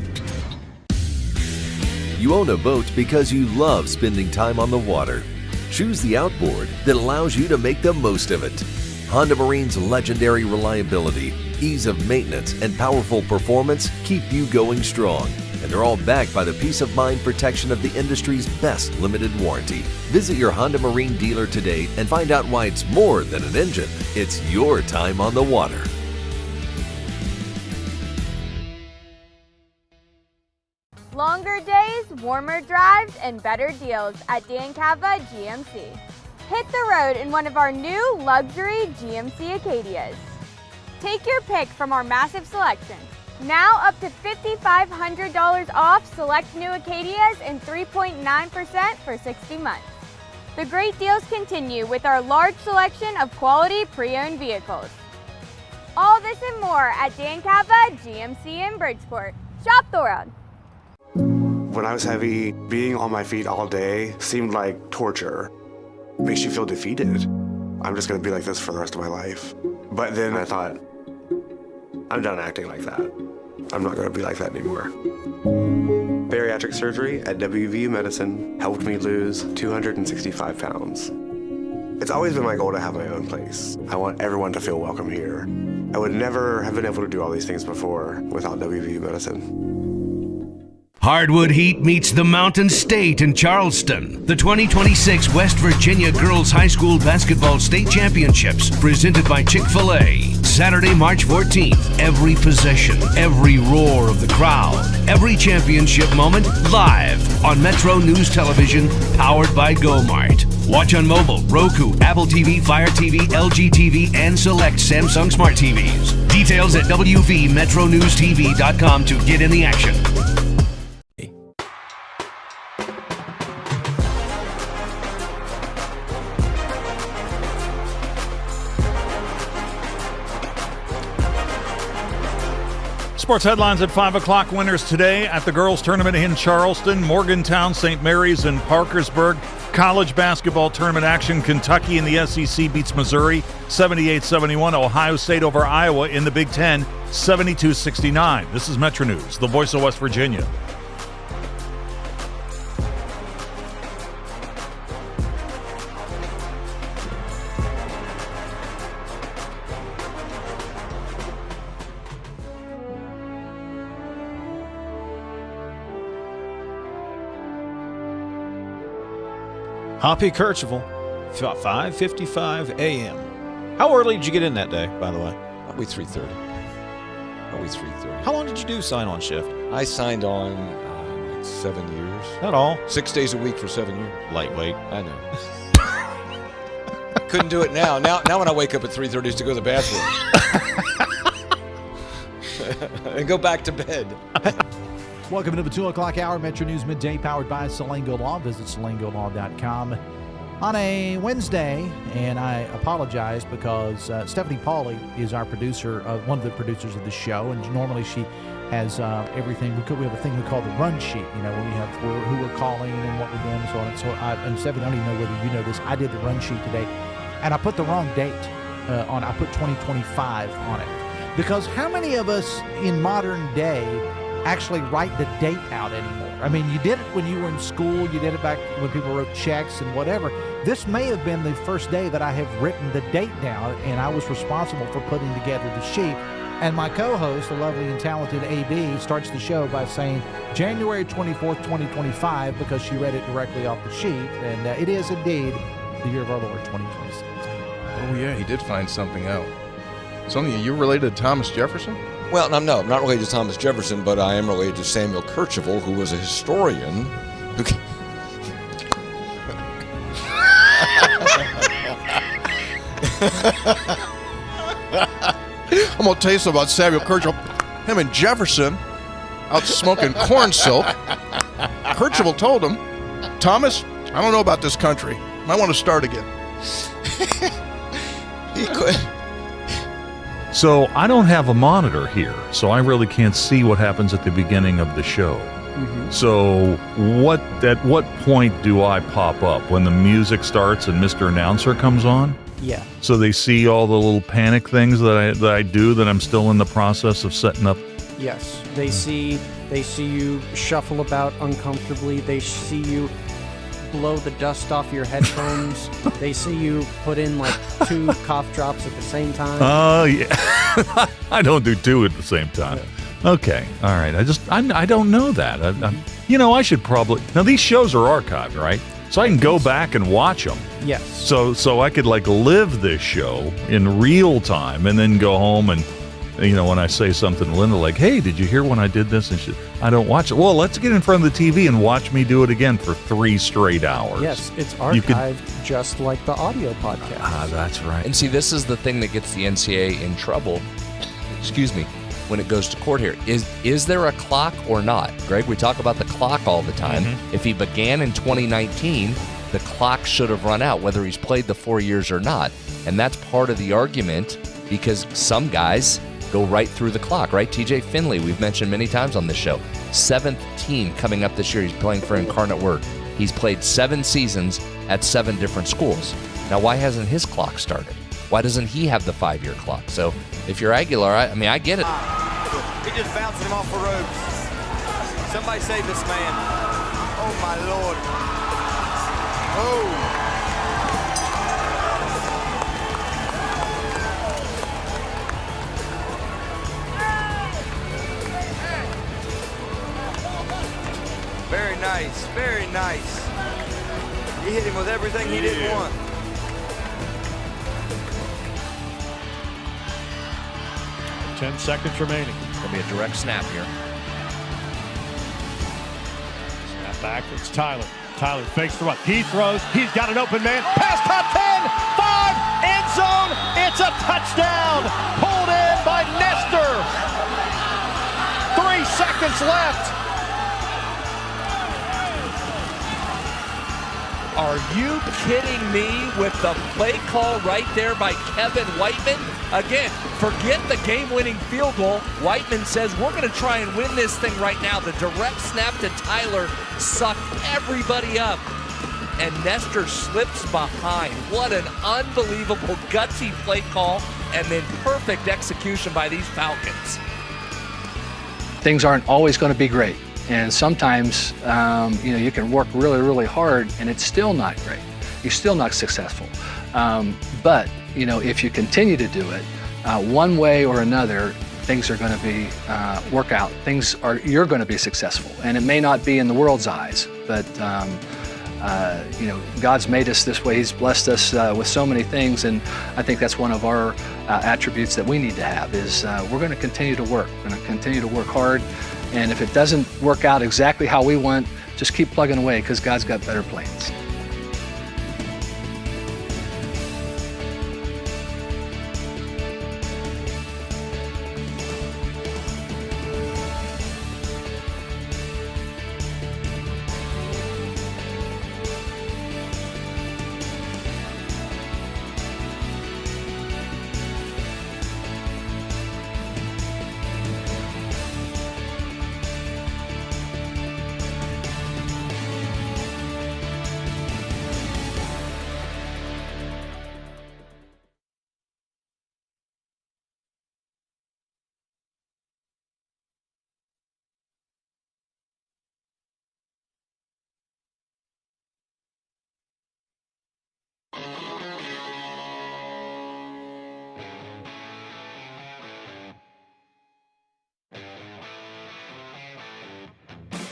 You own a boat because you love spending time on the water. Choose the outboard that allows you to make the most of it. Honda Marine's legendary reliability, ease of maintenance, and powerful performance keep you going strong. And they're all backed by the peace of mind protection of the industry's best limited warranty. Visit your Honda Marine dealer today and find out why it's more than an engine. It's your time on the water. Longer days, warmer drives, and better deals at Dan Cava GMC. Hit the road in one of our new luxury GMC Acadias. Take your pick from our massive selection. Now up to $5,500 off select new Acadias and 3.9% for 60 months. The great deals continue with our large selection of quality pre-owned vehicles. All this and more at Dan Cava GMC in Bridgeport. Shop the world. When I was heavy, being on my feet all day seemed like torture. Makes you feel defeated. I'm just gonna be like this for the rest of my life. But then I thought, I'm done acting like that. I'm not gonna be like that anymore. Bariatric surgery at WVU Medicine helped me lose 265 pounds. It's always been my goal to have my own place. I want everyone to feel welcome here. I would never have been able to do all these things before without WVU Medicine. Hardwood Heat meets the Mountain State in Charleston. The 2026 West Virginia Girls High School Basketball State Championships, presented by Chick-fil-A. Saturday, March 14th. Every possession, every roar of the crowd, every championship moment live on Metro News Television, powered by GoMart. Watch on mobile, Roku, Apple TV, Fire TV, LG TV, and select Samsung Smart TVs. Details at WVMetroNewsTV.com to get in the action. Sports headlines at 5 o'clock. Winners today at the girls' tournament in Charleston, Morgantown, St. Mary's, and Parkersburg. College basketball tournament action. Kentucky in the SEC beats Missouri 78-71. Ohio State over Iowa in the Big Ten 72-69. This is Metro News, the voice of West Virginia. Hoppy Kercheval, 5:55 a.m. How early did you get in that day, by the way? Probably 3:30. How long did you do sign-on shift? I signed on like 7 years. Not all. 6 days a week for 7 years. Lightweight. I know. Couldn't do it now. Now when I wake up at 3:30 is to go to the bathroom. And go back to bed. Welcome to the 2 o'clock hour, Metro News Midday, powered by Salango Law. Visit salangolaw.com. on a Wednesday, and I apologize because Stephanie Pauly is our producer, one of the producers of the show, and normally she has everything. We have a thing we call the run sheet, when we have who we're calling and what we're doing and so on. And so, and Stephanie, I don't even know whether you know this, I did the run sheet today, and I put the wrong date on. I put 2025 on it, because how many of us in modern day actually write the date out anymore? I mean, you did it when you were in school, you did it back when people wrote checks and whatever. This may have been the first day that I have written the date down, and I was responsible for putting together the sheet. And my co-host, the lovely and talented AB, starts the show by saying January 24th, 2025, because she read it directly off the sheet. And it is indeed the year of our Lord, 2026. Oh, yeah, he did find something out. Something, you're related to Thomas Jefferson? Well, no, I'm not related to Thomas Jefferson, but I am related to Samuel Kercheval, who was a historian. I'm going to tell you something about Samuel Kercheval. Him and Jefferson out smoking corn silk. Kercheval told him, Thomas, I don't know about this country. I want to start again. He could. So I don't have a monitor here, so I really can't see what happens at the beginning of the show. Mm-hmm. So at what point do I pop up? When the music starts and Mr. Announcer comes on? Yeah. So they see all the little panic things that I do that I'm still in the process of setting up? Yes. They see you shuffle about uncomfortably. They see you blow the dust off your headphones. They see you put in like 2 cough drops at the same time. Oh, yeah. I don't do 2 at the same time. Yeah. Okay. All right. I don't know that. I should probably... Now, these shows are archived, right? So I can go back and watch them. Yes. So I could live this show in real time and then go home and, when I say something to Linda like, hey, did you hear when I did this? And I don't watch it. Well, let's get in front of the TV and watch me do it again for 3 straight hours. Yes, it's archived just like the audio podcast. Ah, that's right. And see, this is the thing that gets the NCAA in trouble. Excuse me. When it goes to court here, is there a clock or not? Greg, we talk about the clock all the time. Mm-hmm. If he began in 2019, the clock should have run out, whether he's played the 4 years or not. And that's part of the argument, because some guys go right through the clock, right? TJ Finley, we've mentioned many times on this show. 7th team coming up this year. He's playing for Incarnate Word. He's played 7 seasons at 7 different schools. Now, why hasn't his clock started? Why doesn't he have the 5-year clock? So if you're Aguilar, I get it. He just bouncing him off the ropes. Somebody save this man. Oh, my Lord. Oh. Very nice, very nice. He hit him with everything he didn't want. Yeah. 10 seconds remaining. Going to be a direct snap here. Snap back. It's Tyler. Tyler fakes the run. He throws. He's got an open man. Pass top 10. 5. End zone. It's a touchdown. Pulled in by Nestor. 3 seconds left. Are you kidding me with the play call right there by Kevin Whiteman? Again, forget the game-winning field goal. Whiteman says, we're going to try and win this thing right now. The direct snap to Tyler sucked everybody up. And Nestor slips behind. What an unbelievable gutsy play call, and then perfect execution by these Falcons. Things aren't always going to be great. And sometimes, you can work really, really hard and it's still not great. You're still not successful. But, if you continue to do it, one way or another, things are going to be work out. You're going to be successful. And it may not be in the world's eyes, but, God's made us this way. He's blessed us with so many things. And I think that's one of our attributes that we need to have is we're going to continue to work. We're going to continue to work hard. And if it doesn't work out exactly how we want, just keep plugging away because God's got better plans.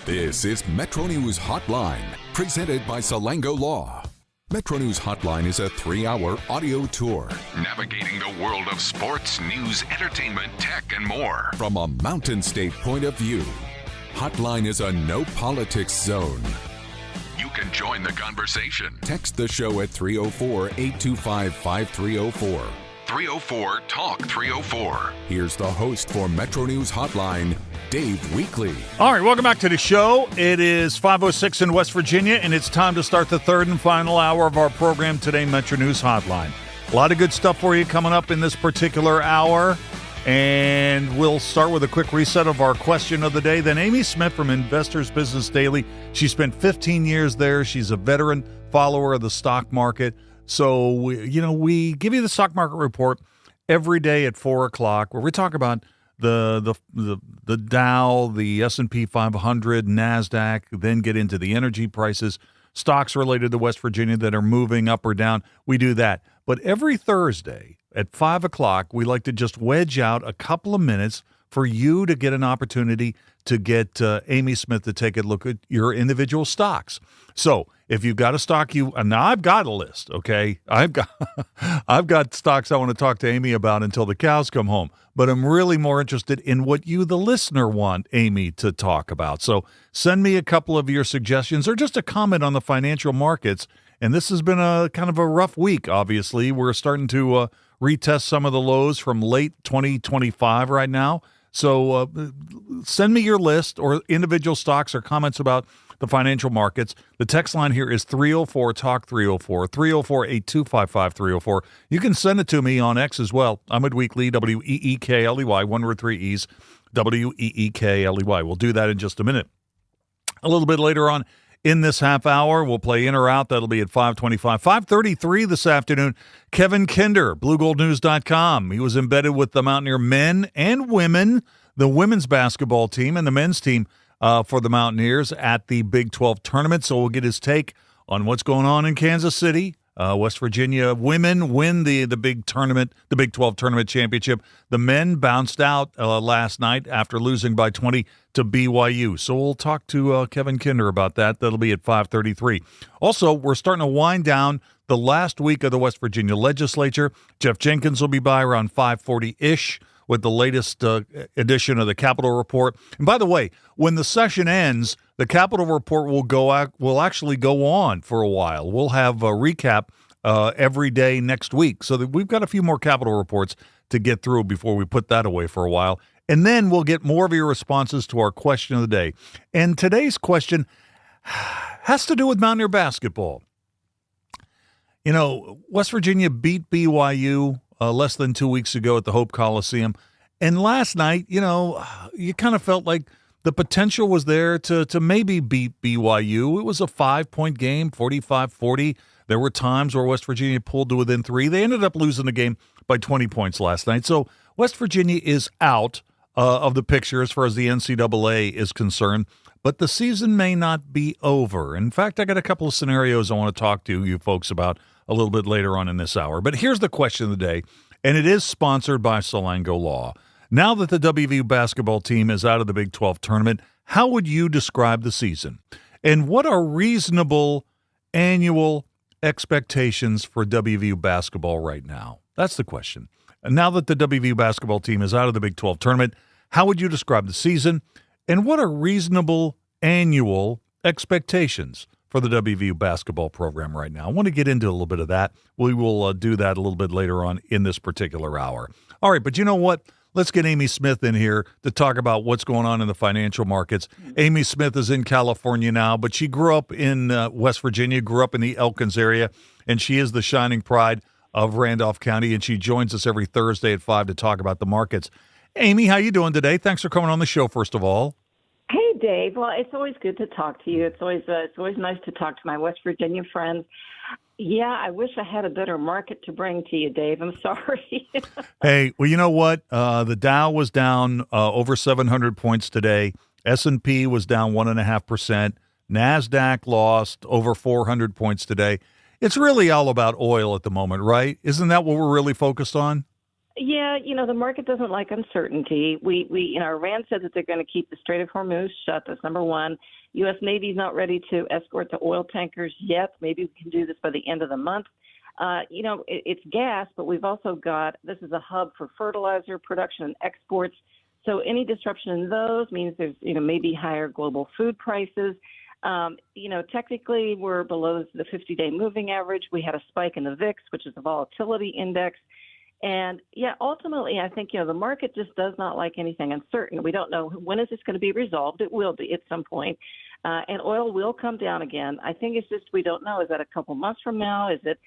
This is Metro News Hotline, presented by Salango Law. Metro News Hotline is a 3-hour audio tour navigating the world of sports, news, entertainment, tech, and more from a Mountain State point of view. Hotline is a no politics zone. You can join the conversation. Text the show at 304-825-5304. 304-TALK-304. Here's the host for Metro News Hotline, Dave Weekley. All right, welcome back to the show. It is 5:06 in West Virginia, and it's time to start the third and final hour of our program today, Metro News Hotline. A lot of good stuff for you coming up in this particular hour, and we'll start with a quick reset of our question of the day. Then Amy Smith from Investors Business Daily. She spent 15 years there. She's a veteran follower of the stock market. So, we give you the stock market report every day at 4 o'clock where we talk about the Dow, the S&P 500, NASDAQ, then get into the energy prices, stocks related to West Virginia that are moving up or down. We do that. But every Thursday at 5 o'clock, we like to just wedge out a couple of minutes for you to get an opportunity to get Amy Smith to take a look at your individual stocks. So if you've got a stock now I've got a list, okay? I've got stocks I want to talk to Amy about until the cows come home. But I'm really more interested in what you, the listener, want Amy to talk about. So send me a couple of your suggestions or just a comment on the financial markets. And this has been a kind of a rough week, obviously. We're starting to retest some of the lows from late 2025 right now. So send me your list or individual stocks or comments about the financial markets. The text line here is 304-TALK-304, 304-825-5304. You can send it to me on X as well. I'm at Weekley, W-E-E-K-L-E-Y, one word, 3 E's, W-E-E-K-L-E-Y. We'll do that in just a minute. A little bit later on in this half hour, we'll play in or out. That'll be at 5:25. 5:33 this afternoon, Kevin Kinder, BlueGoldNews.com. He was embedded with the Mountaineer men and women, the women's basketball team and the men's team for the Mountaineers at the Big 12 tournament. So we'll get his take on what's going on in Kansas City. West Virginia women win the big tournament, the Big 12 tournament championship. The men bounced out last night after losing by 20 to BYU. So we'll talk to Kevin Kinder about that. That'll be at 5:33. Also, we're starting to wind down the last week of the West Virginia legislature. Jeff Jenkins will be by around 5:40-ish with the latest edition of the Capitol Report. And by the way, when the session ends, the Capitol Report will actually go on for a while. We'll have a recap every day next week. So that we've got a few more Capitol Reports to get through before we put that away for a while. And then we'll get more of your responses to our question of the day. And today's question has to do with Mountaineer basketball. You know, West Virginia beat BYU less than 2 weeks ago at the Hope Coliseum. And last night, you kind of felt like the potential was there to maybe beat BYU. It was a 5-point game, 45-40. There were times where West Virginia pulled to within 3. They ended up losing the game by 20 points last night. So West Virginia is out of the picture as far as the NCAA is concerned. But the season may not be over. In fact, I got a couple of scenarios I want to talk to you folks about a little bit later on in this hour. But here's the question of the day, and it is sponsored by Salango Law. Now that the WVU basketball team is out of the Big 12 tournament, how would you describe the season? And what are reasonable annual expectations for WVU basketball right now? That's the question. And now that the WVU basketball team is out of the Big 12 tournament, how would you describe the season? And what are reasonable annual expectations for the WVU basketball program right now? I want to get into a little bit of that. We will do that a little bit later on in this particular hour. All right, but you know what? Let's get Amy Smith in here to talk about what's going on in the financial markets. Amy Smith is in California now, but she grew up in West Virginia, grew up in the Elkins area, and she is the shining pride of Randolph County, and she joins us every Thursday at 5 to talk about the markets. Amy, how you doing today? Thanks for coming on the show, first of all. Hey, Dave. Well, it's always good to talk to you. It's always nice to talk to my West Virginia friends. Yeah, I wish I had a better market to bring to you, Dave. I'm sorry. Hey, well, you know what? The Dow was down over 700 points today. S&P was down 1.5%. NASDAQ lost over 400 points today. It's really all about oil at the moment, right? Isn't that what we're really focused on? Yeah, the market doesn't like uncertainty. Iran said that they're going to keep the Strait of Hormuz shut. That's number one. U.S. Navy's not ready to escort the oil tankers yet. Maybe we can do this by the end of the month. It's gas, but we've also got, this is a hub for fertilizer production and exports. So any disruption in those means there's, maybe higher global food prices. Technically we're below the 50-day moving average. We had a spike in the VIX, which is the volatility index. And yeah, ultimately, I think, the market just does not like anything uncertain. We don't know when is this going to be resolved. It will be at some point. And oil will come down again. I think it's just, we don't know. Is that a couple months from now? Is it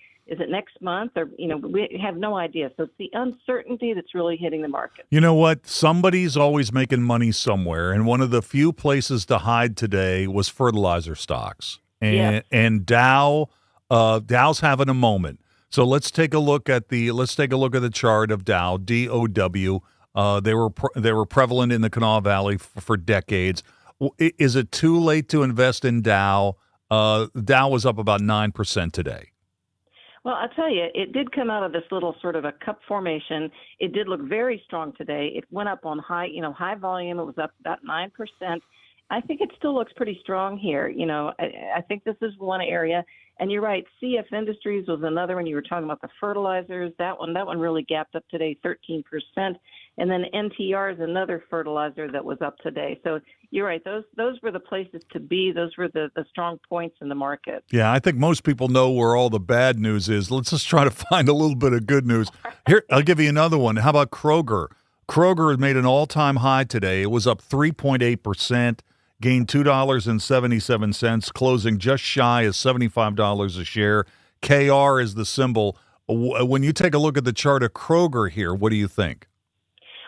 next month? Or, we have no idea. So it's the uncertainty that's really hitting the market. You know what? Somebody's always making money somewhere. And one of the few places to hide today was fertilizer stocks. And Dow's having a moment. So let's take a look at the chart of Dow, DOW. They were prevalent in the Kanawha Valley for decades. Is it too late to invest in Dow? Dow was up about 9% today. Well, I'll tell you, it did come out of this little sort of a cup formation. It did look very strong today. It went up on high volume. It was up about 9%. I think it still looks pretty strong here. I think this is one area. And you're right, CF Industries was another one. You were talking about the fertilizers. That one really gapped up today, 13%. And then NTR is another fertilizer that was up today. So you're right, those were the places to be. Those were the strong points in the market. Yeah, I think most people know where all the bad news is. Let's just try to find a little bit of good news. Here, I'll give you another one. How about Kroger? Kroger has made an all-time high today. It was up 3.8%. Gained $2.77, closing just shy of $75 a share. KR is the symbol. When you take a look at the chart of Kroger here, what do you think?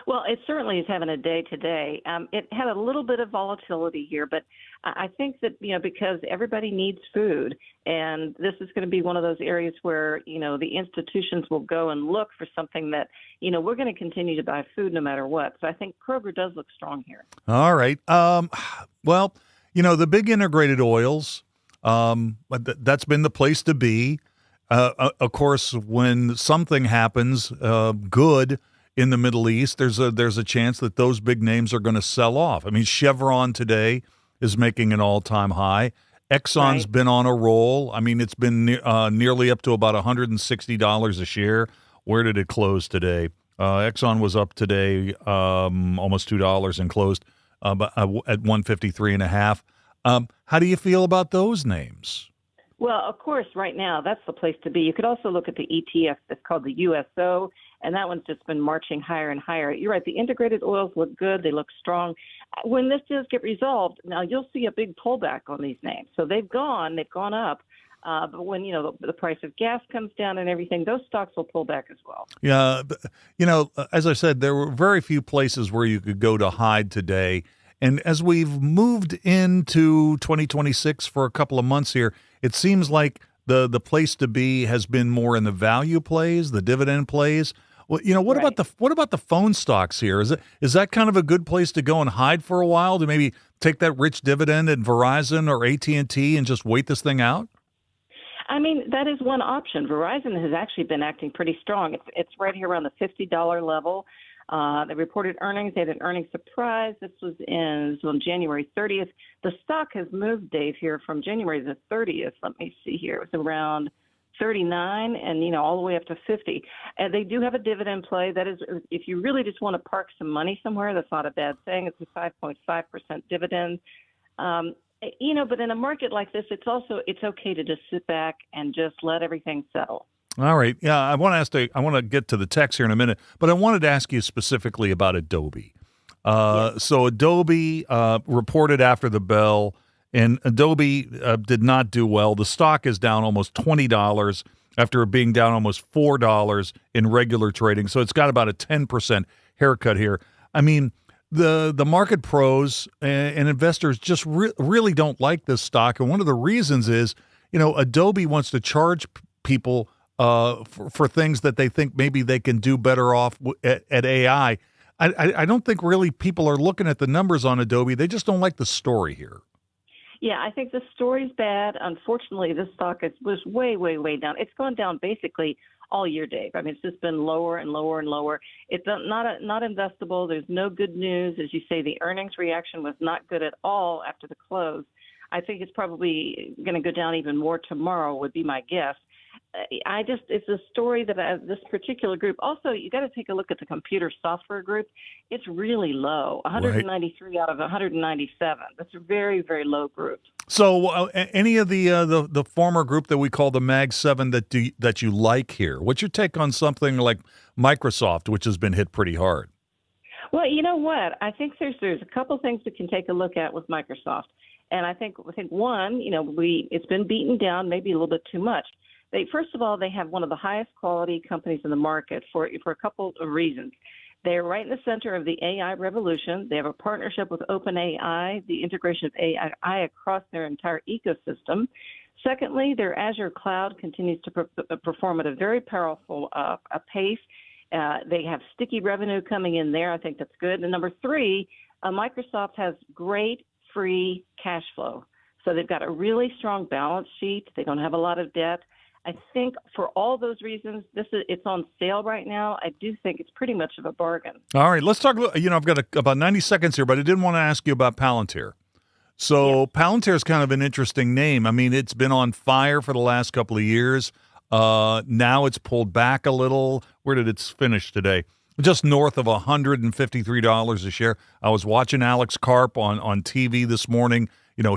Well, it certainly is having a day today. It had a little bit of volatility here, but I think that, because everybody needs food, and this is going to be one of those areas where, the institutions will go and look for something that, we're going to continue to buy food no matter what. So I think Kroger does look strong here. All right. Well, the big integrated oils, that's been the place to be. Of course, when something happens good in the Middle East, there's a chance that those big names are going to sell off. I mean, Chevron today is making an all-time high. Exxon's been on a roll. I mean, it's been nearly up to about $160 a share. Where did it close today? Exxon was up today almost $2 and closed at 153.5. How do you feel about those names? Well, of course, right now, that's the place to be. You could also look at the ETF that's called the USO, and that one's just been marching higher and higher. You're right. The integrated oils look good. They look strong. When this does get resolved, now you'll see a big pullback on these names. So they've gone up. But when, the price of gas comes down and everything, those stocks will pull back as well. Yeah. As I said, there were very few places where you could go to hide today. And as we've moved into 2026 for a couple of months here, it seems like the place to be has been more in the value plays, the dividend plays. Well, what about the phone stocks here? Is that kind of a good place to go and hide for a while to maybe take that rich dividend at Verizon or AT&T and just wait this thing out? I mean, that is one option. Verizon has actually been acting pretty strong. It's right here around the $50 level. They reported earnings. They had an earnings surprise. This was on January 30th. The stock has moved, Dave, here from January the 30th. Let me see here. It was around 39 and, all the way up to 50. And they do have a dividend play. That is, if you really just want to park some money somewhere, that's not a bad thing. It's a 5.5% dividend. But in a market like this, it's okay to just sit back and just let everything settle. All right. Yeah, I want to get to the text here in a minute, but I wanted to ask you specifically about Adobe. So Adobe reported after the bell, and Adobe did not do well. The stock is down almost $20 after being down almost $4 in regular trading. So it's got about a 10% haircut here. I mean, the market pros and investors just really don't like this stock, and one of the reasons is, Adobe wants to charge people for things that they think maybe they can do better off at AI. I don't think really people are looking at the numbers on Adobe. They just don't like the story here. Yeah, I think the story's bad. Unfortunately, this stock was way, way, way down. It's gone down basically all year, Dave. I mean, it's just been lower and lower and lower. It's not investable. There's no good news. As you say, the earnings reaction was not good at all after the close. I think it's probably going to go down even more tomorrow would be my guess. It's a story that this particular group. Also, you got to take a look at the computer software group. It's really low, 193 out of 197. That's a very, very low group. So, any of the former group that we call the Mag 7 that you like here? What's your take on something like Microsoft, which has been hit pretty hard? Well, you know what? I think there's a couple things we can take a look at with Microsoft, and I think one, it's been beaten down maybe a little bit too much. First of all, they have one of the highest quality companies in the market for a couple of reasons. They're right in the center of the AI revolution. They have a partnership with OpenAI, the integration of AI across their entire ecosystem. Secondly, their Azure cloud continues to perform at a very powerful pace. They have sticky revenue coming in there. I think that's good. And number three, Microsoft has great free cash flow. So they've got a really strong balance sheet. They don't have a lot of debt. I think for all those reasons, it's on sale right now. I do think it's pretty much of a bargain. All right, let's talk. I've got about 90 seconds here, but I didn't want to ask you about Palantir. So Palantir is kind of an interesting name. I mean, it's been on fire for the last couple of years. Now it's pulled back a little. Where did it finish today? Just north of $153 a share. I was watching Alex Karp on TV this morning.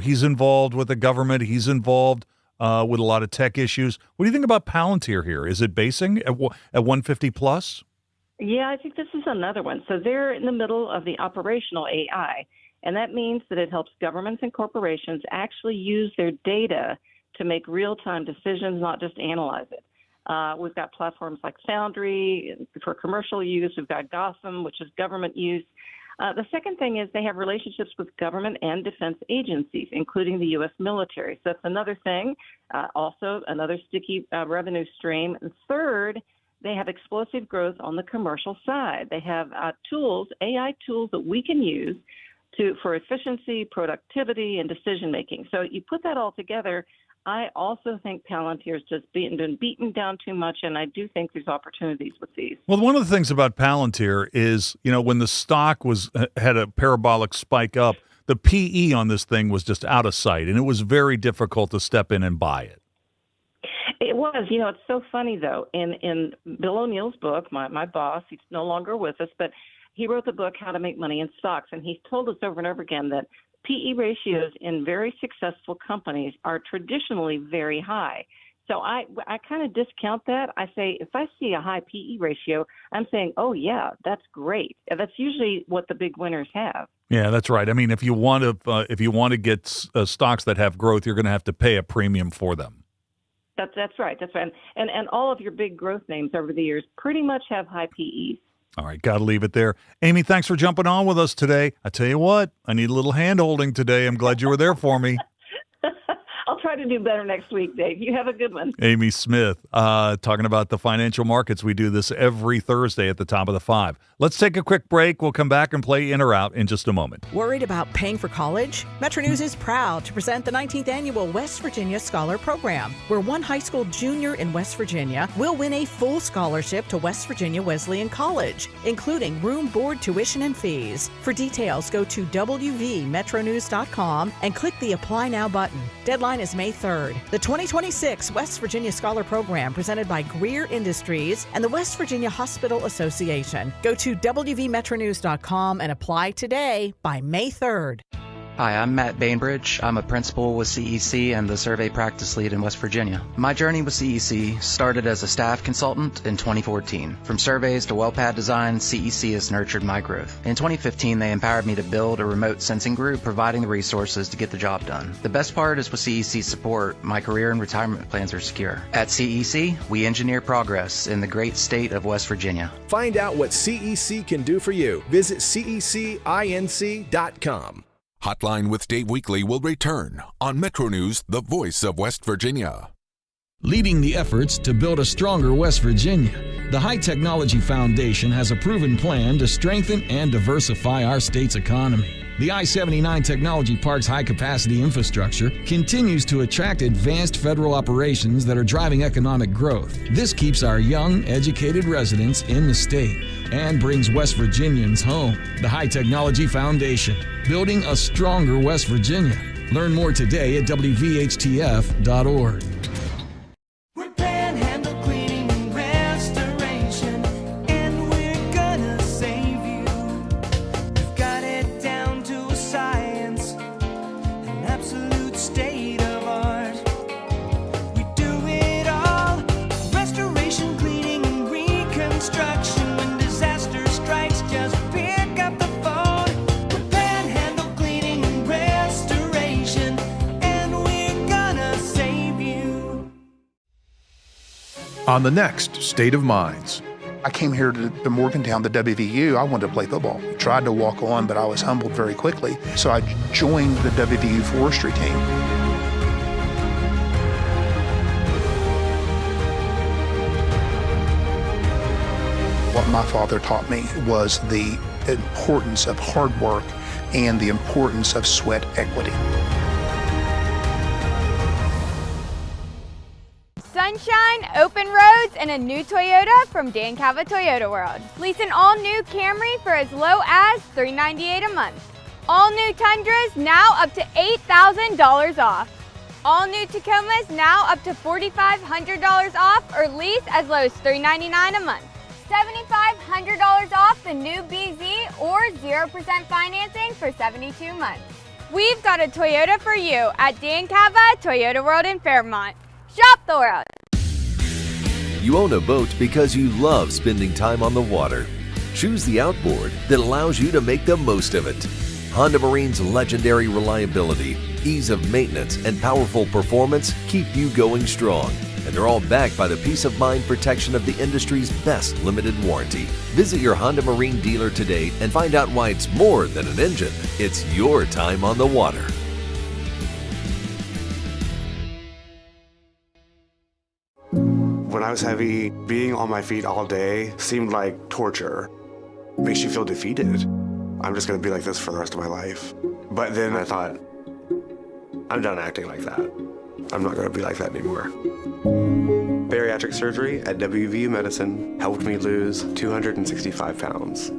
He's involved with the government. He's involved with a lot of tech issues. What do you think about Palantir here? Is it basing at 150 plus? Yeah, I think this is another one. So they're in the middle of the operational AI, and that means that it helps governments and corporations actually use their data to make real-time decisions, not just analyze it. We've got platforms like Foundry for commercial use. We've got Gotham, which is government use. The second thing is they have relationships with government and defense agencies, including the U.S. military. So that's another thing, also another sticky revenue stream. And third, they have explosive growth on the commercial side. They have tools, AI tools that we can use for efficiency, productivity, and decision-making. So you put that all together, I also think Palantir has just been beaten down too much, and I do think there's opportunities with these. Well, one of the things about Palantir is, when the stock had a parabolic spike up, the PE on this thing was just out of sight, and it was very difficult to step in and buy it. It was. It's so funny, though. In Bill O'Neill's book, my boss, he's no longer with us, but he wrote the book, How to Make Money in Stocks, and he's told us over and over again that PE ratios in very successful companies are traditionally very high. So I kind of discount that. I say if I see a high PE ratio, I'm saying, oh, yeah, that's great. That's usually what the big winners have. Yeah, that's right. I mean, if you want to get stocks that have growth, you're going to have to pay a premium for them. That's right. That's right. And all of your big growth names over the years pretty much have high PEs. All right, got to leave it there. Amy, thanks for jumping on with us today. I tell you what, I need a little hand-holding today. I'm glad you were there for me. I'll try to do better next week, Dave. You have a good one. Amy Smith, talking about the financial markets. We do this every Thursday at the top of the 5. Let's take a quick break. We'll come back and play In or Out in just a moment. Worried about paying for college? Metro News is proud to present the 19th Annual West Virginia Scholar Program, where one high school junior in West Virginia will win a full scholarship to West Virginia Wesleyan College, including room, board, tuition, and fees. For details, go to WVMetroNews.com and click the Apply Now button. Deadline is May 3rd. The 2026 West Virginia Scholar Program, presented by Greer Industries and the West Virginia Hospital Association. Go to WVMetroNews.com and apply today by May 3rd. Hi, I'm Matt Bainbridge. I'm a principal with CEC and the survey practice lead in West Virginia. My journey with CEC started as a staff consultant in 2014. From surveys to well-pad design, CEC has nurtured my growth. In 2015, they empowered me to build a remote sensing group, providing the resources to get the job done. The best part is with CEC's support, my career and retirement plans are secure. At CEC, we engineer progress in the great state of West Virginia. Find out what CEC can do for you. Visit CECinc.com. Hotline with Dave Weekly will return on Metro News, the voice of West Virginia. Leading the efforts to build a stronger West Virginia, the High Technology Foundation has a proven plan to strengthen and diversify our state's economy. The I-79 Technology Park's high-capacity infrastructure continues to attract advanced federal operations that are driving economic growth. This keeps our young, educated residents in the state and brings West Virginians home. The High Technology Foundation, building a stronger West Virginia. Learn more today at WVHTF.org. On the next State of Minds. I came here to Morgantown, the WVU. I wanted to play football. Tried to walk on, but I was humbled very quickly. So I joined the WVU forestry team. What my father taught me was the importance of hard work and the importance of sweat equity. Sunshine, open roads, and a new Toyota from Dan Cava Toyota World. Lease an all-new Camry for as low as $398 a month. All new Tundras now up to $8,000 off. All new Tacomas now up to $4,500 off or lease as low as $399 a month. $7,500 off the new BZ or 0% financing for 72 months. We've got a Toyota for you at Dan Cava Toyota World in Fairmont. Shop the world. You own a boat because you love spending time on the water. Choose the outboard that allows you to make the most of it. Honda Marine's legendary reliability, ease of maintenance, and powerful performance keep you going strong. And they're all backed by the peace of mind protection of the industry's best limited warranty. Visit your Honda Marine dealer today and find out why it's more than an engine. It's your time on the water. When I was heavy, being on my feet all day seemed like torture. It makes you feel defeated. I'm just going to be like this for the rest of my life. But then I thought, I'm done acting like that. I'm not going to be like that anymore. Bariatric surgery at WVU Medicine helped me lose 265 pounds.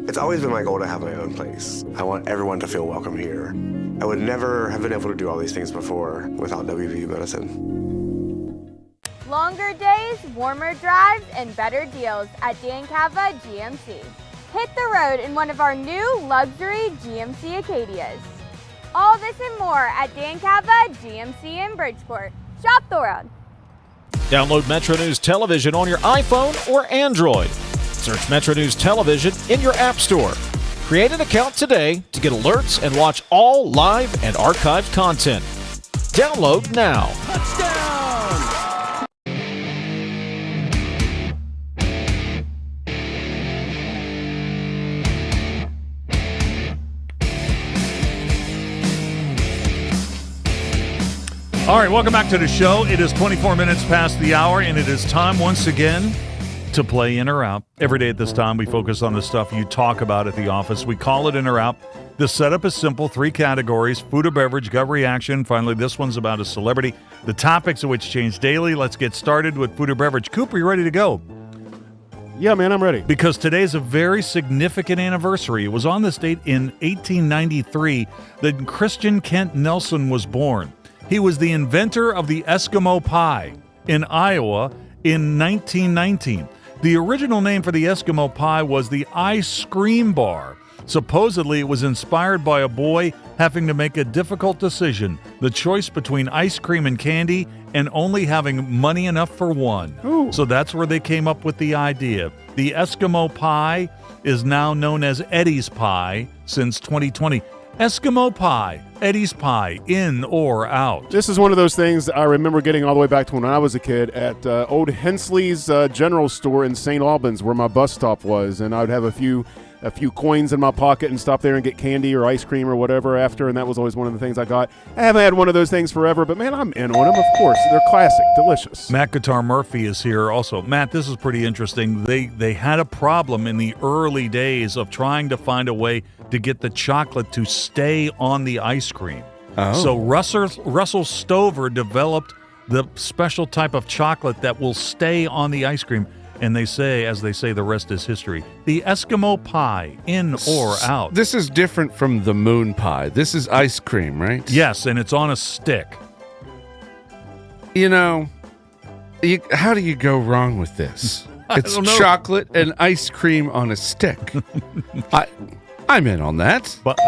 It's always been my goal to have my own place. I want everyone to feel welcome here. I would never have been able to do all these things before without WVU Medicine. Longer days, warmer drives, and better deals at Dan Cava GMC. Hit the road in one of our new luxury GMC Acadias. All this and more at Dan Cava GMC in Bridgeport. Shop the world. Download Metro News Television on your iPhone or Android. Search Metro News Television in your app store. Create an account today to get alerts and watch all live and archived content. Download now. Touchdown! All right, welcome back to the show. It is 24 minutes past the hour, and it is time once again to play In or Out. Every day at this time, we focus on the stuff you talk about at the office. We call it In or Out. The setup is simple, 3 categories, food or beverage, gut reaction. Finally, this one's about a celebrity. The topics of which change daily. Let's get started with food or beverage. Cooper, you ready to go? Yeah, man, I'm ready. Because today is a very significant anniversary. It was on this date in 1893 that Christian Kent Nelson was born. He was the inventor of the Eskimo pie in Iowa in 1919. The original name for the Eskimo pie was the ice cream bar. Supposedly, it was inspired by a boy having to make a difficult decision, the choice between ice cream and candy and only having money enough for one. Ooh. So that's where they came up with the idea. The Eskimo pie is now known as Eddie's Pie since 2020. Eskimo pie, Eddie's Pie, in or out? This is one of those things I remember getting all the way back to when I was a kid at old Hensley's General Store in St. Albans, where my bus stop was, and I would have a few a few coins in my pocket and stop there and get candy or ice cream or whatever after, and that was always one of the things I got. I haven't had one of those things forever, but man, I'm in on them, of course. They're classic, delicious. Matt Guitar Murphy is here also. Matt, this is pretty interesting. They had a problem in the early days of trying to find a way to get the chocolate to stay on the ice cream. Oh. So Russell Stover developed the special type of chocolate that will stay on the ice cream. And they say, as they say, the rest is history. The Eskimo pie, in or out. This is different from the moon pie. This is ice cream, right? Yes, and it's on a stick. You know, how do you go wrong with this? It's don't know. chocolate and ice cream on a stick. I'm in on that. But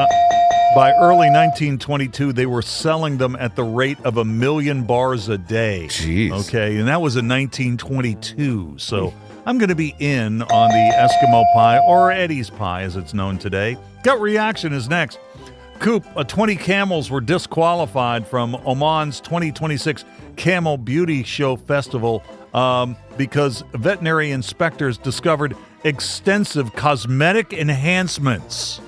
by early 1922, they were selling them at the rate of 1 million bars a day. Jeez. Okay, and that was in 1922. So I'm going to be in on the Eskimo pie, or Eddie's pie as it's known today. Gut reaction is next. Coop, 20 camels were disqualified from Oman's 2026 Camel Beauty Show Festival because veterinary inspectors discovered extensive cosmetic enhancements.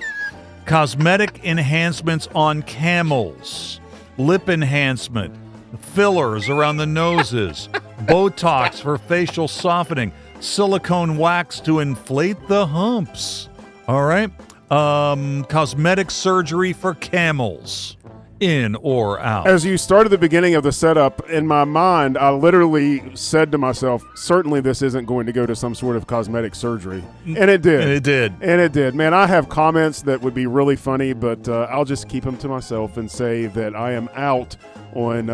Cosmetic enhancements on camels, lip enhancement, fillers around the noses, Botox for facial softening, silicone wax to inflate the humps. All right. Cosmetic surgery for camels. In or out? As you started the beginning of the setup, in my mind, I literally said to myself, certainly this isn't going to go to some sort of cosmetic surgery. And it did. And it did. And it did. Man, I have comments that would be really funny, but I'll just keep them to myself and say that I am out on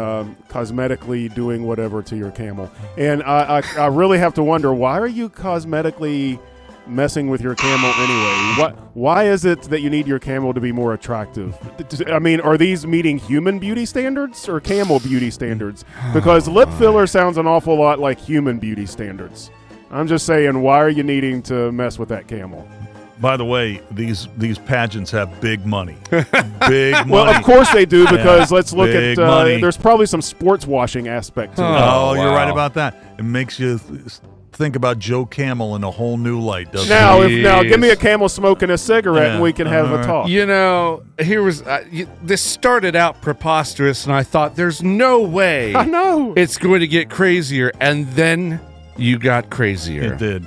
cosmetically doing whatever to your camel. And I really have to wonder, why are you cosmetically messing with your camel anyway? Why is it that you need your camel to be more attractive? I mean, are these meeting human beauty standards or camel beauty standards? Because lip filler sounds an awful lot like human beauty standards. I'm just saying, why are you needing to mess with that camel? By the way, these pageants have big money. Big money. Well, of course they do, because let's look big at money. There's probably some sports washing aspect to it. Oh, you're right about that. It makes you think about Joe Camel in a whole new light, doesn't it? Now give me a camel smoking a cigarette and we can have a talk. You know, here was this started out preposterous, and I thought, there's no way I know it's going to get crazier, and then you got crazier. It did.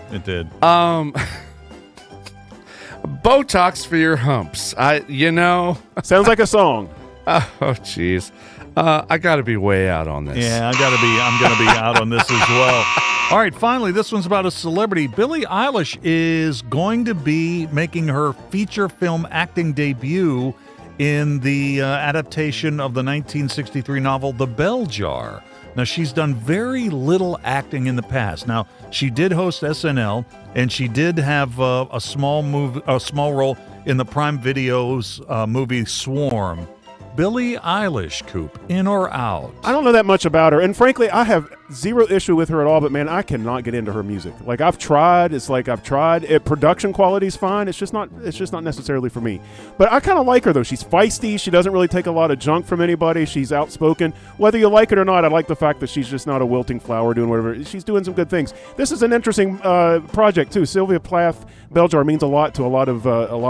Botox for your humps. Sounds like a song. Oh, jeez. I got to be way out on this. Yeah, I'm gonna be out on this as well. All right, finally, this one's about a celebrity. Billie Eilish is going to be making her feature film acting debut in the adaptation of the 1963 novel The Bell Jar. Now, she's done very little acting in the past. Now, she did host SNL, and she did have a small role in the Prime Video's movie Swarm. Billie Eilish, Coop, in or out? I don't know that much about her, and frankly, I have zero issue with her at all, but man, I cannot get into her music. Like, I've tried. Production quality's fine. It's just not necessarily for me. But I kind of like her, though. She's feisty. She doesn't really take a lot of junk from anybody. She's outspoken. Whether you like it or not, I like the fact that she's just not a wilting flower doing whatever. She's doing some good things. This is an interesting project, too. Sylvia Plath, Bell Jar means a lot to a lot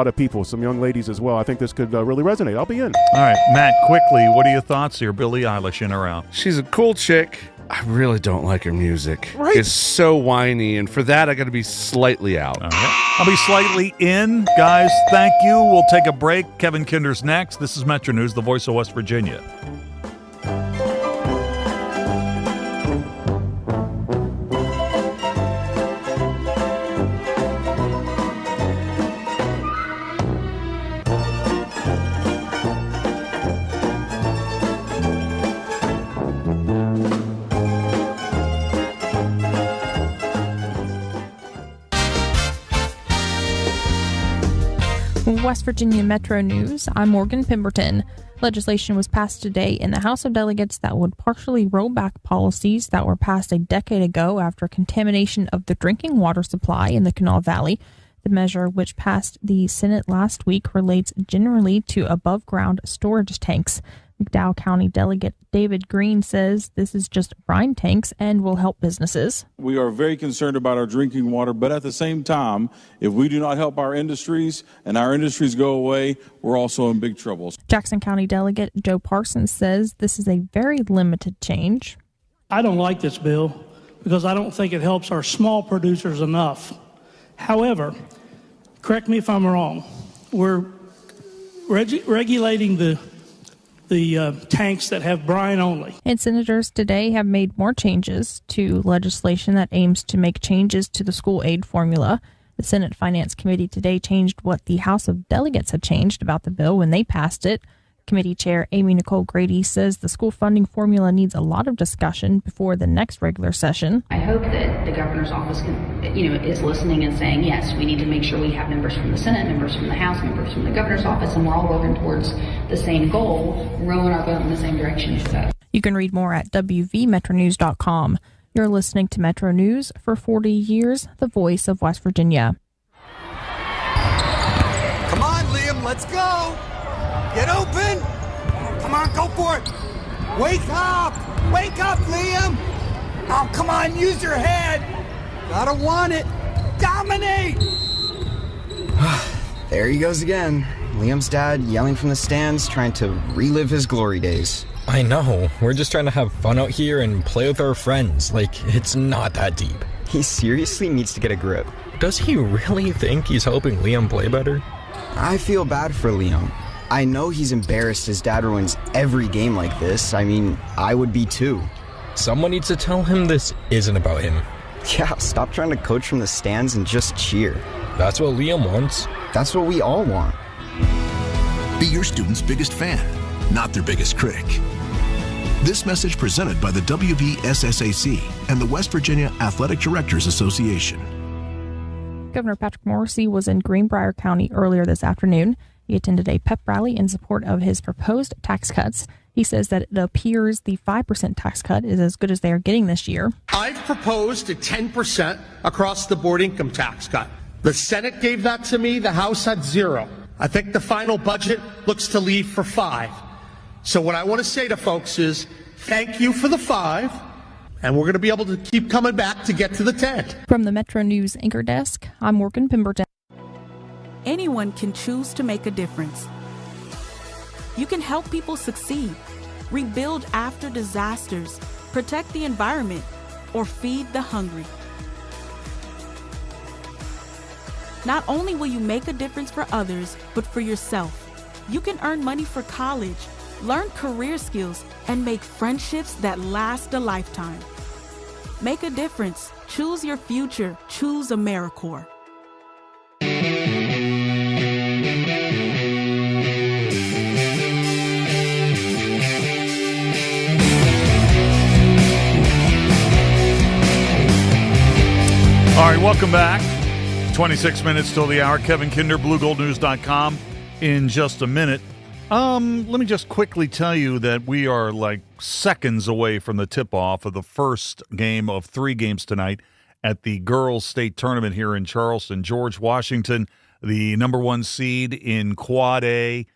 of people, some young ladies as well. I think this could really resonate. I'll be in. All right, Matt, quickly, what are your thoughts here? Billie Eilish, in or out? She's a cool chick. I really don't like her music. Right. It's so whiny, and for that, I got to be slightly out. All right. I'll be slightly in. Guys, thank you. We'll take a break. Kevin Kinder's next. This is Metro News, the voice of West Virginia. West Virginia Metro News, I'm Morgan Pemberton. Legislation was passed today in the House of Delegates that would partially roll back policies that were passed a decade ago after contamination of the drinking water supply in the Kanawha Valley. The measure, which passed the Senate last week, relates generally to above-ground storage tanks. McDowell County Delegate David Green says this is just brine tanks and will help businesses. We are very concerned about our drinking water, but at the same time, if we do not help our industries and our industries go away, we're also in big trouble. Jackson County Delegate Joe Parsons says this is a very limited change. I don't like this bill because I don't think it helps our small producers enough. However, correct me if I'm wrong, we're regulating the tanks that have brine only. And senators today have made more changes to legislation that aims to make changes to the school aid formula. The Senate Finance Committee today changed what the House of Delegates had changed about the bill when they passed it. Committee Chair Amy Nicole Grady says the school funding formula needs a lot of discussion before the next regular session. I hope that the governor's office is listening and saying, yes, we need to make sure we have members from the Senate, members from the House, members from the governor's office, and we're all working towards the same goal, rowing our boat in the same direction. You can read more at wvmetronews.com. You're listening to Metro News for 40 years, the voice of West Virginia. Come on, Liam, let's go. Get open! Come on, go for it! Wake up! Wake up, Liam! Oh, come on, use your head! Gotta want it! Dominate! There he goes again. Liam's dad yelling from the stands, trying to relive his glory days. I know. We're just trying to have fun out here and play with our friends. Like, it's not that deep. He seriously needs to get a grip. Does he really think he's helping Liam play better? I feel bad for Liam. I know he's embarrassed his dad ruins every game like this. I mean, I would be too. Someone needs to tell him this isn't about him. Yeah, stop trying to coach from the stands and just cheer. That's what Liam wants. That's what we all want. Be your student's biggest fan, not their biggest critic. This message presented by the WVSSAC and the West Virginia Athletic Directors Association. Governor Patrick Morrisey was in Greenbrier County earlier this afternoon. He attended a pep rally in support of his proposed tax cuts. He says that it appears the 5% tax cut is as good as they are getting this year. I've proposed a 10% across-the-board income tax cut. The Senate gave that to me. The House had 0. I think the final budget looks to leave for 5. So what I want to say to folks is thank you for the 5, and we're going to be able to keep coming back to get to the 10. From the Metro News Anchor Desk, I'm Morgan Pemberton. Anyone can choose to make a difference. You can help people succeed, rebuild after disasters, protect the environment, or feed the hungry. Not only will you make a difference for others, but for yourself. You can earn money for college, learn career skills, and make friendships that last a lifetime. Make a difference. Choose your future. Choose AmeriCorps. All right, welcome back. 26 minutes till the hour. Kevin Kinder, BlueGoldNews.com. In just a minute. Let me just quickly tell you that we are like seconds away from the tip-off of the first game of 3 games tonight at the girls' state tournament here in Charleston. George Washington, the number 1 seed in Quad A.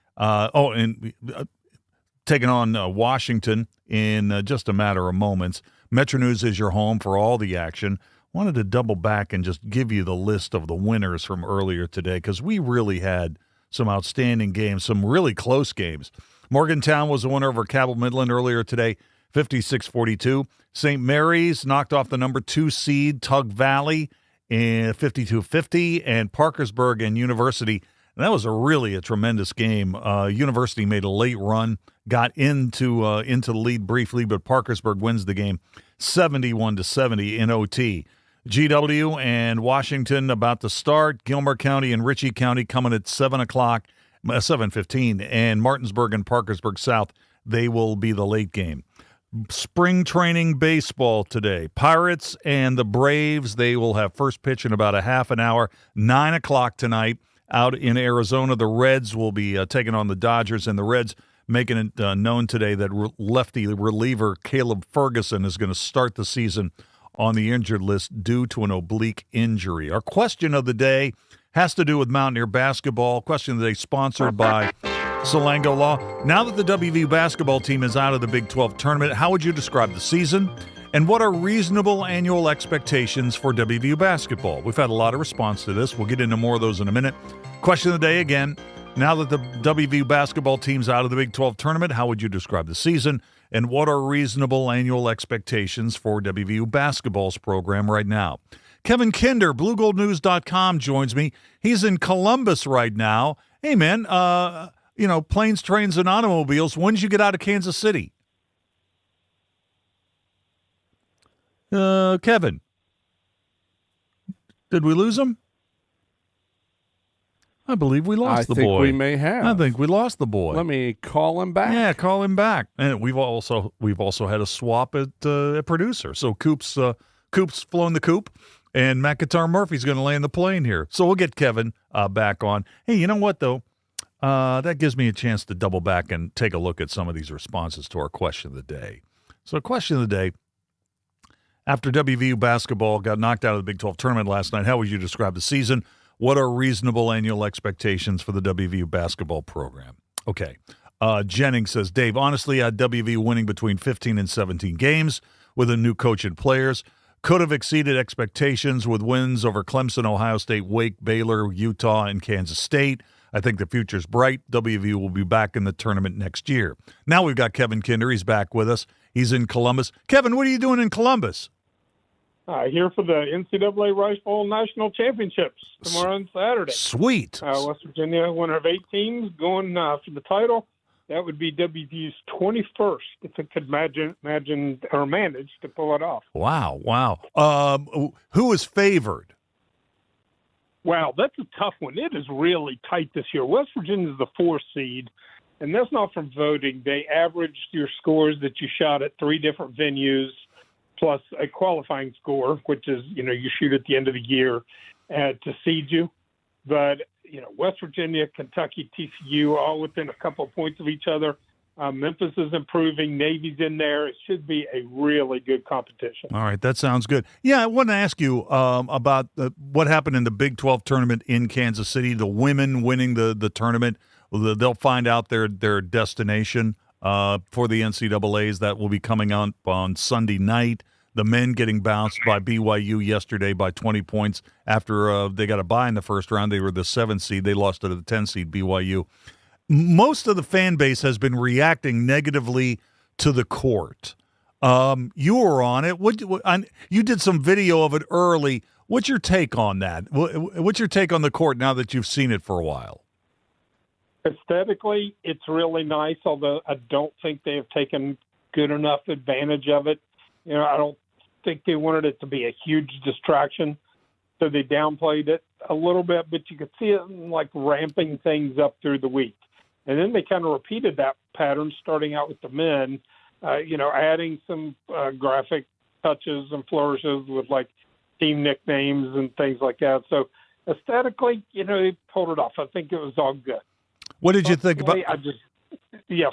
Taking on Washington in just a matter of moments. Metro News is your home for all the action. Wanted to double back and just give you the list of the winners from earlier today because we really had some outstanding games, some really close games. Morgantown was the winner over Cabell Midland earlier today, 56-42. St. Mary's knocked off the number 2 seed, Tug Valley, in 52-50, and Parkersburg and University. And that was a tremendous game. University made a late run, got into the lead briefly, but Parkersburg wins the game 71-70 in OT. GW and Washington about to start. Gilmer County and Ritchie County coming at 7:15, and Martinsburg and Parkersburg South, they will be the late game. Spring training baseball today. Pirates and the Braves, they will have first pitch in about a half an hour, 9 o'clock tonight out in Arizona. The Reds will be taking on the Dodgers, and the Reds making it known today that lefty reliever Caleb Ferguson is going to start the season on the injured list due to an oblique injury. Our question of the day has to do with Mountaineer basketball. Question of the day sponsored by Salango Law. Now that the WVU basketball team is out of the Big 12 tournament, how would you describe the season? And what are reasonable annual expectations for WVU basketball? We've had a lot of response to this. We'll get into more of those in a minute. Question of the day again. Now that the WVU basketball team's out of the Big 12 tournament, how would you describe the season? And what are reasonable annual expectations for WVU basketball's program right now? Kevin Kinder, BlueGoldNews.com joins me. He's in Columbus right now. Hey, man, planes, trains, and automobiles. When did you get out of Kansas City? Kevin, did we lose him? I believe we lost the boy. I think we may have. I think we lost the boy. Let me call him back. Yeah, call him back. And we've also had a swap at producer. So Coop's flown the coop, and Matt Guitar Murphy's going to land the plane here. So we'll get Kevin back on. Hey, you know what though? That gives me a chance to double back and take a look at some of these responses to our question of the day. So question of the day. After WVU basketball got knocked out of the Big 12 tournament last night, how would you describe the season? What are reasonable annual expectations for the WVU basketball program? Okay. Jennings says, Dave, honestly, I had WVU winning between 15 and 17 games with a new coach and players. Could have exceeded expectations with wins over Clemson, Ohio State, Wake, Baylor, Utah, and Kansas State. I think the future's bright. WVU will be back in the tournament next year. Now we've got Kevin Kinder. He's back with us. He's in Columbus. Kevin, what are you doing in Columbus? Here for the NCAA Rice Bowl National Championships tomorrow on Saturday. Sweet. West Virginia, winner of 8 teams, going for the title. That would be WVU's 21st, if it could manage to pull it off. Wow. Who is favored? Wow, that's a tough one. It is really tight this year. West Virginia is the 4th seed, and that's not from voting. They averaged your scores that you shot at 3 different venues, plus a qualifying score, which is, you shoot at the end of the year to seed you. But, West Virginia, Kentucky, TCU, all within a couple of points of each other. Memphis is improving. Navy's in there. It should be a really good competition. All right, that sounds good. Yeah, I want to ask you about what happened in the Big 12 tournament in Kansas City, the women winning the tournament. They'll find out their destination for the NCAAs. That will be coming out on Sunday night. The men getting bounced by BYU yesterday by 20 points after they got a bye in the first round. They were the 7th seed. They lost to the 10 seed BYU. Most of the fan base has been reacting negatively to the court. You were on it. You did some video of it early. What's your take on that? What's your take on the court now that you've seen it for a while? Aesthetically, it's really nice, although I don't think they have taken good enough advantage of it. I don't think they wanted it to be a huge distraction, so they downplayed it a little bit, but you could see it like ramping things up through the week. And then they kind of repeated that pattern, starting out with the men, adding some graphic touches and flourishes with like team nicknames and things like that. So aesthetically, they pulled it off. I think it was all good. What did you think about?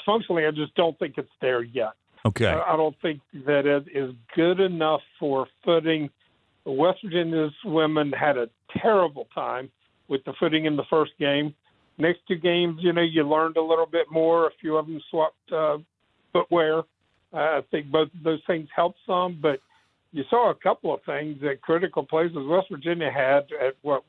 Functionally, I just don't think it's there yet. Okay. I don't think that it is good enough for footing. West Virginia's women had a terrible time with the footing in the first game. Next 2 games, you learned a little bit more. A few of them swapped footwear. I think both of those things helped some, but you saw a couple of things at critical places. West Virginia had at what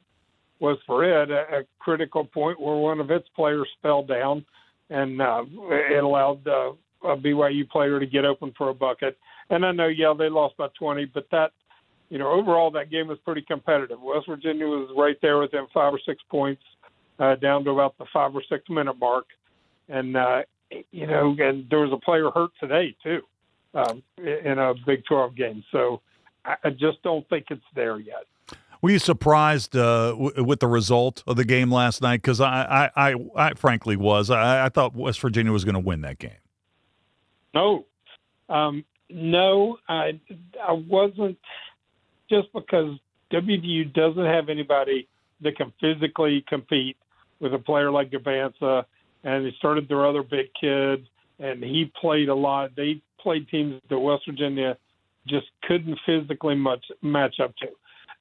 was for it a critical point where one of its players fell down, and it allowed a BYU player to get open for a bucket. And I know, they lost by 20, but that, overall that game was pretty competitive. West Virginia was right there within 5 or 6 points, down to about the 5 or 6 minute mark. And, and there was a player hurt today too, in a Big 12 game. So I just don't think it's there yet. Were you surprised with the result of the game last night? Because I frankly was. I thought West Virginia was going to win that game. No, I wasn't, just because WVU doesn't have anybody that can physically compete with a player like Gabanza, and they started their other big kid, and he played a lot. They played teams that West Virginia just couldn't physically match up to.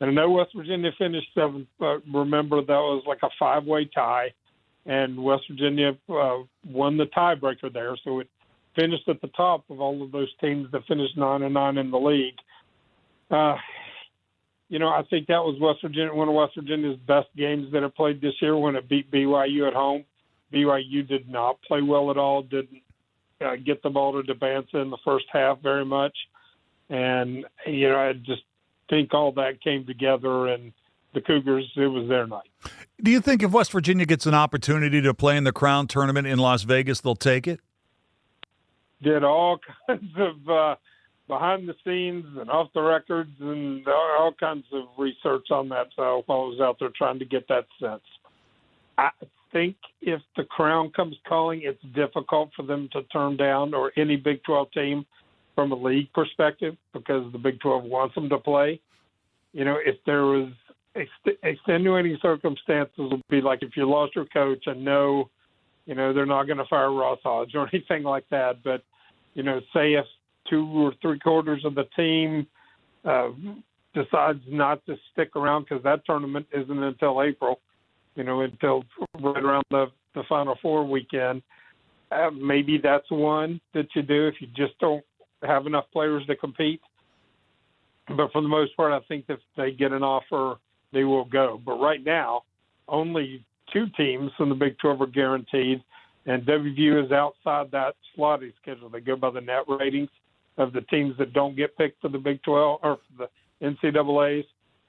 And I know West Virginia finished 7th, but remember that was like a 5-way tie. and West Virginia won the tiebreaker there, so it finished at the top of all of those teams that finished 9-9 in the league. I think that was one of West Virginia's best games that it played this year when it beat BYU at home. BYU did not play well at all, didn't get the ball to Debanza in the first half very much. And, I just think all that came together, and the Cougars, it was their night. Do you think if West Virginia gets an opportunity to play in the Crown Tournament in Las Vegas, they'll take it? Did all kinds of behind the scenes and off the records and all kinds of research on that. So I was out there trying to get that sense. I think if the Crown comes calling, it's difficult for them to turn down, or any Big 12 team from a league perspective, because the Big 12 wants them to play. If there was extenuating circumstances, it would be like if you lost your coach and they're not going to fire Ross Hodge or anything like that. But, say if 2 or 3/4 of the team decides not to stick around, because that tournament isn't until April, until right around the Final Four weekend. Maybe that's one that you do if you just don't have enough players to compete. But for the most part, I think if they get an offer, they will go. But right now, only 2 teams in the Big 12 are guaranteed, and WVU is outside that slotting schedule. They go by the net ratings of the teams that don't get picked for the Big 12 or for the NCAAs.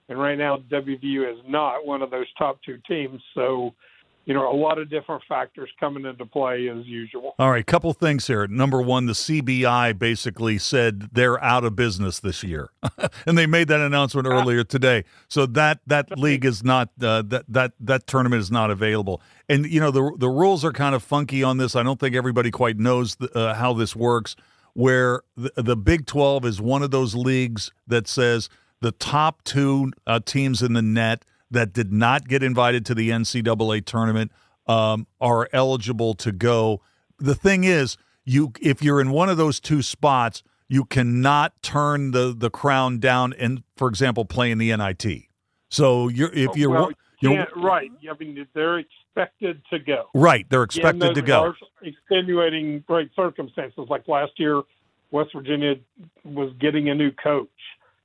And right now, WVU is not one of those top 2 teams. So, a lot of different factors coming into play as usual. All right, couple things here. Number one, the CBI basically said they're out of business this year, and they made that announcement earlier today. So that league is not that tournament is not available. And the rules are kind of funky on this. I don't think everybody quite knows how this works. Where the Big 12 is one of those leagues that says the top 2 teams in the net that did not get invited to the NCAA tournament are eligible to go. The thing is, if you're in one of those 2 spots, you cannot turn the Crown down and, for example, play in the NIT. So right. I mean, they're expected to go. Right, they're expected to go. Extenuating circumstances, like last year, West Virginia was getting a new coach,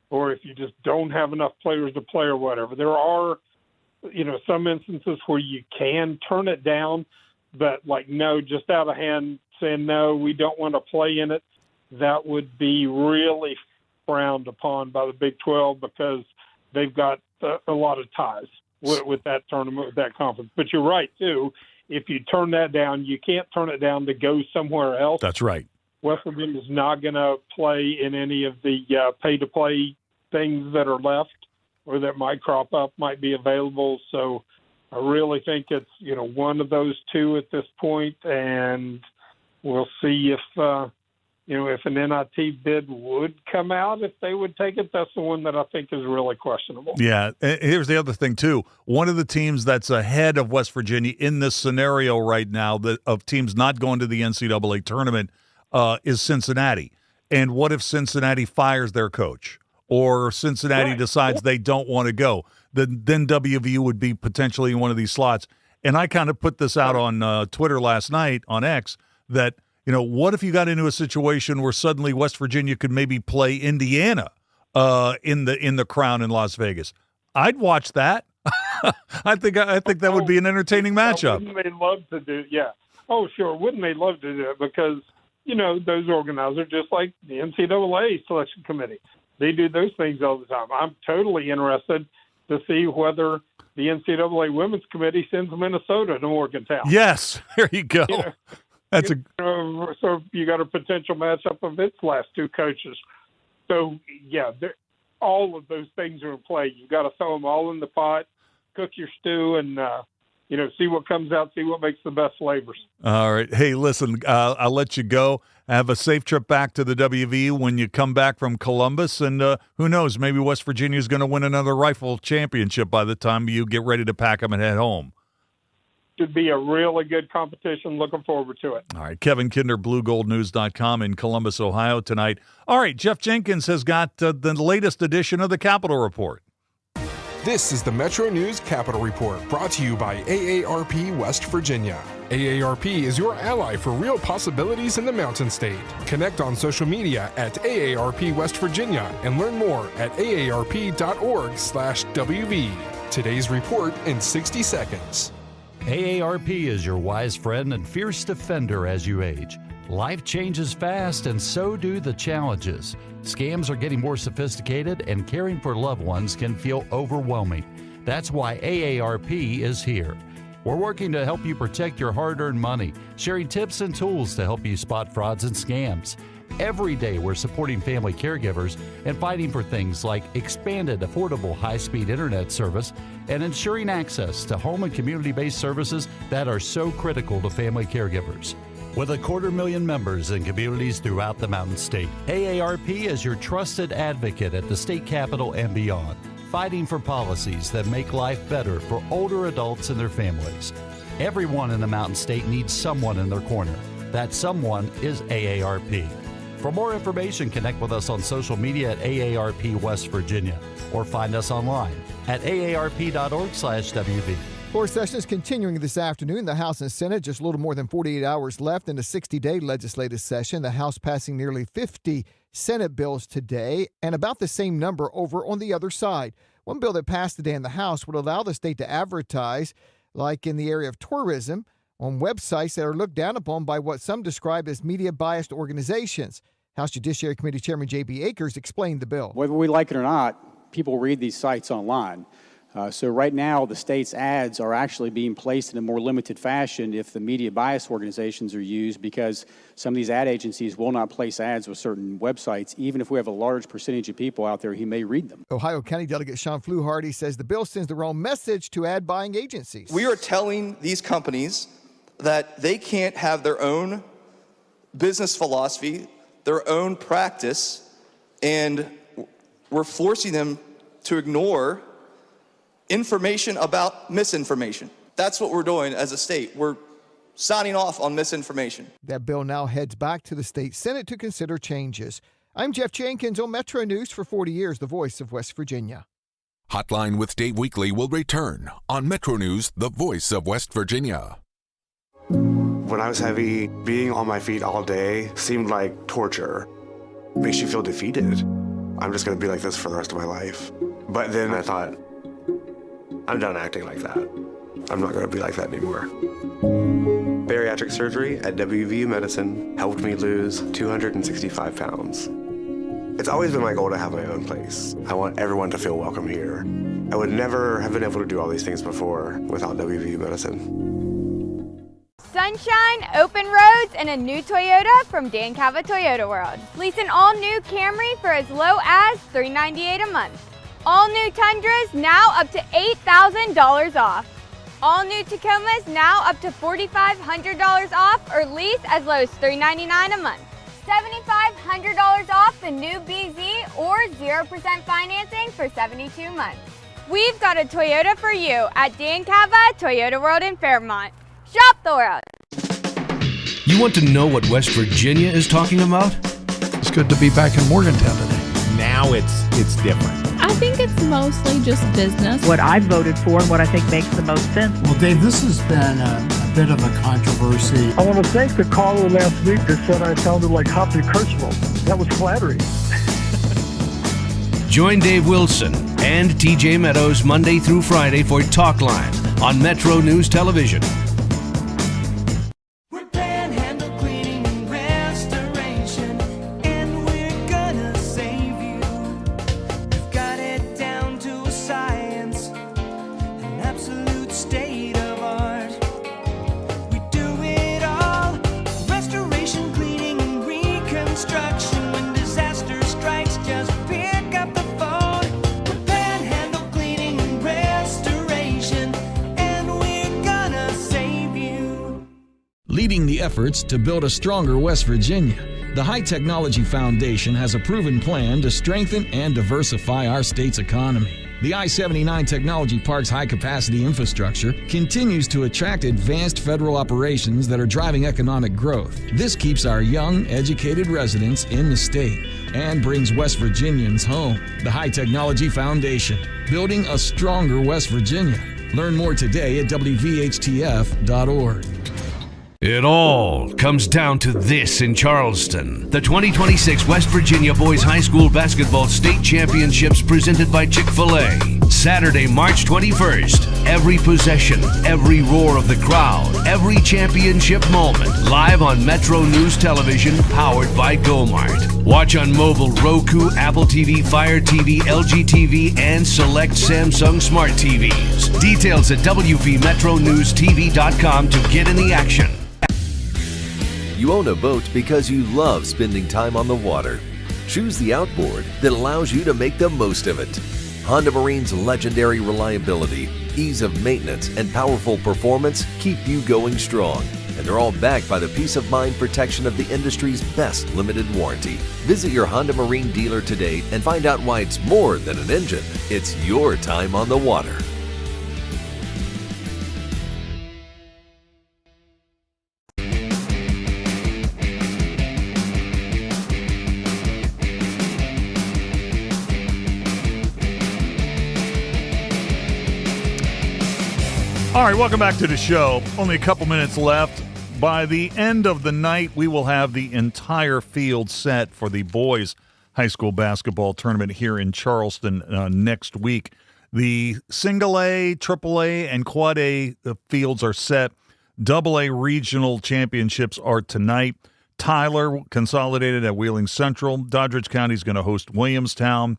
or if you just don't have enough players to play or whatever. There are, some instances where you can turn it down, but just out of hand saying, no, we don't want to play in it, that would be really frowned upon by the Big 12, because they've got a lot of ties with that tournament, with that conference. But you're right, too. If you turn that down, you can't turn it down to go somewhere else. That's right. West Virginia is not going to play in any of the pay-to-play things that are left or that might crop up, might be available. So I really think it's, one of those 2 at this point, and we'll see if an NIT bid would come out, if they would take it. That's the one that I think is really questionable. Yeah, and here's the other thing, too. One of the teams that's ahead of West Virginia in this scenario right now of teams not going to the NCAA tournament is Cincinnati. And what if Cincinnati fires their coach? Or Cincinnati decides they don't want to go, then WVU would be potentially in one of these slots. And I kind of put this out on Twitter last night on X that, what if you got into a situation where suddenly West Virginia could maybe play Indiana in the Crown in Las Vegas? I'd watch that. I think that would be an entertaining matchup. Wouldn't they love to do? Yeah. Oh, sure. Wouldn't they love to do it? Because those organizers, just like the NCAA selection committee, they do those things all the time. I'm totally interested to see whether the NCAA Women's Committee sends Minnesota to Morgantown. Yes, there you go. So you got a potential matchup of its last 2 coaches. So, all of those things are in play. You got to throw them all in the pot, cook your stew, and see what comes out, see what makes the best flavors. All right. Hey, listen, I'll let you go. Have a safe trip back to the WVU when you come back from Columbus. And who knows, maybe West Virginia is going to win another rifle championship by the time you get ready to pack them and head home. Should be a really good competition. Looking forward to it. All right. Kevin Kinder, BlueGoldNews.com in Columbus, Ohio tonight. All right. Jeff Jenkins has got the latest edition of the Capitol Report. This is the Metro News Capital Report, brought to you by AARP West Virginia. AARP is your ally for real possibilities in the Mountain State. Connect on social media at AARP West Virginia and learn more at aarp.org/WV. Today's report in 60 seconds. AARP is your wise friend and fierce defender as you age. Life changes fast, and so do the challenges. Scams are getting more sophisticated, and caring for loved ones can feel overwhelming. That's why AARP is here. We're working to help you protect your hard-earned money, sharing tips and tools to help you spot frauds and scams. Every day we're supporting family caregivers and fighting for things like expanded, affordable, high-speed internet service and ensuring access to home and community-based services that are so critical to family caregivers. With 250,000 members in communities throughout the Mountain State, AARP is your trusted advocate at the state capitol and beyond, fighting for policies that make life better for older adults and their families. Everyone in the Mountain State needs someone in their corner. That someone is AARP. For more information, connect with us on social media at AARP West Virginia or find us online at aarp.org/WV. Floor sessions continuing this afternoon. The House and Senate just a little more than 48 hours left in a 60-day legislative session. The House passing nearly 50 Senate bills today and about the same number over on the other side. One bill that passed today in the House would allow the state to advertise, like in the area of tourism, on websites that are looked down upon by what some describe as media-biased organizations. House Judiciary Committee Chairman J.B. Akers explained the bill. Whether we like it or not, people read these sites online. So right now, the state's ads are actually being placed in a more limited fashion if the media bias organizations are used, because some of these ad agencies will not place ads with certain websites, even if we have a large percentage of people out there who may read them. Ohio County Delegate Sean Fluharty says the bill sends the wrong message to ad buying agencies. We are telling these companies that they can't have their own business philosophy, their own practice, and we're forcing them to ignore information about misinformation. That's what we're doing as a state. We're signing off on misinformation. That bill now heads back to the state Senate to consider changes. I'm Jeff Jenkins on Metro News for 40 years, the voice of West Virginia. Hotline with Dave Weekly will return on Metro News, the voice of West Virginia. When I was heavy, being on my feet all day seemed like torture. Makes you feel defeated. I'm just going to be like this for the rest of my life. But then I thought, I'm done acting like that. I'm not going to be like that anymore. Bariatric surgery at WVU Medicine helped me lose 265 pounds. It's always been my goal to have my own place. I want everyone to feel welcome here. I would never have been able to do all these things before without WVU Medicine. Sunshine, open roads, and a new Toyota from Dan Cava Toyota World. Lease an all-new Camry for as low as $398 a month. All new Tundras now up to $8,000 off. All new Tacomas now up to $4,500 off, or lease as low as $399 a month. $7,500 off the new BZ or 0% financing for 72 months. We've got a Toyota for you at Dan Cava Toyota World in Fairmont. Shop the world. You want to know what West Virginia is talking about? It's good to be back in Morgantown today. Now it's different. I think it's mostly just business. What I voted for and what I think makes the most sense. Well, Dave, this has been a bit of a controversy. I want to thank the caller last week that said I sounded like Hoppy Kurtzwell. That was flattering. Join Dave Wilson and TJ Meadows Monday through Friday for Talk Line on Metro News Television. Leading the efforts to build a stronger West Virginia, the High Technology Foundation has a proven plan to strengthen and diversify our state's economy. The I-79 Technology Park's high-capacity infrastructure continues to attract advanced federal operations that are driving economic growth. This keeps our young, educated residents in the state. and brings West Virginians home. The High Technology Foundation, building a stronger West Virginia. Learn more today at WVHTF.org. It all comes down to this in Charleston. The 2026 West Virginia Boys High School Basketball State Championships presented by Chick-fil-A. Saturday, March 21st. Every possession, every roar of the crowd, every championship moment. Live on Metro News Television, powered by GoMart. Watch on mobile, Roku, Apple TV, Fire TV, LG TV, and select Samsung Smart TVs. Details at WVMetroNewsTV.com to get in the action. You own a boat because you love spending time on the water. Choose the outboard that allows you to make the most of it. Honda Marine's legendary reliability, ease of maintenance, and powerful performance keep you going strong. And they're all backed by the peace of mind protection of the industry's best limited warranty. Visit your Honda Marine dealer today and find out why it's more than an engine. It's your time on the water. All right, welcome back to the show. Only a couple minutes left. By the end of the night, we will have the entire field set for the boys' high school basketball tournament here in Charleston next week. The single A, triple A, and quad A fields are set. Double A regional championships are tonight. Tyler consolidated at Wheeling Central. Doddridge County is going to host Williamstown.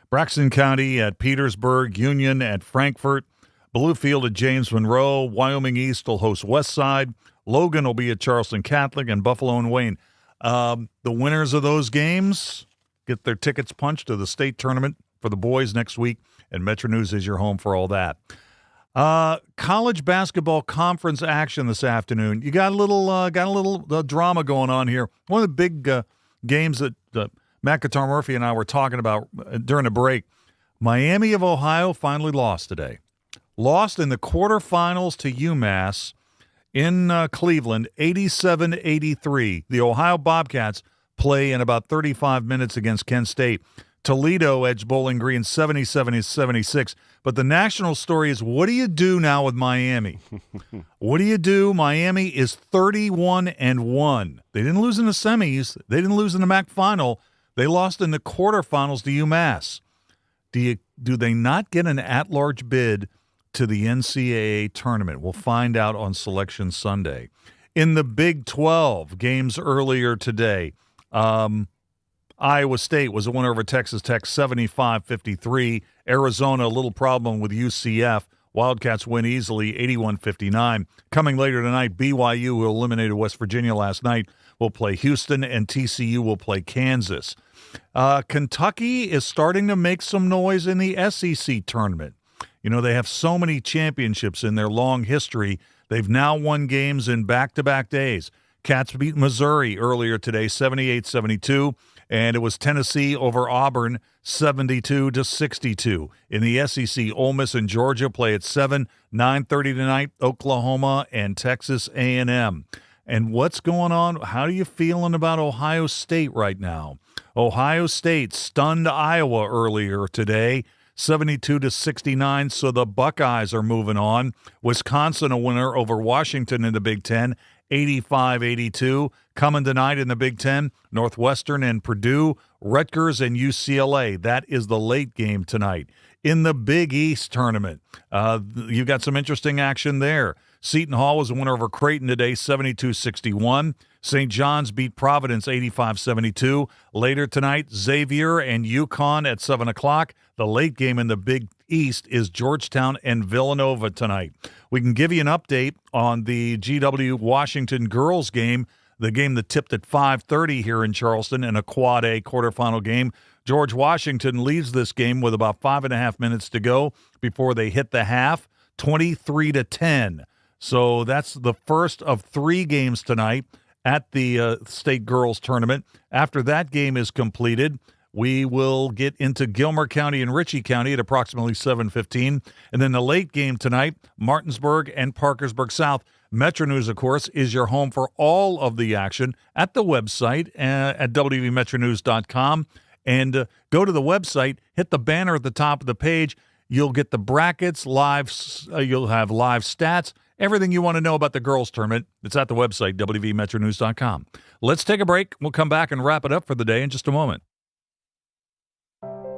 Braxton County at Petersburg. Union at Frankfort. Bluefield at James Monroe. Wyoming East will host Westside. Logan will be at Charleston Catholic, and Buffalo and Wayne. The winners of those games get their tickets punched to the state tournament for the boys next week, and Metro News is your home for all that. College basketball conference action this afternoon. You got a little drama going on here. One of the big games that Matt Guitar Murphy and I were talking about during the break. Miami of Ohio finally lost today. Lost in the quarterfinals to UMass in Cleveland, 87-83. The Ohio Bobcats play in about 35 minutes against Kent State. Toledo edged Bowling Green 77-76. But the national story is, what do you do now with Miami? What do you do? Miami is 31-1. They didn't lose in the semis. They didn't lose in the MAC final. They lost in the quarterfinals to UMass. Do they not get an at-large bid to the NCAA tournament? We'll find out on Selection Sunday. In the Big 12, games earlier today, Iowa State was a winner over Texas Tech 75-53. Arizona, a little problem with UCF. Wildcats win easily 81-59. Coming later tonight, BYU, who eliminated West Virginia last night, will play Houston, and TCU will play Kansas. Kentucky is starting to make some noise in the SEC tournament. You know, they have so many championships in their long history. They've now won games in back-to-back days. Cats beat Missouri earlier today, 78-72, and it was Tennessee over Auburn, 72-62. In the SEC, Ole Miss and Georgia play at 7, 9:30 tonight, Oklahoma and Texas A&M. And what's going on? How are you feeling about Ohio State right now? Ohio State stunned Iowa earlier today, 72-69, so the Buckeyes are moving on. Wisconsin, a winner over Washington in the Big Ten, 85-82. Coming tonight in the Big Ten, Northwestern and Purdue, Rutgers and UCLA. That is the late game tonight. In the Big East tournament, you've got some interesting action there. Seton Hall was a winner over Creighton today, 72-61. St. John's beat Providence 85-72. Later tonight, Xavier and UConn at 7 o'clock. The late game in the Big East is Georgetown and Villanova tonight. We can give you an update on the GW Washington girls game, the game that tipped at 5:30 here in Charleston in a Quad A quarterfinal game. George Washington leads this game with about 5.5 minutes to go before they hit the half, 23-10. So that's the first of 3 games tonight at the state girls tournament. After that game is completed, we will get into Gilmer County and Ritchie County at approximately 7:15. And then the late game tonight, Martinsburg and Parkersburg South. Metro News, of course, is your home for all of the action at the website at WVMetronews.com And go to the website, hit the banner at the top of the page. You'll get the brackets, you'll have live stats, everything you want to know about the girls' tournament. It's at the website, WVMetroNews.com. Let's take a break. We'll come back and wrap it up for the day in just a moment.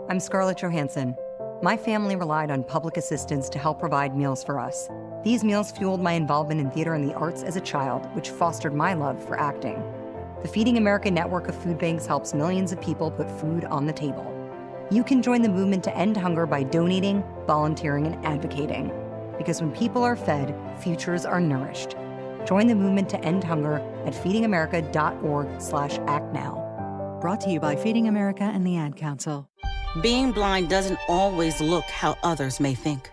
I'm Scarlett Johansson. My family relied on public assistance to help provide meals for us. These meals fueled my involvement in theater and the arts as a child, which fostered my love for acting. The Feeding America network of food banks helps millions of people put food on the table. You can join the movement to end hunger by donating, volunteering, and advocating. Because when people are fed, futures are nourished. Join the movement to end hunger at feedingamerica.org/act now. Brought to you by Feeding America and the Ad Council. Being blind doesn't always look how others may think.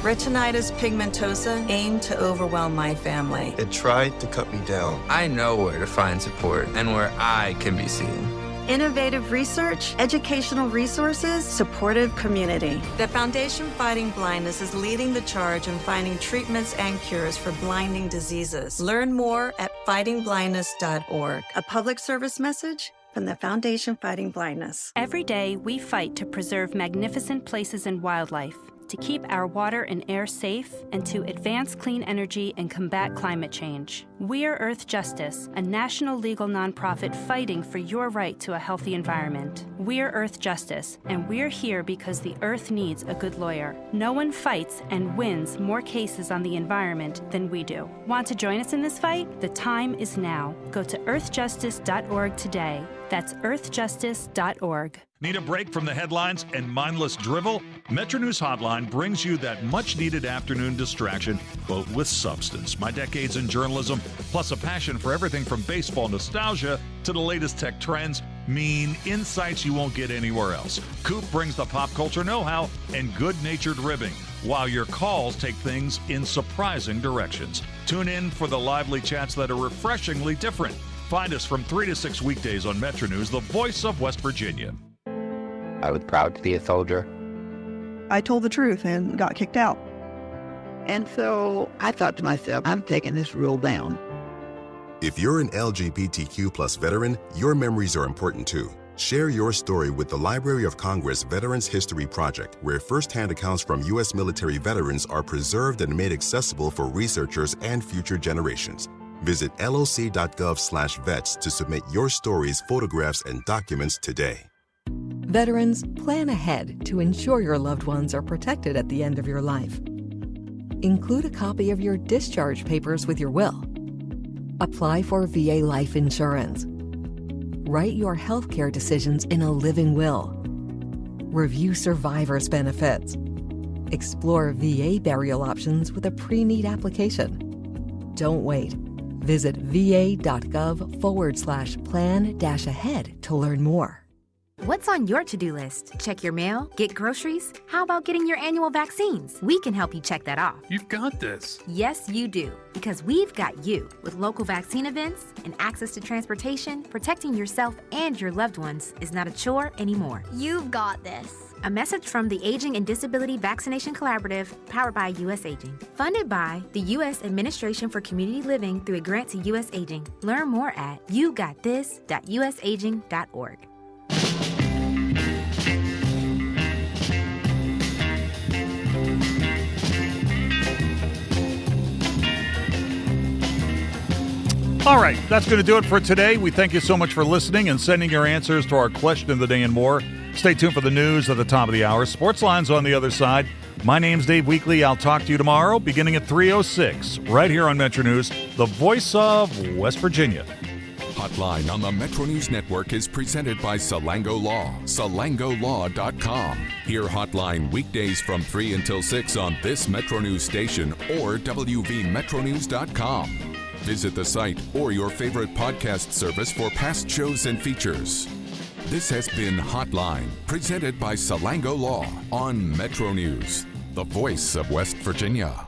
Retinitis pigmentosa aimed to overwhelm my family. It tried to cut me down. I know where to find support and where I can be seen. Innovative research, educational resources, supportive community. The Foundation Fighting Blindness is leading the charge in finding treatments and cures for blinding diseases. Learn more at fightingblindness.org. A public service message from the Foundation Fighting Blindness. Every day, we fight to preserve magnificent places and wildlife, to keep our water and air safe, and to advance clean energy and combat climate change. We're Earth Justice, a national legal nonprofit fighting for your right to a healthy environment. We're Earth Justice, and we're here because the Earth needs a good lawyer. No one fights and wins more cases on the environment than we do. Want to join us in this fight? The time is now. Go to earthjustice.org today. That's earthjustice.org. Need a break from the headlines and mindless drivel? Metro News Hotline brings you that much-needed afternoon distraction, but with substance. My decades in journalism, plus a passion for everything from baseball nostalgia to the latest tech trends, mean insights you won't get anywhere else. Coop brings the pop culture know-how and good-natured ribbing, while your calls take things in surprising directions. Tune in for the lively chats that are refreshingly different. Find us from 3 to 6 weekdays on Metro News, the voice of West Virginia. I was proud to be a soldier. I told the truth and got kicked out. And so I thought to myself, I'm taking this rule down. If you're an LGBTQ+ veteran, your memories are important too. Share your story with the Library of Congress Veterans History Project, where firsthand accounts from U.S. military veterans are preserved and made accessible for researchers and future generations. Visit loc.gov/vets to submit your stories, photographs, and documents today. Veterans, plan ahead to ensure your loved ones are protected at the end of your life. Include a copy of your discharge papers with your will. Apply for VA life insurance. Write your healthcare decisions in a living will. Review survivor's benefits. Explore VA burial options with a pre-need application. Don't wait. Visit va.gov/plan-ahead to learn more. What's on your to-do list? Check your mail? Get groceries? How about getting your annual vaccines? We can help you check that off. You've got this. Yes, you do. Because we've got you. With local vaccine events and access to transportation, protecting yourself and your loved ones is not a chore anymore. You've got this. A message from the Aging and Disability Vaccination Collaborative, powered by U.S. Aging. Funded by the U.S. Administration for Community Living through a grant to U.S. Aging. Learn more at yougotthis.usaging.org. All right, that's going to do it for today. We thank you so much for listening and sending your answers to our question of the day and more. Stay tuned for the news at the top of the hour. Sports Line's on the other side. My name's Dave Weekley. I'll talk to you tomorrow beginning at 3:06 right here on Metro News, the voice of West Virginia. Hotline on the Metro News Network is presented by Salango Law, salangolaw.com. Hear Hotline weekdays from 3 until 6 on this Metro News station or WVMetronews.com. Visit the site or your favorite podcast service for past shows and features. This has been Hotline, presented by Salango Law on Metro News, the voice of West Virginia.